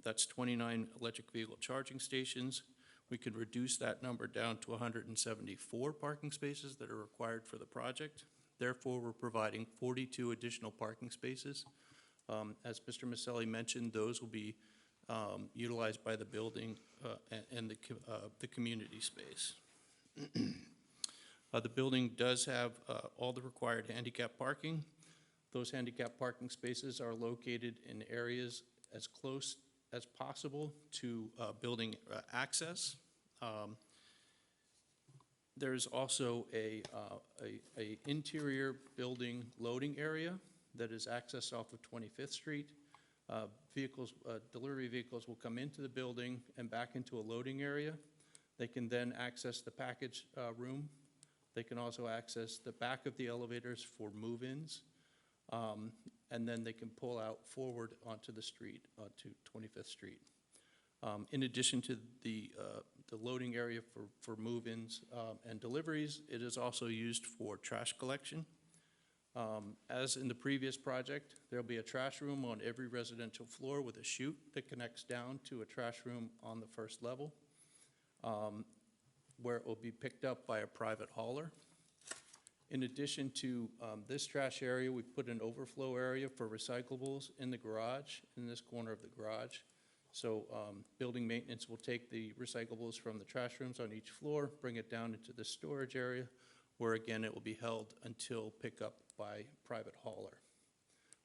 [SPEAKER 15] that's 29 electric vehicle charging stations, we could reduce that number down to 174 parking spaces that are required for the project. Therefore, we're providing 42 additional parking spaces. As Mr. Maselli mentioned, those will be utilized by the building and the community space. The building does have all the required handicap parking. Those handicap parking spaces are located in areas as close as possible to building access. There's also a interior building loading area that is accessed off of 25th Street. Delivery vehicles will come into the building and back into a loading area. They can then access the package room. They can also access the back of the elevators for move-ins. And then they can pull out forward onto the street, onto 25th Street. In addition to the loading area for move-ins and deliveries, it is also used for trash collection. As in the previous project, there'll be a trash room on every residential floor with a chute that connects down to a trash room on the first level, where it will be picked up by a private hauler. In addition to this trash area, we've put an overflow area for recyclables in the garage, in this corner of the garage. So building maintenance will take the recyclables from the trash rooms on each floor, bring it down into the storage area, where again it will be held until pickup by private hauler.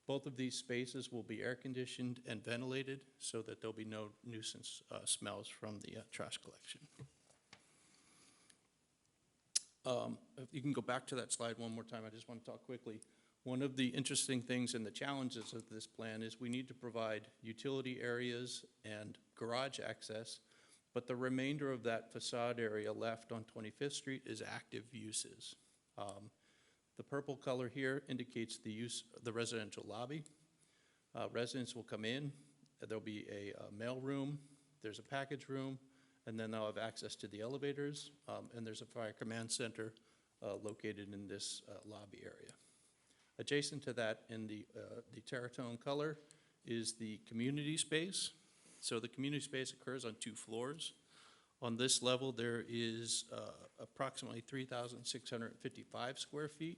[SPEAKER 15] Both of these spaces will be air conditioned and ventilated so that there'll be no nuisance smells from the trash collection. If you can go back to that slide one more time, I just want to talk quickly. One of the interesting things and the challenges of this plan is we need to provide utility areas and garage access, but the remainder of that facade area left on 25th Street is active uses. The purple color here indicates the use of the residential lobby. Residents will come in, there'll be a mail room, there's a package room, and then they'll have access to the elevators, and there's a fire command center located in this lobby area. Adjacent to that in the terratone color is the community space. So the community space occurs on 2 floors. On this level, there is approximately 3,655 square feet.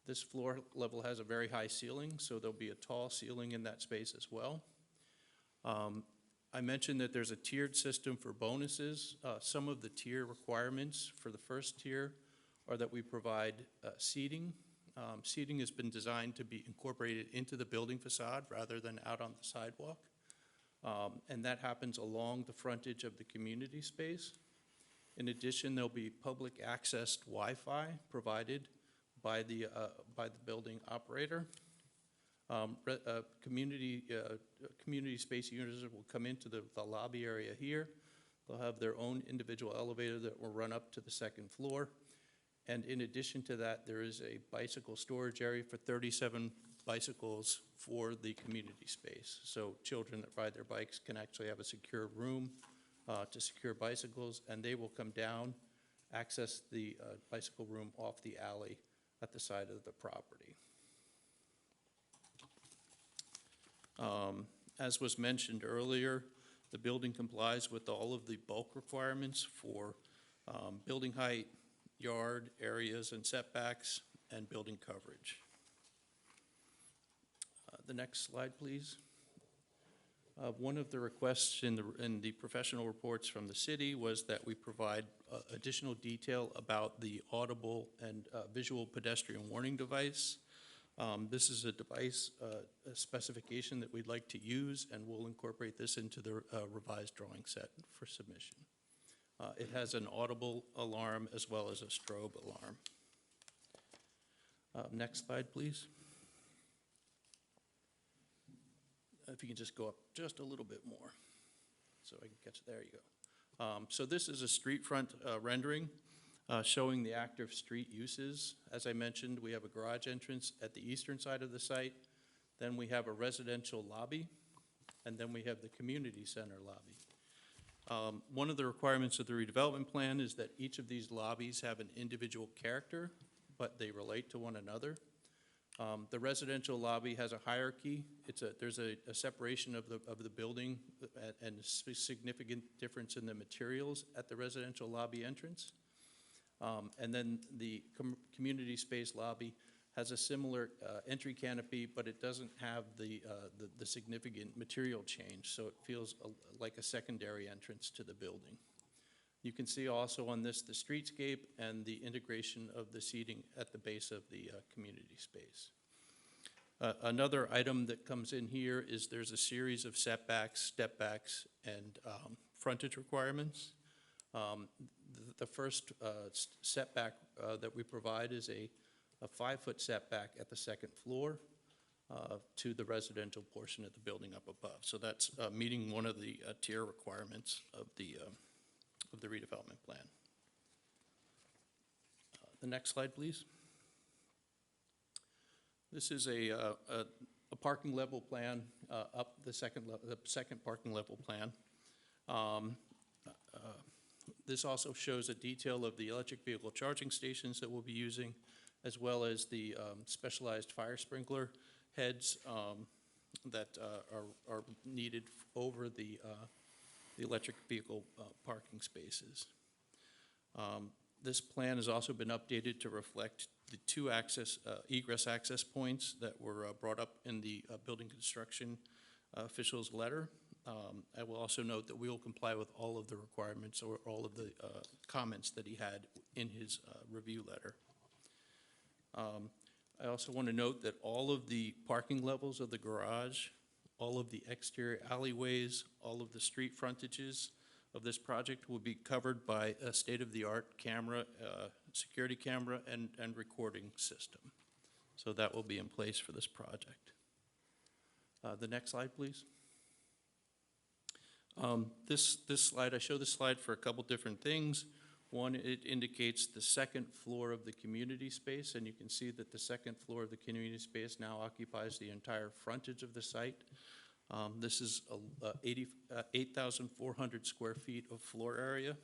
[SPEAKER 15] This floor level has a very high ceiling, so there'll be a tall ceiling in that space as well. I mentioned that there's a tiered system for bonuses. Some of the tier requirements for the first tier are that we provide seating. Seating has been designed to be incorporated into the building facade rather than out on the sidewalk. And that happens along the frontage of the community space. In addition, there'll be public accessed Wi-Fi provided by the building operator. Community space users will come into the lobby area here. They'll have their own individual elevator that will run up to the 2nd floor. And in addition to that, there is a bicycle storage area for 37 bicycles for the community space. So children that ride their bikes can actually have a secure room to secure bicycles, and they will come down, access the bicycle room off the alley at the side of the property. As was mentioned earlier, the building complies with all of the bulk requirements for building height, yard areas and setbacks, and building coverage. The next slide, please. One of the requests in the professional reports from the city was that we provide additional detail about the audible and visual pedestrian warning device. This is a device a specification that we'd like to use, and we'll incorporate this into the revised drawing set for submission. It has an audible alarm as well as a strobe alarm. Next slide, please. If you can just go up just a little bit more. So I can catch, there you go. So this is a street front rendering showing the active street uses. As I mentioned, we have a garage entrance at the eastern side of the site. Then we have a residential lobby, and then we have the community center lobby. One of the requirements of the redevelopment plan is that each of these lobbies have an individual character, but they relate to one another. The residential lobby has a hierarchy. There's a separation of the building and a significant difference in the materials at the residential lobby entrance. And then the community space lobby has a similar entry canopy, but it doesn't have the significant material change, so it feels like a secondary entrance to the building. You can see also on this the streetscape and the integration of the seating at the base of the community space. Another item that comes in here is there's a series of setbacks, step-backs, and frontage requirements. The first setback that we provide is a 5-foot setback at the 2nd floor to the residential portion of the building up above. So that's meeting one of the tier requirements of the redevelopment plan. The next slide, please. This is a parking level plan, up the second parking level plan. This also shows a detail of the electric vehicle charging stations that we'll be using, as well as the specialized fire sprinkler heads that are needed over the electric vehicle parking spaces. This plan has also been updated to reflect the two egress access points that were brought up in the building construction official's letter. I will also note that we will comply with all of the requirements or all of the comments that he had in his review letter. I also want to note that all of the parking levels of the garage, all of the exterior alleyways, all of the street frontages of this project will be covered by a state-of-the-art camera, security camera, and recording system. So that will be in place for this project. The next slide, please. This slide, I show this slide for a couple different things. One, it indicates the second floor of the community space, and you can see that the second floor of the community space now occupies the entire frontage of the site. This is 8,400 square feet of floor area.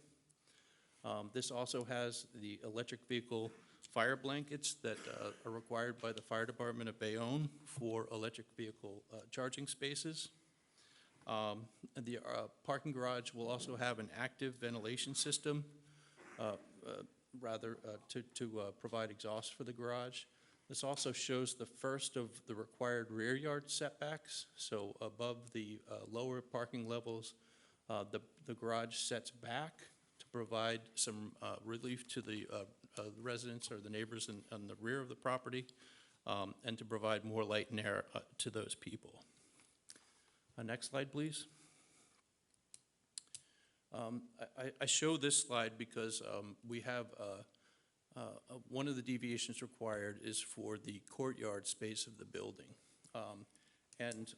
[SPEAKER 15] This also has the electric vehicle fire blankets that are required by the fire department of Bayonne for electric vehicle charging spaces. The parking garage will also have an active ventilation system, to provide exhaust for the garage. This also shows the first of the required rear yard setbacks. So above the lower parking levels, the garage sets back to provide some relief to the residents or the neighbors on the rear of the property, and to provide more light and air to those people. Next slide, please. I show this slide because we have one of the deviations required is for the courtyard space of the building. And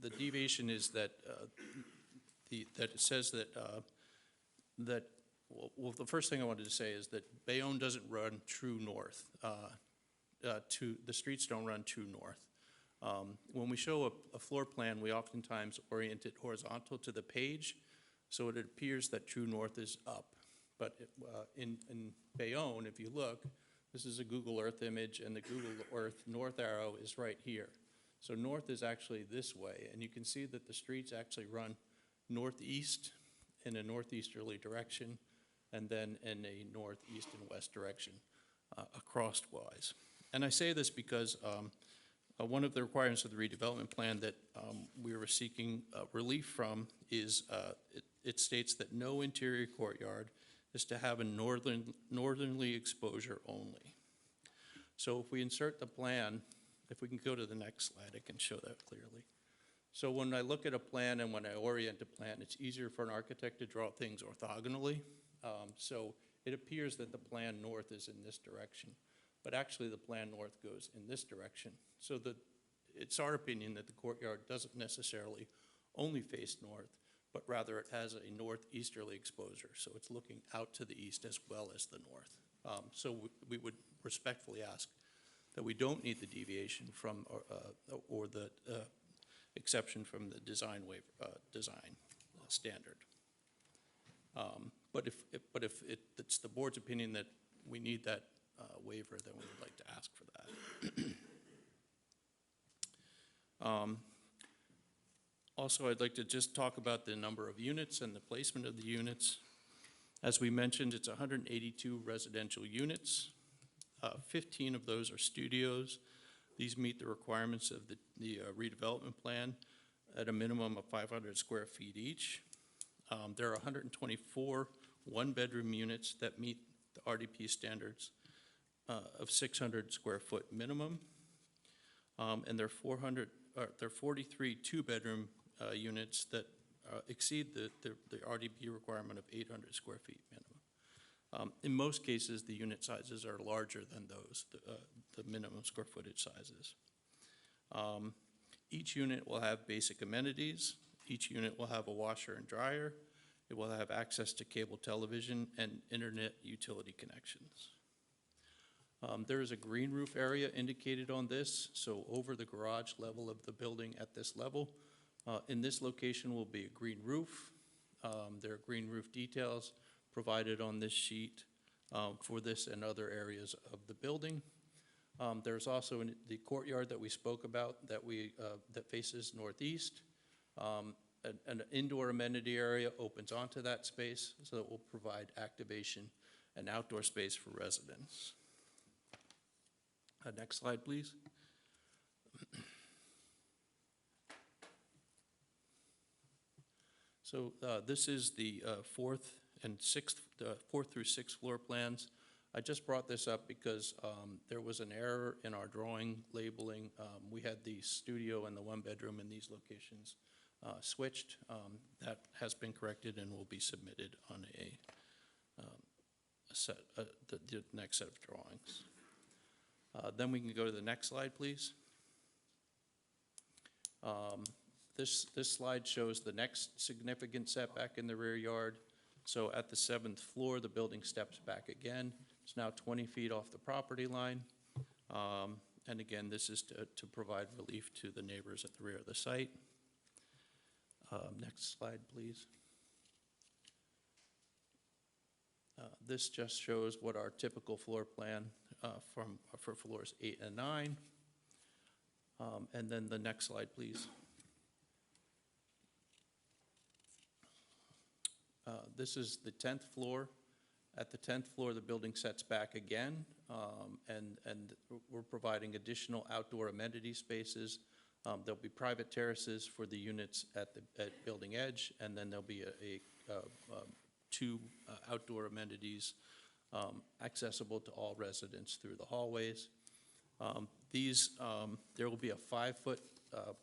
[SPEAKER 15] the deviation is that it says that well, the first thing I wanted to say is that Bayonne doesn't run true north. The streets don't run true north. When we show a floor plan, we oftentimes orient it horizontal to the page, so it appears that true north is up. But in Bayonne, if you look, this is a Google Earth image, and the Google Earth north arrow is right here. So north is actually this way, and you can see that the streets actually run northeast in a northeasterly direction, and then in a northeast and west direction, crosswise. And I say this because one of the requirements of the redevelopment plan that we were seeking relief from is it states that no interior courtyard is to have a northerly exposure only. So if we insert the plan, if we can go to the next slide, I can show that clearly. So when I look at a plan and when I orient a plan, it's easier for an architect to draw things orthogonally. So it appears that the plan north is in this direction, but actually the plan north goes in this direction. So it's our opinion that the courtyard doesn't necessarily only face north, but rather it has a northeasterly exposure. So it's looking out to the east as well as the north. So we would respectfully ask that we don't need the deviation from or the exception from the design standard. But if it's the board's opinion that we need that waiver, then we would like to ask for that. Also, I'd like to just talk about the number of units and the placement of the units. As we mentioned, it's 182 residential units. 15 of those are studios. These meet the requirements of the redevelopment plan at a minimum of 500 square feet each. There are 124 one-bedroom units that meet the RDP standards of 600 square foot minimum. And there are 43 two-bedroom units that exceed the RDP requirement of 800 square feet minimum. In most cases, the unit sizes are larger than those, the minimum square footage sizes. Each unit will have basic amenities. Each unit will have a washer and dryer. It will have access to cable television and internet utility connections. There is a green roof area indicated on this, so over the garage level of the building at this level. In this location will be a green roof. There are green roof details provided on this sheet for this and other areas of the building. There's also the courtyard that we spoke about that faces northeast. An indoor amenity area opens onto that space, so it will provide activation and outdoor space for residents. Next slide, please. So this is the fourth through sixth floor plans. I just brought this up because there was an error in our drawing labeling. We had the studio and the one bedroom in these locations switched. That has been corrected and will be submitted on the next set of drawings. Then we can go to the next slide, please. This slide shows the next significant setback in the rear yard. So at the 7th floor, the building steps back again. It's now 20 feet off the property line. And again, this is to provide relief to the neighbors at the rear of the site. Next slide, please. This just shows what our typical floor plan for floors 8 and 9. And then the next slide, please. This is the 10th floor. At the 10th floor, the building sets back again, and we're providing additional outdoor amenity spaces. There'll be private terraces for the units at building edge, and then there'll be two outdoor amenities accessible to all residents through the hallways. There will be a 5-foot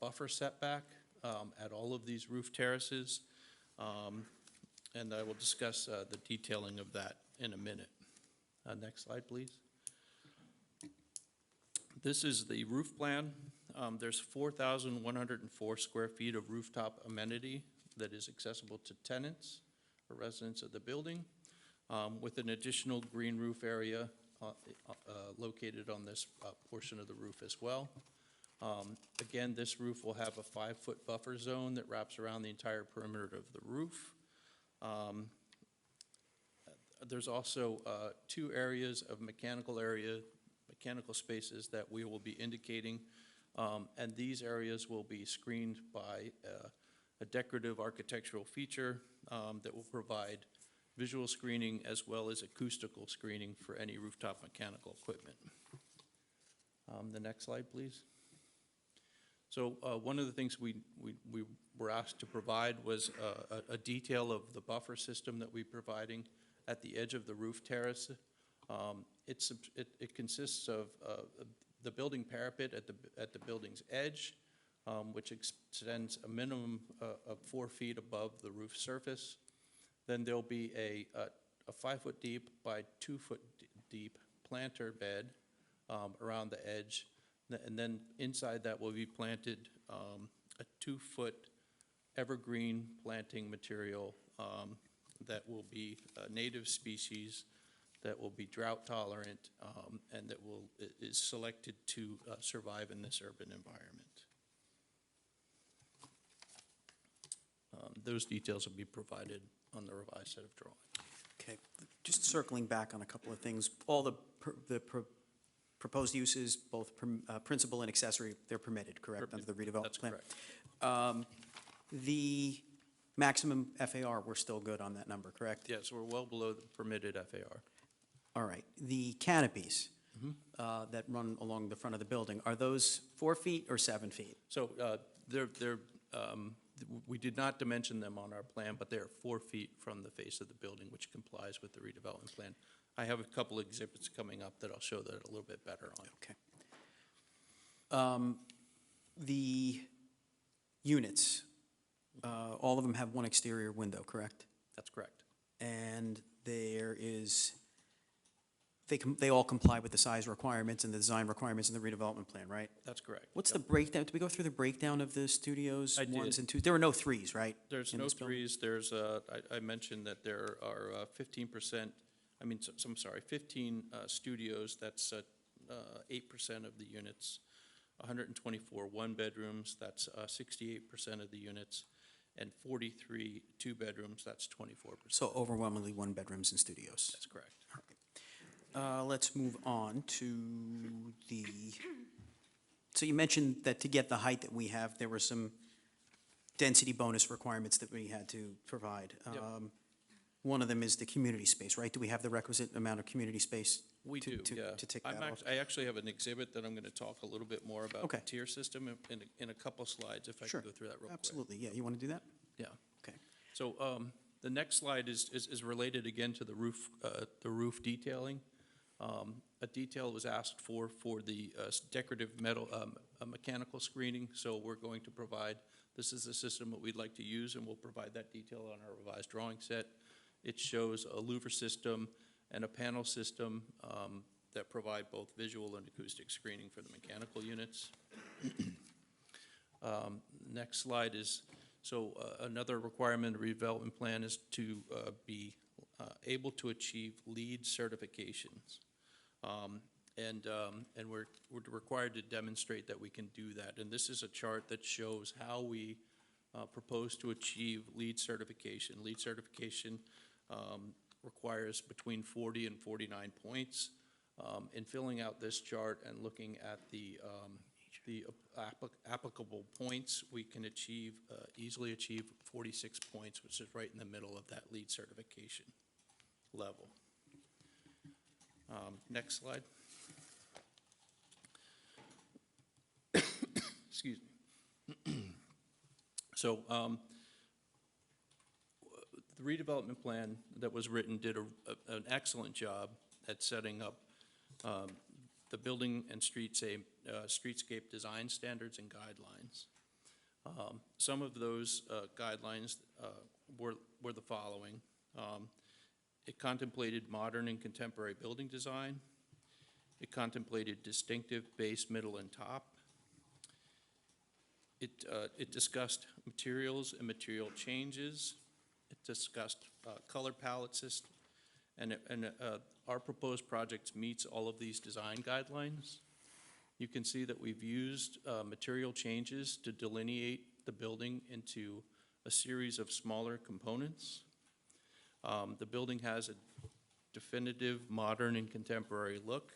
[SPEAKER 15] buffer setback at all of these roof terraces. And I will discuss the detailing of that in a minute. Next slide, please. This is the roof plan. There's 4,104 square feet of rooftop amenity that is accessible to tenants or residents of the building, with an additional green roof area located on this portion of the roof as well. Again, this roof will have a 5-foot buffer zone that wraps around the entire perimeter of the roof. There's also 2 areas of mechanical spaces that we will be indicating, and these areas will be screened by a decorative architectural feature that will provide visual screening as well as acoustical screening for any rooftop mechanical equipment. The next slide, please. So one of the things we were asked to provide was a detail of the buffer system that we're providing at the edge of the roof terrace. It consists of the building parapet at the building's edge, which extends a minimum of 4 feet above the roof surface. Then there'll be a 5-foot deep by 2-foot deep planter bed around the edge. And then inside that will be planted a 2-foot evergreen planting material that will be a native species that will be drought tolerant and that is selected to survive in this urban environment. Those details will be provided on the revised set of drawings.
[SPEAKER 9] Okay, just circling back on a couple of things. All the proposed uses, both principal and accessory, they're permitted, correct, under the redevelopment plan?
[SPEAKER 15] That's correct.
[SPEAKER 9] The maximum FAR, we're still good on that number, correct?
[SPEAKER 15] Yes, we're well below the permitted FAR.
[SPEAKER 9] All right. The canopies that run along the front of the building, are those 4 feet or 7 feet?
[SPEAKER 15] So we did not dimension them on our plan, but they're 4 feet from the face of the building, which complies with the redevelopment plan. I have a couple exhibits coming up that I'll show that a little bit better on.
[SPEAKER 9] Okay. The units, all of them have one exterior window, correct?
[SPEAKER 15] That's correct.
[SPEAKER 9] And there is, they all comply with the size requirements and the design requirements in the redevelopment plan, right?
[SPEAKER 15] That's correct.
[SPEAKER 9] What's the breakdown? Did we go through the breakdown of the studios?
[SPEAKER 15] I did.
[SPEAKER 9] 1s and 2s? There were no 3s, right?
[SPEAKER 15] There's
[SPEAKER 9] in
[SPEAKER 15] no
[SPEAKER 9] this building?
[SPEAKER 15] 3s. There's, I mentioned that there are 15% I'm sorry, 15 studios, that's 8% of the units, 124 one-bedrooms, that's 68% of the units, and 43 two-bedrooms, that's 24%.
[SPEAKER 9] So overwhelmingly one-bedrooms and studios.
[SPEAKER 15] That's correct.
[SPEAKER 9] Let's move on to the, so you mentioned that to get the height that we have, there were some density bonus requirements that we had to provide.
[SPEAKER 15] Yep.
[SPEAKER 9] One of them is the community space, right? Do we have the requisite amount of community space?
[SPEAKER 15] We do, yeah.
[SPEAKER 9] To take that off?
[SPEAKER 15] I actually have an exhibit that I'm going to talk a little bit more about the
[SPEAKER 9] Okay.
[SPEAKER 15] tier system in a couple slides, if I
[SPEAKER 9] Sure.
[SPEAKER 15] can go through that real quick.
[SPEAKER 9] Absolutely, yeah. You want to do that?
[SPEAKER 15] Yeah.
[SPEAKER 9] Okay.
[SPEAKER 15] So the next slide is related again to the roof detailing. A detail was asked for the decorative metal, mechanical screening, so we're going to provide, this is the system that we'd like to use, and we'll provide that detail on our revised drawing set. It shows a louver system and a panel system that provide both visual and acoustic screening for the mechanical units. Next slide is, so another requirement of redevelopment plan is to be able to achieve LEED certifications. And we're required to demonstrate that we can do that. And this is a chart that shows how we propose to achieve LEED certification. LEED certification requires between 40 and 49 points. In filling out this chart and looking at the applicable points, we can easily achieve 46 points, which is right in the middle of that LEED certification level. Next slide. Excuse me. So the redevelopment plan that was written did an excellent job at setting up the building and streetscape design standards and guidelines. Some of those guidelines were the following. It contemplated modern and contemporary building design. It contemplated distinctive base, middle, and top. It discussed materials and material changes. It discussed color palette system. And our proposed project meets all of these design guidelines. You can see that we've used material changes to delineate the building into a series of smaller components. The building has a definitive modern and contemporary look.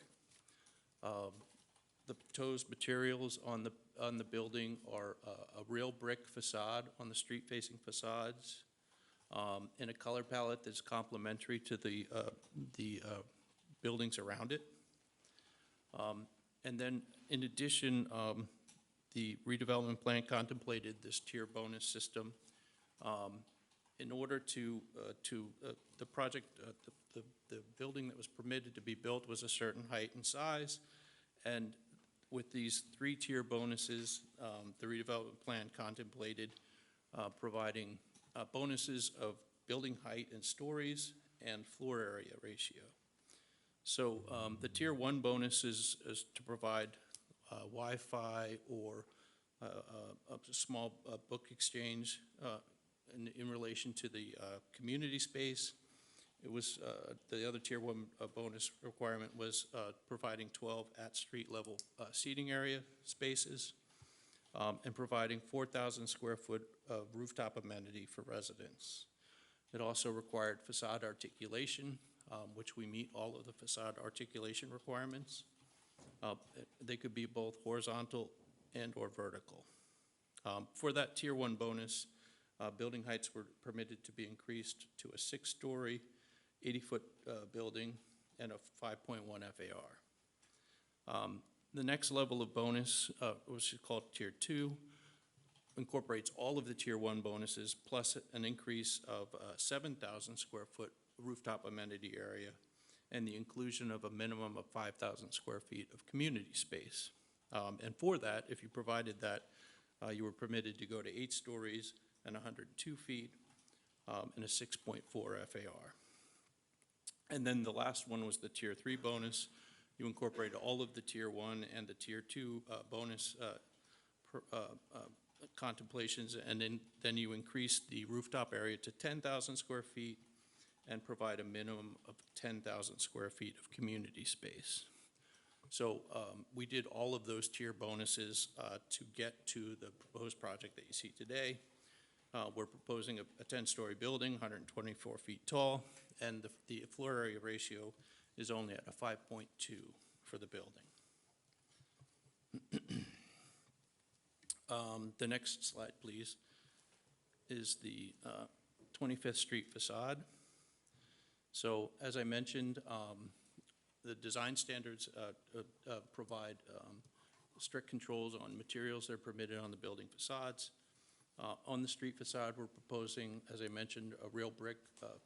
[SPEAKER 15] The proposed materials on the building are a real brick facade on the street-facing facades, and a color palette that's complementary to the buildings around it. And then, in addition, the redevelopment plan contemplated this tier bonus system. In order to the project, the building that was permitted to be built was a certain height and size, and with these 3-tier bonuses, the redevelopment plan contemplated providing bonuses of building height and stories and floor area ratio. So the tier 1 bonus is to provide Wi-Fi or a small book exchange in relation to the community space. It was, the other tier 1 bonus requirement was providing 12 at-street level seating area spaces and providing 4,000 square foot of rooftop amenity for residents. It also required facade articulation, which we meet all of the facade articulation requirements. They could be both horizontal and or vertical. For that tier 1 bonus, building heights were permitted to be increased to a 6-story, 80-foot building and a 5.1 FAR. The next level of bonus, which is called tier 2, incorporates all of the tier 1 bonuses plus an increase of 7,000 square foot rooftop amenity area and the inclusion of a minimum of 5,000 square feet of community space. And for that, if you provided that, you were permitted to go to 8 stories and 102 feet and a 6.4 FAR. And then the last one was the tier 3 bonus. You incorporate all of the tier 1 and the tier 2 bonus contemplations, and then you increase the rooftop area to 10,000 square feet and provide a minimum of 10,000 square feet of community space. So we did all of those tier bonuses to get to the proposed project that you see today. We're proposing a 10-story building, 124 feet tall, and the floor area ratio is only at a 5.2 for the building. The next slide, please, is the 25th Street facade. So as I mentioned, the design standards provide strict controls on materials that are permitted on the building facades. On the street facade, we're proposing, as I mentioned, a real brick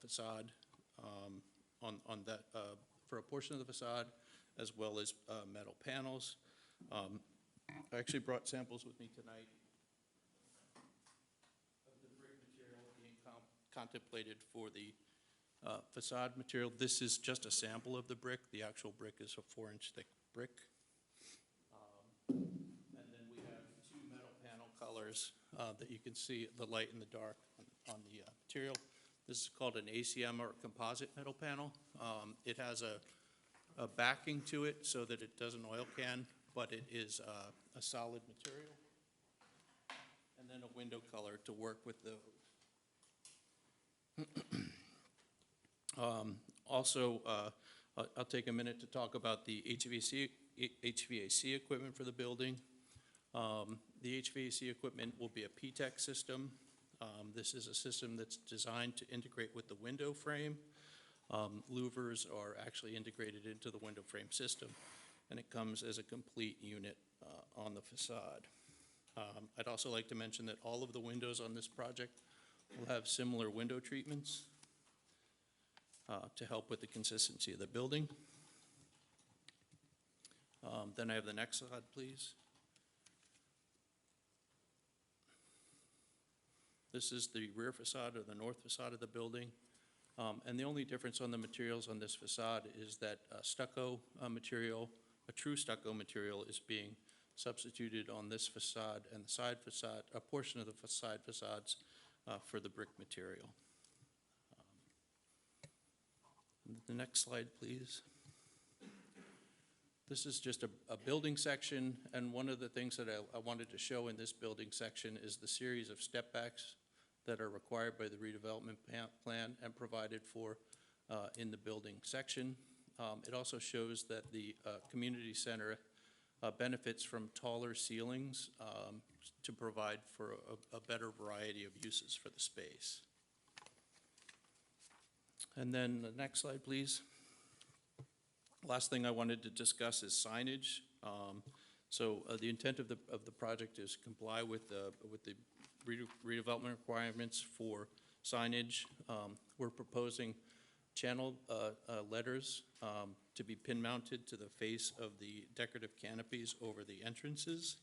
[SPEAKER 15] facade on that for a portion of the facade, as well as metal panels. I actually brought samples with me tonight of the brick material being contemplated for the facade material. This is just a sample of the brick. The actual brick is a 4-inch thick brick. And then we have two metal panel colors that you can see, the light and the dark on the material. This is called an ACM, or composite metal panel. It has a backing to it so that it doesn't oil can, but it is a solid material. And then a window color to work with those. Also, I'll take a minute to talk about the HVAC equipment for the building. The HVAC equipment will be a PTEC system. This is a system that's designed to integrate with the window frame. Louvers are actually integrated into the window frame system, and it comes as a complete unit on the facade. I'd also like to mention that all of the windows on this project will have similar window treatments to help with the consistency of the building. Then I have the next slide, please. This is the rear facade, or the north facade of the building. And the only difference on the materials on this facade is that stucco material, a true stucco material, is being substituted on this facade and the side facade, a portion of the side facades for the brick material. The next slide, please. This is just a building section, and one of the things that I wanted to show in this building section is the series of step backs that are required by the redevelopment plan and provided for in the building section. It also shows that the community center benefits from taller ceilings to provide for a better variety of uses for the space. And then the next slide, please. Last thing I wanted to discuss is signage. So the intent of the project is to comply with the redevelopment requirements for signage. We're proposing channel letters to be pin mounted to the face of the decorative canopies over the entrances.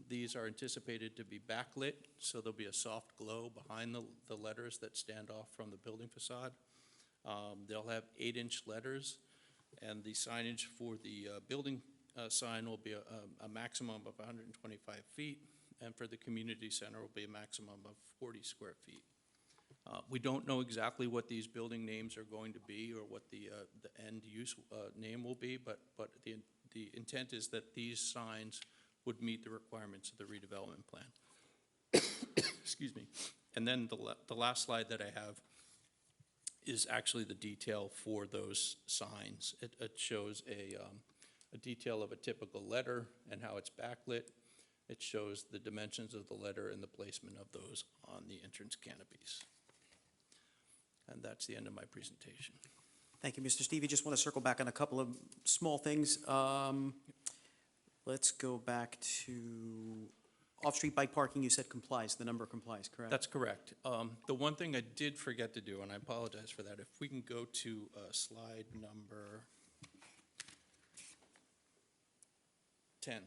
[SPEAKER 15] These are anticipated to be backlit, so there'll be a soft glow behind the letters that stand off from the building facade. They'll have 8-inch letters, and the signage for the building sign will be a maximum of 125 feet, and for the community center will be a maximum of 40 square feet. We don't know exactly what these building names are going to be or what the end use name will be, but the intent is that these signs would meet the requirements of the redevelopment plan. Excuse me. And then the last slide that I have is actually the detail for those signs. It shows a detail of a typical letter and how it's backlit. It shows the dimensions of the letter and the placement of those on the entrance canopies. And that's the end of my presentation.
[SPEAKER 9] Thank you, Mr. Stevie. Just want to circle back on a couple of small things. Let's go back to off-street bike parking. You said complies, the number complies, correct?
[SPEAKER 15] That's correct. The one thing I did forget to do, and I apologize for that, if we can go to slide number 10.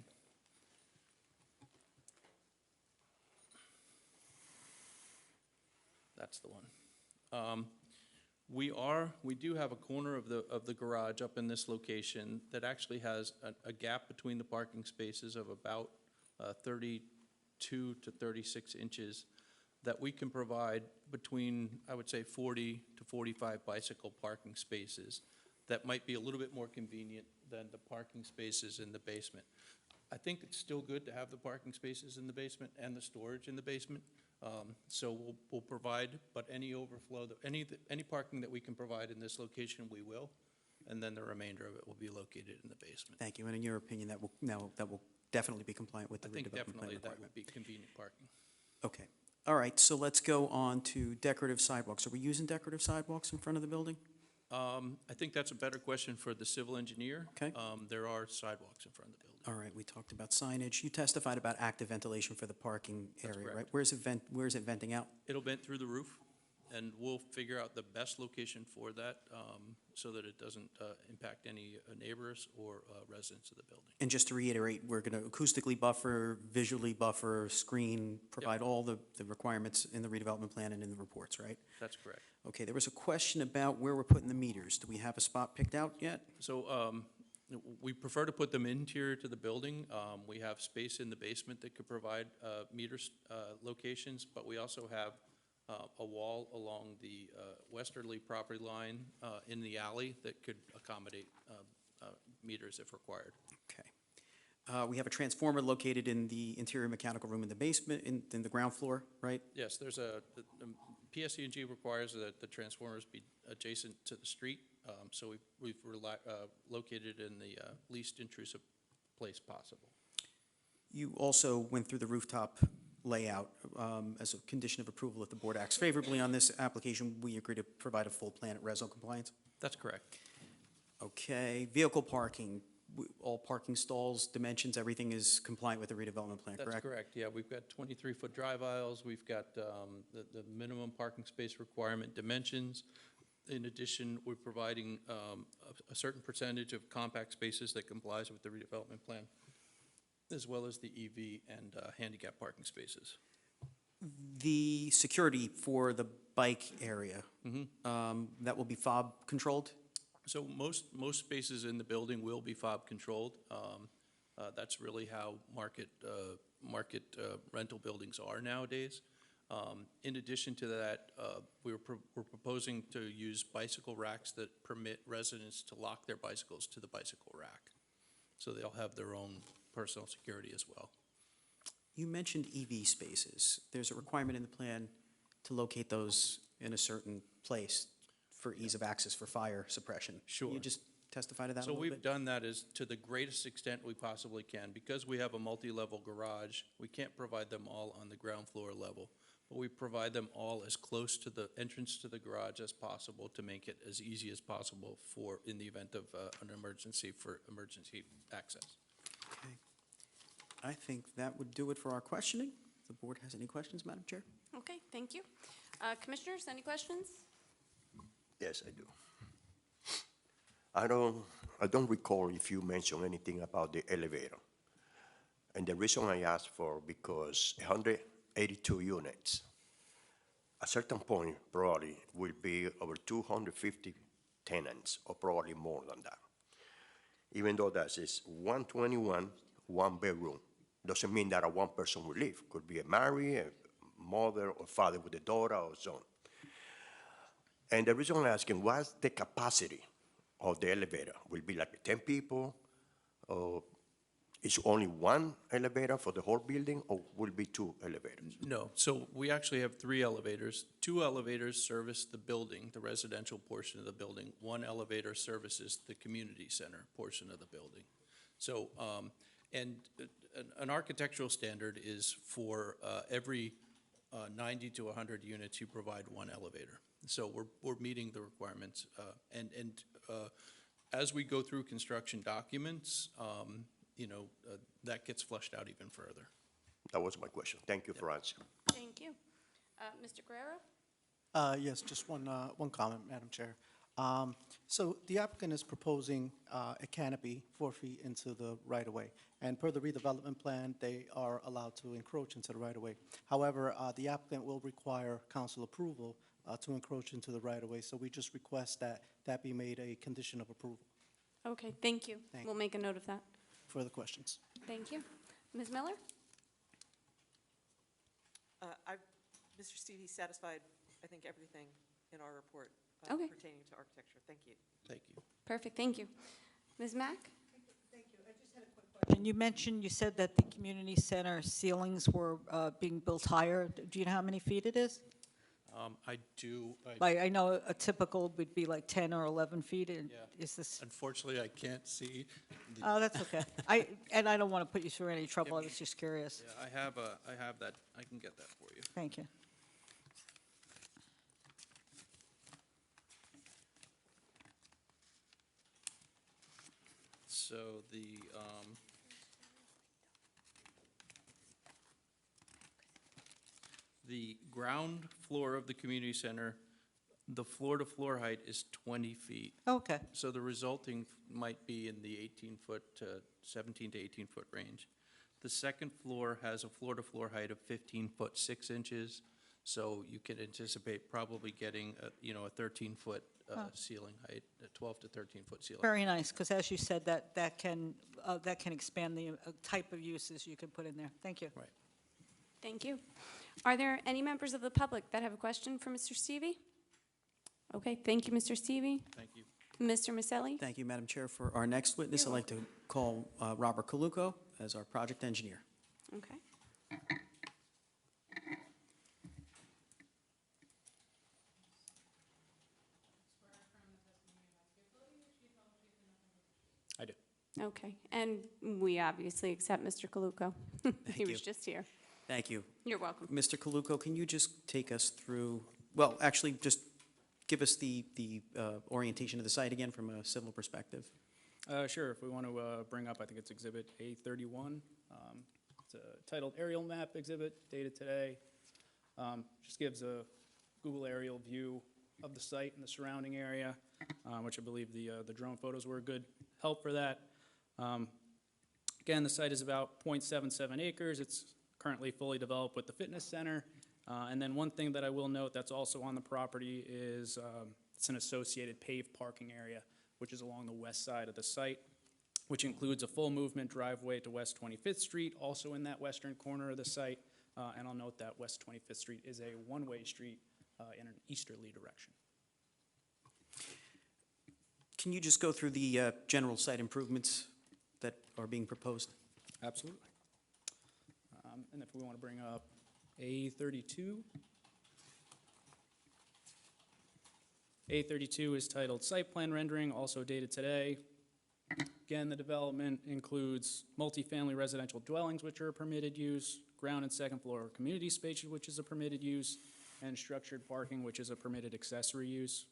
[SPEAKER 15] That's the one. We do have a corner of the garage up in this location that actually has a gap between the parking spaces of about 32 to 36 inches. that we can provide between, I would say, 40 to 45 bicycle parking spaces that might be a little bit more convenient than the parking spaces in the basement. I think it's still good to have the parking spaces in the basement and the storage in the basement. So we'll provide, but any overflow, any parking that we can provide in this location, we will. And then the remainder of it will be located in the basement.
[SPEAKER 9] Thank you. And in your opinion, that will definitely be compliant with the
[SPEAKER 15] I think
[SPEAKER 9] redevelopment plan
[SPEAKER 15] definitely that
[SPEAKER 9] requirement?
[SPEAKER 15] would be convenient parking.
[SPEAKER 9] Okay. All right, so let's go on to decorative sidewalks. Are we using decorative sidewalks in front of the building?
[SPEAKER 15] I think that's a better question for the civil engineer.
[SPEAKER 9] Okay.
[SPEAKER 15] There are sidewalks in front of the building.
[SPEAKER 9] All right, we talked about signage. You testified about active ventilation for the parking
[SPEAKER 15] That's
[SPEAKER 9] area,
[SPEAKER 15] correct.
[SPEAKER 9] right? Where is it venting out?
[SPEAKER 15] It'll vent through the roof, and we'll figure out the best location for that so that it doesn't impact any neighbors or residents of the building.
[SPEAKER 9] And just to reiterate, we're going to acoustically buffer, visually buffer, screen, provide all the requirements in the redevelopment plan and in the reports, right?
[SPEAKER 15] That's correct.
[SPEAKER 9] Okay, there was a question about where we're putting the meters. Do we have a spot picked out yet?
[SPEAKER 15] So we prefer to put them interior to the building. We have space in the basement that could provide meters locations, but we also have a wall along the westerly property line in the alley that could accommodate meters if required.
[SPEAKER 9] Okay. We have a transformer located in the interior mechanical room in the basement, in the ground floor, right?
[SPEAKER 15] Yes, there's the PSE&G requires that the transformers be adjacent to the street, so we've located in the least intrusive place possible.
[SPEAKER 9] You also went through the rooftop layout as a condition of approval. If the board acts favorably on this application, we agree to provide a full plan at RESO compliance?
[SPEAKER 15] That's correct.
[SPEAKER 9] Okay, vehicle parking, all parking stalls, dimensions, everything is compliant with the redevelopment plan, correct?
[SPEAKER 15] That's correct, yeah. We've got 23-foot drive aisles, we've got the minimum parking space requirement dimensions. In addition, we're providing a certain percentage of compact spaces that complies with the redevelopment plan, as well as the EV and handicap parking spaces.
[SPEAKER 9] The security for the bike area, that will be fob controlled?
[SPEAKER 15] So most spaces in the building will be fob controlled. That's really how market rental buildings are nowadays. In addition to that, we're proposing to use bicycle racks that permit residents to lock their bicycles to the bicycle rack. So they'll have their own personal security as well.
[SPEAKER 9] You mentioned EV spaces. There's a requirement in the plan to locate those in a certain place for ease of access for fire suppression.
[SPEAKER 15] Sure.
[SPEAKER 9] Can you just testify to that a
[SPEAKER 15] So
[SPEAKER 9] little
[SPEAKER 15] we've
[SPEAKER 9] bit?
[SPEAKER 15] done that as to the greatest extent we possibly can. Because we have a multi-level garage, we can't provide them all on the ground floor level, but we provide them all as close to the entrance to the garage as possible to make it as easy as possible for, in the event of an emergency, for emergency access.
[SPEAKER 9] Okay. I think that would do it for our questioning. If the board has any questions, Madam Chair?
[SPEAKER 1] Okay, thank you. Commissioners, any questions?
[SPEAKER 3] Yes, I do. I don't recall if you mentioned anything about the elevator. And the reason I asked for, because 182 units, at a certain point probably will be over 250 tenants, or probably more than that. Even though that is 121, one bedroom, doesn't mean that one person will live. Could be a married, a mother or father with a daughter or son. And the reason I'm asking, what's the capacity of the elevator? Will it be like 10 people? Or is only one elevator for the whole building, or will it be two elevators?
[SPEAKER 15] No, so we actually have 3 elevators. 2 elevators service the building, the residential portion of the building. 1 elevator services the community center portion of the building. So, and an architectural standard is for every 90 to 100 units, you provide 1 elevator. So we're meeting the requirements. And as we go through construction documents, that gets flushed out even further.
[SPEAKER 3] That was my question. Thank you for answering.
[SPEAKER 1] Thank you. Mr. Guerrero?
[SPEAKER 12] Yes, just one comment, Madam Chair. So the applicant is proposing a canopy 4 feet into the right-of-way. And per the redevelopment plan, they are allowed to encroach into the right-of-way. However, the applicant will require council approval to encroach into the right-of-way. So we just request that that be made a condition of approval.
[SPEAKER 1] Okay, thank you.
[SPEAKER 12] Thank
[SPEAKER 1] We'll make a note of that.
[SPEAKER 12] Further questions?
[SPEAKER 1] Thank you. Ms. Miller?
[SPEAKER 5] Mr. Stevie satisfied, I think, everything in our report
[SPEAKER 1] Okay.
[SPEAKER 5] pertaining to architecture. Thank you.
[SPEAKER 15] Thank you.
[SPEAKER 1] Perfect, thank you. Ms. Mack?
[SPEAKER 7] Thank you. I just had a quick question. You mentioned, you said that the community center ceilings were being built higher. Do you know how many feet it is?
[SPEAKER 15] I do,
[SPEAKER 7] Like, I know a typical would be like 10 or 11 feet. And
[SPEAKER 15] Yeah.
[SPEAKER 7] is this?
[SPEAKER 15] unfortunately, I can't see.
[SPEAKER 7] Oh, that's okay. And I don't want to put you through any trouble. I was just curious.
[SPEAKER 15] Yeah, I have that, I can get that for you.
[SPEAKER 7] Thank you.
[SPEAKER 15] So the ground floor of the community center, the floor-to-floor height is 20 feet.
[SPEAKER 7] Okay.
[SPEAKER 15] So the resulting might be in the 18-foot to 17 to 18-foot range. The second floor has a floor-to-floor height of 15 foot 6 inches, so you can anticipate probably getting a 13-foot ceiling height, a 12 to 13-foot ceiling.
[SPEAKER 7] Very nice, because as you said, that can expand the type of uses you can put in there. Thank you.
[SPEAKER 15] Right.
[SPEAKER 1] Thank you. Are there any members of the public that have a question for Mr. Stevie? Okay, thank you, Mr. Stevie.
[SPEAKER 15] Thank you.
[SPEAKER 1] Mr. Maselli?
[SPEAKER 9] Thank you, Madam Chair. For our next witness, I'd like to call Robert Kaluko as our project engineer.
[SPEAKER 1] Okay.
[SPEAKER 13] I do.
[SPEAKER 1] Okay, and we obviously accept Mr. Kaluko. He was
[SPEAKER 9] you.
[SPEAKER 1] just here.
[SPEAKER 9] Thank you.
[SPEAKER 1] You're welcome.
[SPEAKER 9] Mr. Kaluko, can you just take us through, well, actually, just give us the orientation of the site again from a civil perspective?
[SPEAKER 13] Sure, if we want to bring up, I think it's Exhibit A31. It's a titled Aerial Map Exhibit, dated today. Just gives a Google aerial view of the site and the surrounding area, which I believe the drone photos were a good help for that. Again, the site is about 0.77 acres. It's currently fully developed with the fitness center. And then one thing that I will note that's also on the property is it's an associated paved parking area, which is along the west side of the site, which includes a full movement driveway to West 25th Street, also in that western corner of the site. And I'll note that West 25th Street is a one-way street in an easterly direction.
[SPEAKER 9] Can you just go through the general site improvements that are being proposed?
[SPEAKER 13] Absolutely. And if we want to bring up A32. A32 is titled Site Plan Rendering, also dated today. Again, the development includes multifamily residential dwellings, which are a permitted use, ground and second floor community spaces, which is a permitted use, and structured parking, which is a permitted accessory use.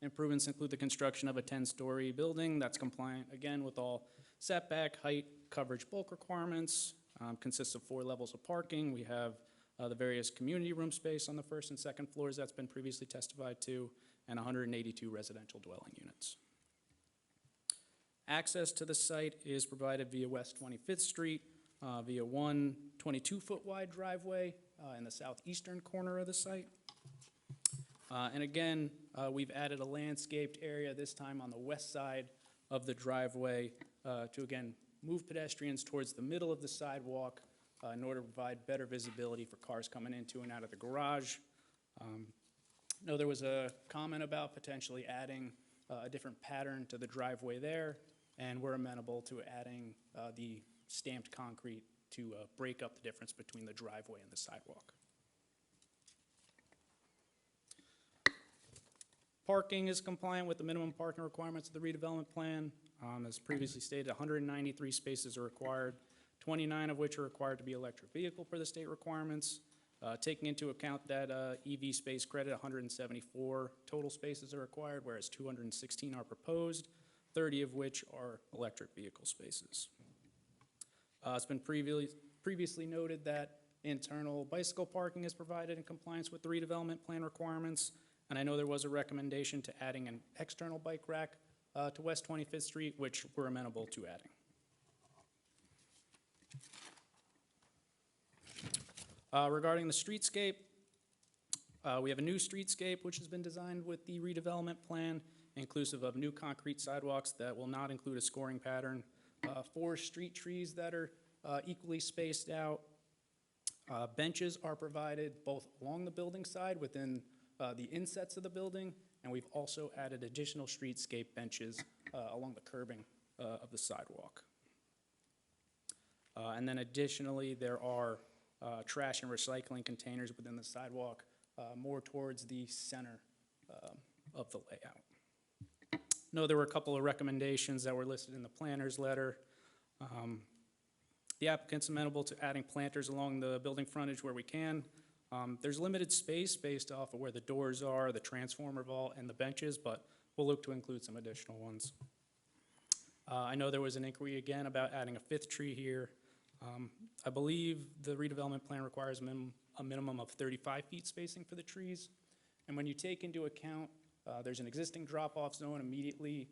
[SPEAKER 13] Improvements include the construction of a 10-story building that's compliant, again, with all setback, height, coverage, bulk requirements. Consists of 4 levels of parking. We have the various community room space on the first and second floors that's been previously testified to, and 182 residential dwelling units. Access to the site is provided via West 25th Street, via one 22-foot wide driveway in the southeastern corner of the site. And again, we've added a landscaped area, this time on the west side of the driveway, to again move pedestrians towards the middle of the sidewalk in order to provide better visibility for cars coming into and out of the garage. I know there was a comment about potentially adding a different pattern to the driveway there, and we're amenable to adding the stamped concrete to break up the difference between the driveway and the sidewalk. Parking is compliant with the minimum parking requirements of the redevelopment plan. As previously stated, 193 spaces are required, 29 of which are required to be electric vehicle per the state requirements. Taking into account that EV space credit, 174 total spaces are required, whereas 216 are proposed, 30 of which are electric vehicle spaces. It's been previously noted that internal bicycle parking is provided in compliance with the redevelopment plan requirements. And I know there was a recommendation to adding an external bike rack to West 25th Street, which we're amenable to adding. Regarding the streetscape, we have a new streetscape which has been designed with the redevelopment plan, inclusive of new concrete sidewalks that will not include a scoring pattern, 4 street trees that are equally spaced out, Benches are provided both along the building side within the insets of the building, and we've also added additional streetscape benches along the curbing of the sidewalk. And then additionally, there are trash and recycling containers within the sidewalk more towards the center of the layout. No, there were a couple of recommendations that were listed in the planner's letter. The applicant's amenable to adding planters along the building frontage where we can. There's limited space based off of where the doors are, the transformer vault, and the benches, but we'll look to include some additional ones. I know there was an inquiry again about adding a fifth tree here. I believe the redevelopment plan requires a minimum of 35 feet spacing for the trees. And when you take into account, there's an existing drop-off zone immediately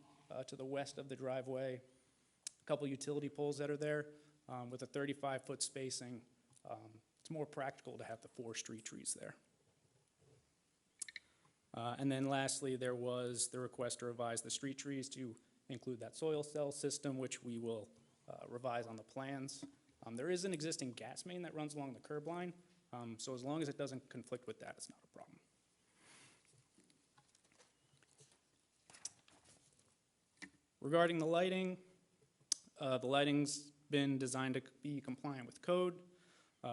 [SPEAKER 13] to the west of the driveway, a couple utility poles that are there. With a 35-foot spacing, it's more practical to have the 4 street trees there. And then lastly, there was the request to revise the street trees to include that soil cell system, which we will revise on the plans. There is an existing gas main that runs along the curb line, so as long as it doesn't conflict with that, it's not a problem. Regarding the lighting's been designed to be compliant with code.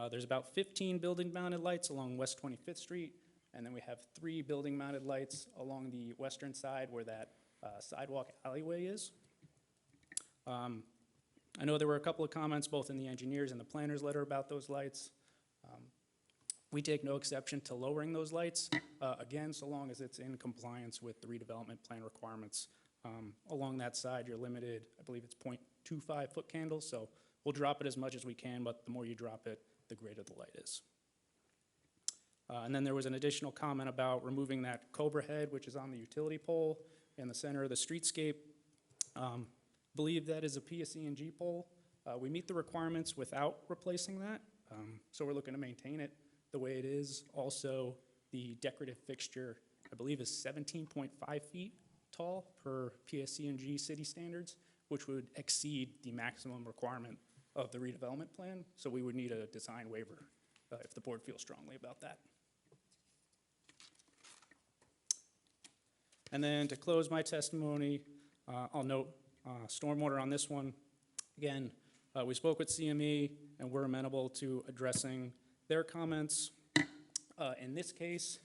[SPEAKER 13] There's about 15 building-mounted lights along West 25th Street, and then we have 3 building-mounted lights along the western side where that sidewalk alleyway is. I know there were a couple of comments both in the engineers and the planner's letter about those lights. We take no exception to lowering those lights, again, so long as it's in compliance with the redevelopment plan requirements. Along that side, you're limited, I believe it's 0.25 foot candles, so we'll drop it as much as we can, but the more you drop it, the greater the light is. And then there was an additional comment about removing that cobra head, which is on the utility pole in the center of the streetscape. Believe that is a PSE&G pole. We meet the requirements without replacing that, so we're looking to maintain it the way it is. Also, the decorative fixture, I believe, is 17.5 feet tall per PSE&G city standards, which would exceed the maximum requirement of the redevelopment plan. So we would need a design waiver if the board feels strongly about that. And then to close my testimony, I'll note stormwater on this one. Again, we spoke with CME and we're amenable to addressing their comments. In this case,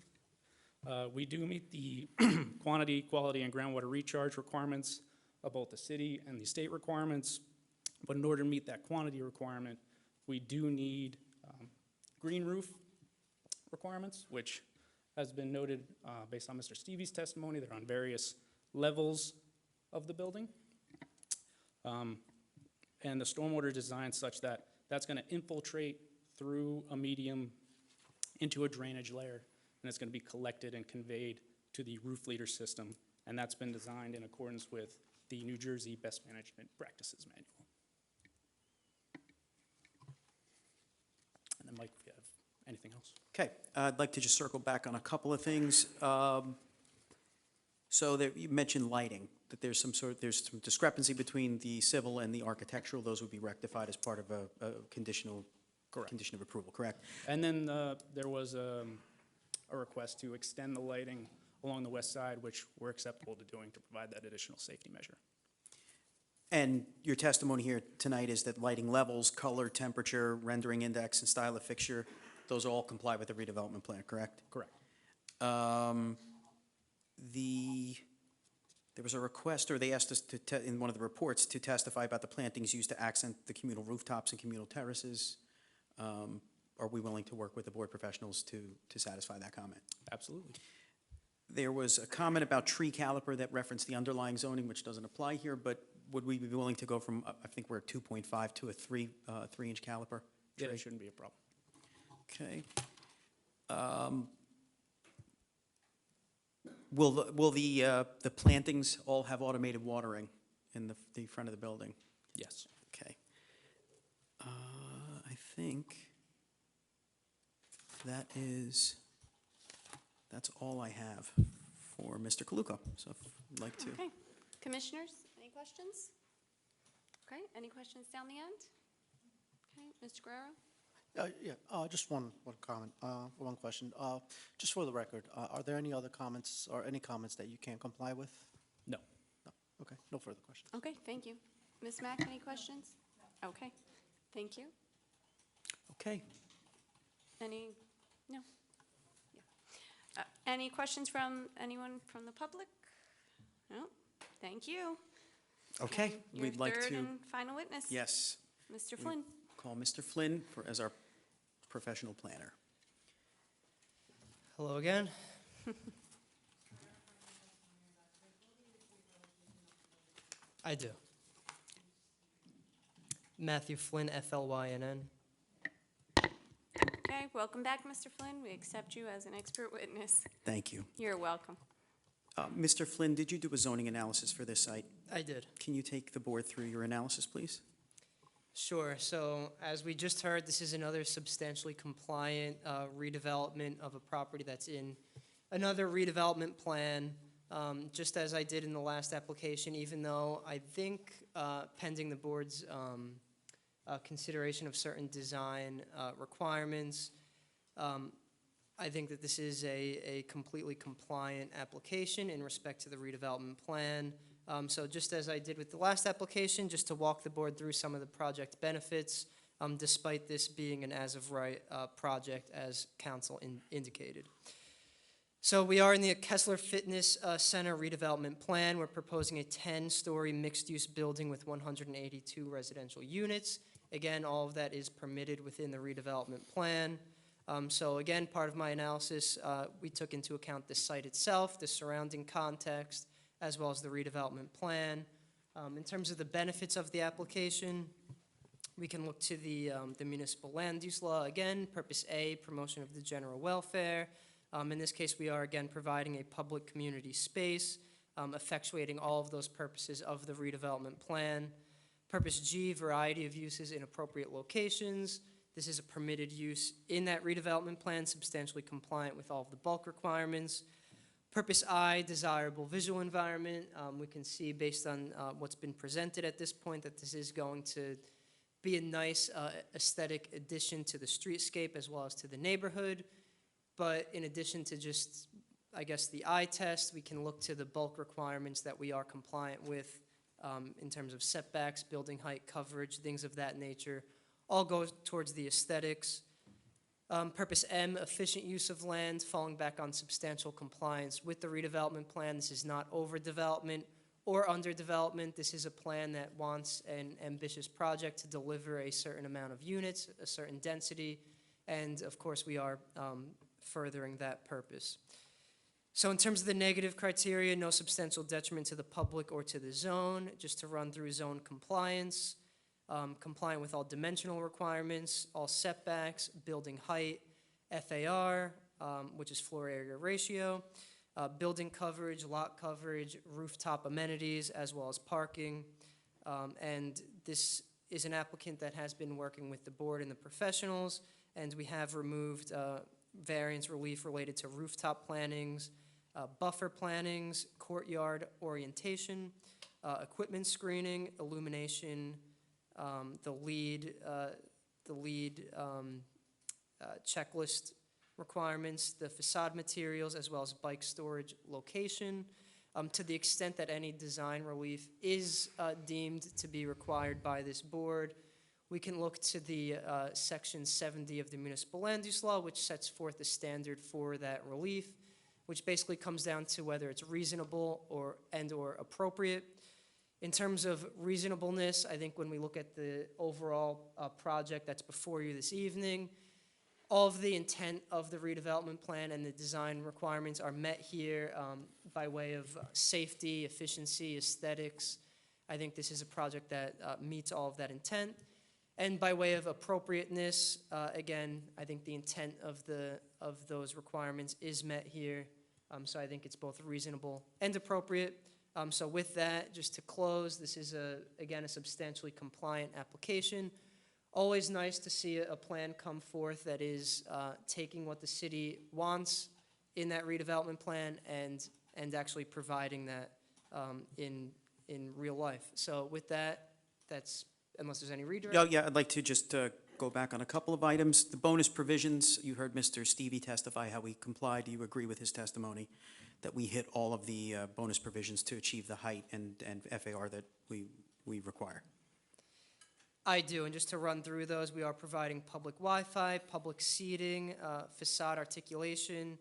[SPEAKER 13] we do meet the quantity, quality, and groundwater recharge requirements of both the city and the state requirements. But in order to meet that quantity requirement, we do need green roof requirements, which has been noted based on Mr. Stevie's testimony. They're on various levels of the building. And the stormwater design such that that's going to infiltrate through a medium into a drainage layer, and it's going to be collected and conveyed to the roof leader system, and that's been designed in accordance with the New Jersey Best Management Practices Manual. And then Mike, if you have anything else.
[SPEAKER 9] Okay, I'd like to just circle back on a couple of things. So there, you mentioned lighting, that there's some discrepancy between the civil and the architectural. Those would be rectified as part of a condition of approval, correct?
[SPEAKER 13] And then there was a request to extend the lighting along the west side, which we're acceptable to doing to provide that additional safety measure.
[SPEAKER 9] And your testimony here tonight is that lighting levels, color, temperature, rendering index, and style of fixture, those all comply with the redevelopment plan, correct?
[SPEAKER 13] Correct.
[SPEAKER 9] There was a request, or they asked us to in one of the reports to testify about the plantings used to accent the communal rooftops and communal terraces. Are we willing to work with the board professionals to satisfy that comment?
[SPEAKER 13] Absolutely.
[SPEAKER 9] There was a comment about tree caliper that referenced the underlying zoning, which doesn't apply here, but would we be willing to go from, I think we're at 2.5 to a 3-inch caliper?
[SPEAKER 13] Yeah, that shouldn't be a problem.
[SPEAKER 9] Okay. Will the plantings all have automated watering in the front of the building?
[SPEAKER 13] Yes.
[SPEAKER 9] Okay. I think that's all I have for Mr. Kaluka. So if you'd like to.
[SPEAKER 1] Okay. Commissioners, any questions? Okay, any questions down the end? Okay, Mr. Guerrero?
[SPEAKER 12] Just one comment, one question. Just for the record, are there any other comments or any comments that you can't comply with?
[SPEAKER 13] No.
[SPEAKER 12] No. Okay, no further questions.
[SPEAKER 1] Okay, thank you. Ms. Mack, any questions? Okay, thank you.
[SPEAKER 9] Okay.
[SPEAKER 1] Any, no? Yeah. Any questions from anyone from the public? No? Thank you.
[SPEAKER 9] Okay,
[SPEAKER 1] And
[SPEAKER 9] we'd like
[SPEAKER 1] Your third
[SPEAKER 9] to,
[SPEAKER 1] and final witness.
[SPEAKER 9] yes,
[SPEAKER 1] Mr.
[SPEAKER 9] we
[SPEAKER 1] Flynn.
[SPEAKER 9] call Mr. Flynn as our professional planner.
[SPEAKER 14] Hello again. I do. Matthew Flynn, FLYNN.
[SPEAKER 1] Okay, welcome back, Mr. Flynn. We accept you as an expert witness.
[SPEAKER 9] Thank you.
[SPEAKER 1] You're welcome.
[SPEAKER 9] Mr. Flynn, did you do a zoning analysis for this site?
[SPEAKER 14] I did.
[SPEAKER 9] Can you take the board through your analysis, please?
[SPEAKER 14] Sure. So as we just heard, this is another substantially compliant redevelopment of a property that's in another redevelopment plan. Just as I did in the last application, even though I think pending the board's consideration of certain design requirements, I think that this is a completely compliant application in respect to the redevelopment plan. So just as I did with the last application, just to walk the board through some of the project benefits, despite this being an as-of-right project, as council indicated. So we are in the Kessler Fitness Center redevelopment plan. We're proposing a 10-story mixed-use building with 182 residential units. Again, all of that is permitted within the redevelopment plan. So again, part of my analysis, we took into account the site itself, the surrounding context, as well as the redevelopment plan. In terms of the benefits of the application, we can look to the municipal land use law. Again, purpose A, promotion of the general welfare. In this case, we are again providing a public community space, effectuating all of those purposes of the redevelopment plan. Purpose G, variety of uses in appropriate locations. This is a permitted use in that redevelopment plan, substantially compliant with all of the bulk requirements. Purpose I, desirable visual environment. We can see based on what's been presented at this point that this is going to be a nice aesthetic addition to the streetscape as well as to the neighborhood. But in addition to just, I guess, the eye test, we can look to the bulk requirements that we are compliant with in terms of setbacks, building height, coverage, things of that nature. All go towards the aesthetics. Purpose M, efficient use of land, falling back on substantial compliance with the redevelopment plan. This is not overdevelopment or underdevelopment. This is a plan that wants an ambitious project to deliver a certain amount of units, a certain density, and of course we are furthering that purpose. So in terms of the negative criteria, no substantial detriment to the public or to the zone. Just to run through zone compliance, compliant with all dimensional requirements, all setbacks, building height, FAR, which is floor area ratio, building coverage, lot coverage, rooftop amenities, as well as parking. And this is an applicant that has been working with the board and the professionals, and we have removed variance relief related to rooftop plannings, buffer plannings, courtyard orientation, equipment screening, illumination, the lead checklist requirements, the facade materials, as well as bike storage location. To the extent that any design relief is deemed to be required by this board, we can look to the Section 70 of the Municipal Land Use Law, which sets forth the standard for that relief, which basically comes down to whether it's reasonable or appropriate. In terms of reasonableness, I think when we look at the overall project that's before you this evening, all of the intent of the redevelopment plan and the design requirements are met here by way of safety, efficiency, aesthetics. I think this is a project that meets all of that intent. And by way of appropriateness, again, I think the intent of those requirements is met here. So I think it's both reasonable and appropriate. So with that, just to close, this is, again, a substantially compliant application. Always nice to see a plan come forth that is taking what the city wants in that redevelopment plan and actually providing that in real life. So with that, that's, unless there's any redirect.
[SPEAKER 9] Yeah, I'd like to just go back on a couple of items. The bonus provisions, you heard Mr. Stevie testify how we complied. Do you agree with his testimony that we hit all of the bonus provisions to achieve the height and FAR that we require?
[SPEAKER 14] I do, and just to run through those, we are providing public Wi-Fi, public seating, facade articulation,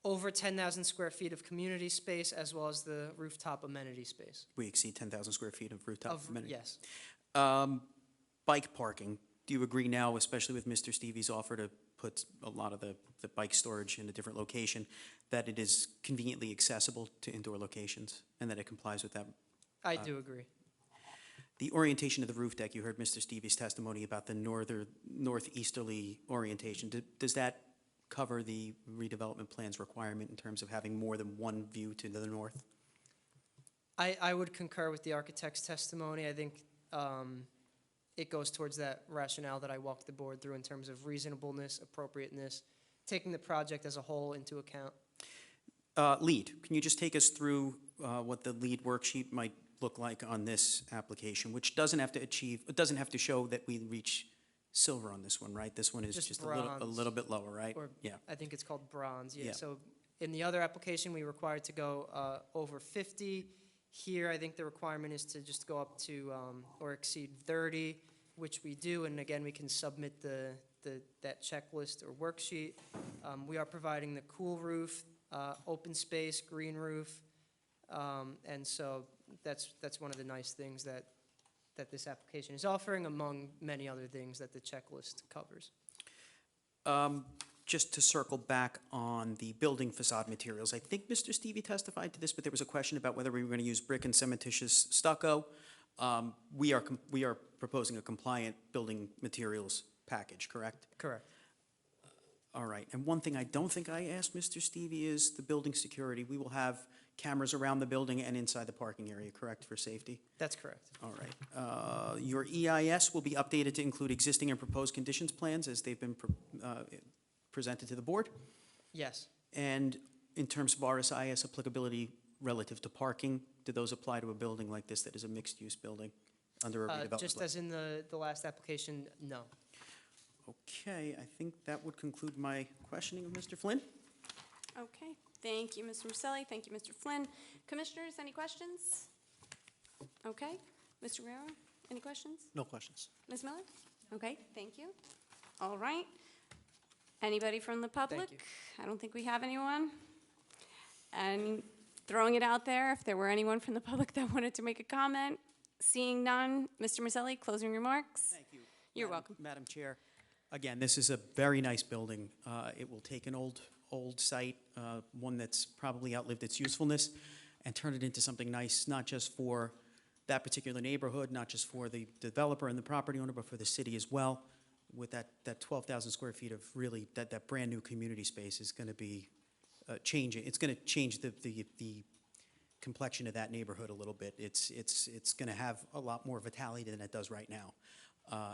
[SPEAKER 14] over 10,000 square feet of community space, as well as the rooftop amenity space.
[SPEAKER 9] We exceed 10,000 square feet of rooftop amenity?
[SPEAKER 14] Yes.
[SPEAKER 9] Bike parking, do you agree now, especially with Mr. Stevie's offer to put a lot of the bike storage in a different location, that it is conveniently accessible to indoor locations and that it complies with that?
[SPEAKER 14] I do agree.
[SPEAKER 9] The orientation of the roof deck, you heard Mr. Stevie's testimony about the northeasterly orientation. Does that cover the redevelopment plan's requirement in terms of having more than one view to the north?
[SPEAKER 14] I would concur with the architect's testimony. I think it goes towards that rationale that I walked the board through in terms of reasonableness, appropriateness, taking the project as a whole into account.
[SPEAKER 9] LEED, can you just take us through what the LEED worksheet might look like on this application, which doesn't have to achieve, it doesn't have to show that we reach silver on this one, right? This one is just a little bit lower, right?
[SPEAKER 14] Or
[SPEAKER 9] Yeah.
[SPEAKER 14] I think it's called bronze, yeah.
[SPEAKER 9] Yeah.
[SPEAKER 14] So in the other application, we required to go over 50. Here, I think the requirement is to just go up to or exceed 30, which we do, and again, we can submit that checklist or worksheet. We are providing the cool roof, open space, green roof, and so that's one of the nice things that this application is offering, among many other things that the checklist covers.
[SPEAKER 9] Just to circle back on the building facade materials, I think Mr. Stevie testified to this, but there was a question about whether we were going to use brick and cementitious stucco. We are proposing a compliant building materials package, correct?
[SPEAKER 14] Correct.
[SPEAKER 9] All right, and one thing I don't think I asked Mr. Stevie is the building security. We will have cameras around the building and inside the parking area, correct, for safety?
[SPEAKER 14] That's correct.
[SPEAKER 9] All right. Your EIS will be updated to include existing and proposed conditions plans as they've been presented to the board?
[SPEAKER 14] Yes.
[SPEAKER 9] And in terms of RSIS applicability relative to parking, do those apply to a building like this that is a mixed-use building under a redevelopment?
[SPEAKER 14] Just as in the last application, no.
[SPEAKER 9] Okay, I think that would conclude my questioning of Mr. Flynn.
[SPEAKER 1] Okay, thank you, Mr. Maselli, thank you, Mr. Flynn. Commissioners, any questions? Okay, Mr. Guerrero, any questions?
[SPEAKER 12] No questions.
[SPEAKER 1] Ms. Miller? Okay, thank you. All right. Anybody from the public? I don't think we have anyone. And throwing it out there, if there were anyone from the public that wanted to make a comment, seeing none, Mr. Maselli, closing remarks?
[SPEAKER 9] Thank you.
[SPEAKER 1] You're welcome.
[SPEAKER 9] Madam Chair, again, this is a very nice building. It will take an old site, one that's probably outlived its usefulness, and turn it into something nice, not just for that particular neighborhood, not just for the developer and the property owner, but for the city as well. With that 12,000 square feet of really, that brand new community space is going to be changing. It's going to change the complexion of that neighborhood a little bit. It's going to have a lot more vitality than it does right now.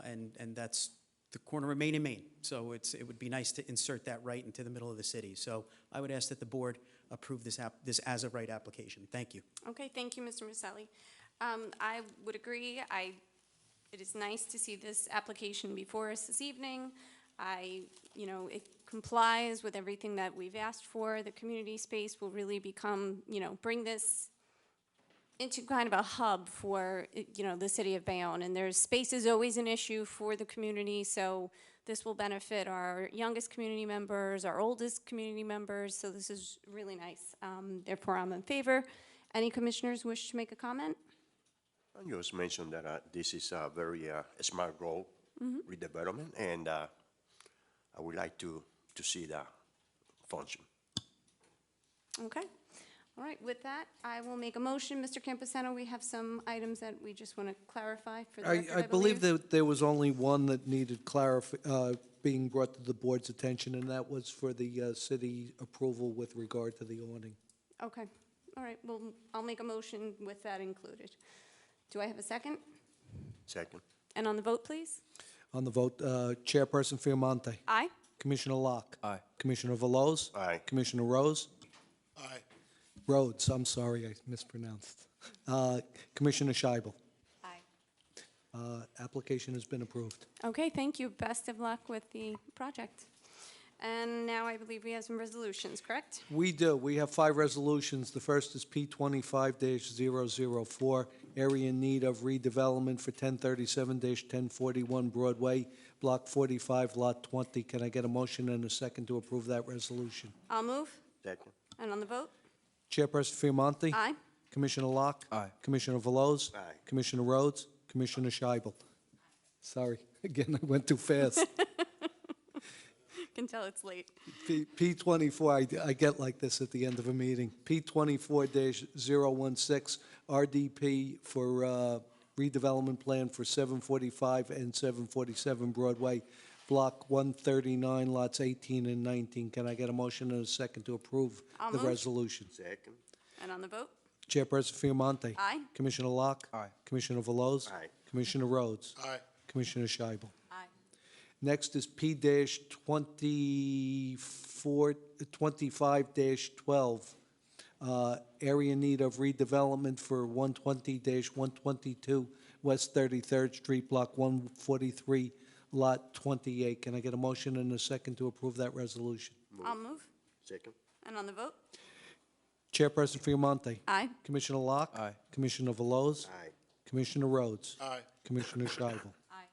[SPEAKER 9] And that's the corner of Main and Main. So it would be nice to insert that right into the middle of the city. So I would ask that the board approve this as a right application. Thank you.
[SPEAKER 1] Okay, thank you, Mr. Maselli. I would agree. It is nice to see this application before us this evening. It complies with everything that we've asked for. The community space will really become, bring this into kind of a hub for, the city of Bayonne. And space is always an issue for the community, so this will benefit our youngest community members, our oldest community members, so this is really nice. Therefore, I'm in favor. Any commissioners wish to make a comment?
[SPEAKER 3] I just mentioned that this is a very smart growth redevelopment, and I would like to see that function.
[SPEAKER 1] Okay. All right, with that, I will make a motion. Mr. Campusano, we have some items that we just want to clarify for the record,
[SPEAKER 2] I believe that there was only one that needed being brought to the board's attention, and that was for the city approval with regard to the awning.
[SPEAKER 1] Okay. All right, well, I'll make a motion with that included. Do I have a second?
[SPEAKER 3] Second.
[SPEAKER 1] And on the vote, please?
[SPEAKER 2] On the vote, Chairperson Fiamonte.
[SPEAKER 1] Aye.
[SPEAKER 2] Commissioner Locke.
[SPEAKER 11] Aye.
[SPEAKER 2] Commissioner Veloz.
[SPEAKER 3] Aye.
[SPEAKER 2] Commissioner Rose.
[SPEAKER 15] Aye.
[SPEAKER 2] Rhodes, I'm sorry, I mispronounced. Commissioner Scheibel.
[SPEAKER 1] Aye.
[SPEAKER 2] Application has been approved.
[SPEAKER 1] Okay, thank you. Best of luck with the project. And now I believe we have some resolutions, correct?
[SPEAKER 2] We do. We have 5 resolutions. The first is P25-004, area in need of redevelopment for 1037-1041 Broadway, Block 45, Lot 20. Can I get a motion and a second to approve that resolution?
[SPEAKER 1] I'll move.
[SPEAKER 3] Second.
[SPEAKER 1] And on the vote?
[SPEAKER 2] Chairperson Fiamonti?
[SPEAKER 1] Aye.
[SPEAKER 2] Commissioner Locke?
[SPEAKER 11] Aye.
[SPEAKER 2] Commissioner Veloz?
[SPEAKER 3] Aye.
[SPEAKER 2] Commissioner Rhodes? Commissioner Scheibel? Sorry, again, I went too fast.
[SPEAKER 1] Can tell it's late.
[SPEAKER 2] P24, I get like this at the end of a meeting. P24-016, RDP for redevelopment plan for 745 and 747 Broadway, Block 139, lots 18 and 19. Can I get a motion and a second to approve
[SPEAKER 1] I'll
[SPEAKER 2] the
[SPEAKER 1] move.
[SPEAKER 2] resolution?
[SPEAKER 3] Second.
[SPEAKER 1] And on the vote?
[SPEAKER 2] Chairperson Fiamonti.
[SPEAKER 1] Aye.
[SPEAKER 2] Commissioner Locke.
[SPEAKER 11] Aye.
[SPEAKER 2] Commissioner Veloz.
[SPEAKER 3] Aye.
[SPEAKER 2] Commissioner Rhodes.
[SPEAKER 15] Aye.
[SPEAKER 2] Commissioner Scheibel.
[SPEAKER 1] Aye.
[SPEAKER 2] Next is P-25-12, area in need of redevelopment for 120-122 West 33rd Street, Block 143, Lot 28. Can I get a motion and a second to approve that resolution?
[SPEAKER 1] I'll move.
[SPEAKER 3] Second.
[SPEAKER 1] And on the vote?
[SPEAKER 2] Chairperson Fiamonti.
[SPEAKER 1] Aye.
[SPEAKER 2] Commissioner Locke.
[SPEAKER 11] Aye.
[SPEAKER 2] Commissioner Veloz.
[SPEAKER 3] Aye.
[SPEAKER 2] Commissioner Rhodes.
[SPEAKER 15] Aye.
[SPEAKER 2] Commissioner Scheibel.
[SPEAKER 1] Aye.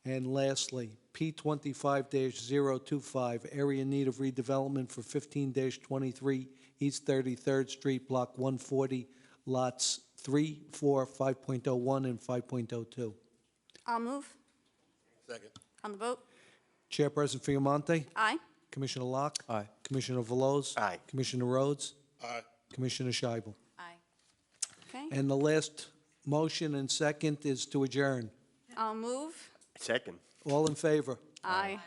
[SPEAKER 2] And lastly, P25-025, area in need of redevelopment for 15-23 East 33rd Street, Block 140, lots 3, 4, 5.01, and 5.02.
[SPEAKER 1] I'll move.
[SPEAKER 15] Second.
[SPEAKER 1] On the vote?
[SPEAKER 2] Chairperson Fiamonti.
[SPEAKER 1] Aye.
[SPEAKER 2] Commissioner Locke.
[SPEAKER 11] Aye.
[SPEAKER 2] Commissioner Veloz.
[SPEAKER 3] Aye.
[SPEAKER 2] Commissioner Rhodes.
[SPEAKER 15] Aye.
[SPEAKER 2] Commissioner Scheibel.
[SPEAKER 1] Aye. Okay.
[SPEAKER 2] And the last motion and second is to adjourn.
[SPEAKER 1] I'll move.
[SPEAKER 3] Second.
[SPEAKER 2] All in favor?
[SPEAKER 1] Aye.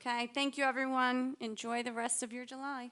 [SPEAKER 1] Okay, thank you, everyone. Enjoy the rest of your July.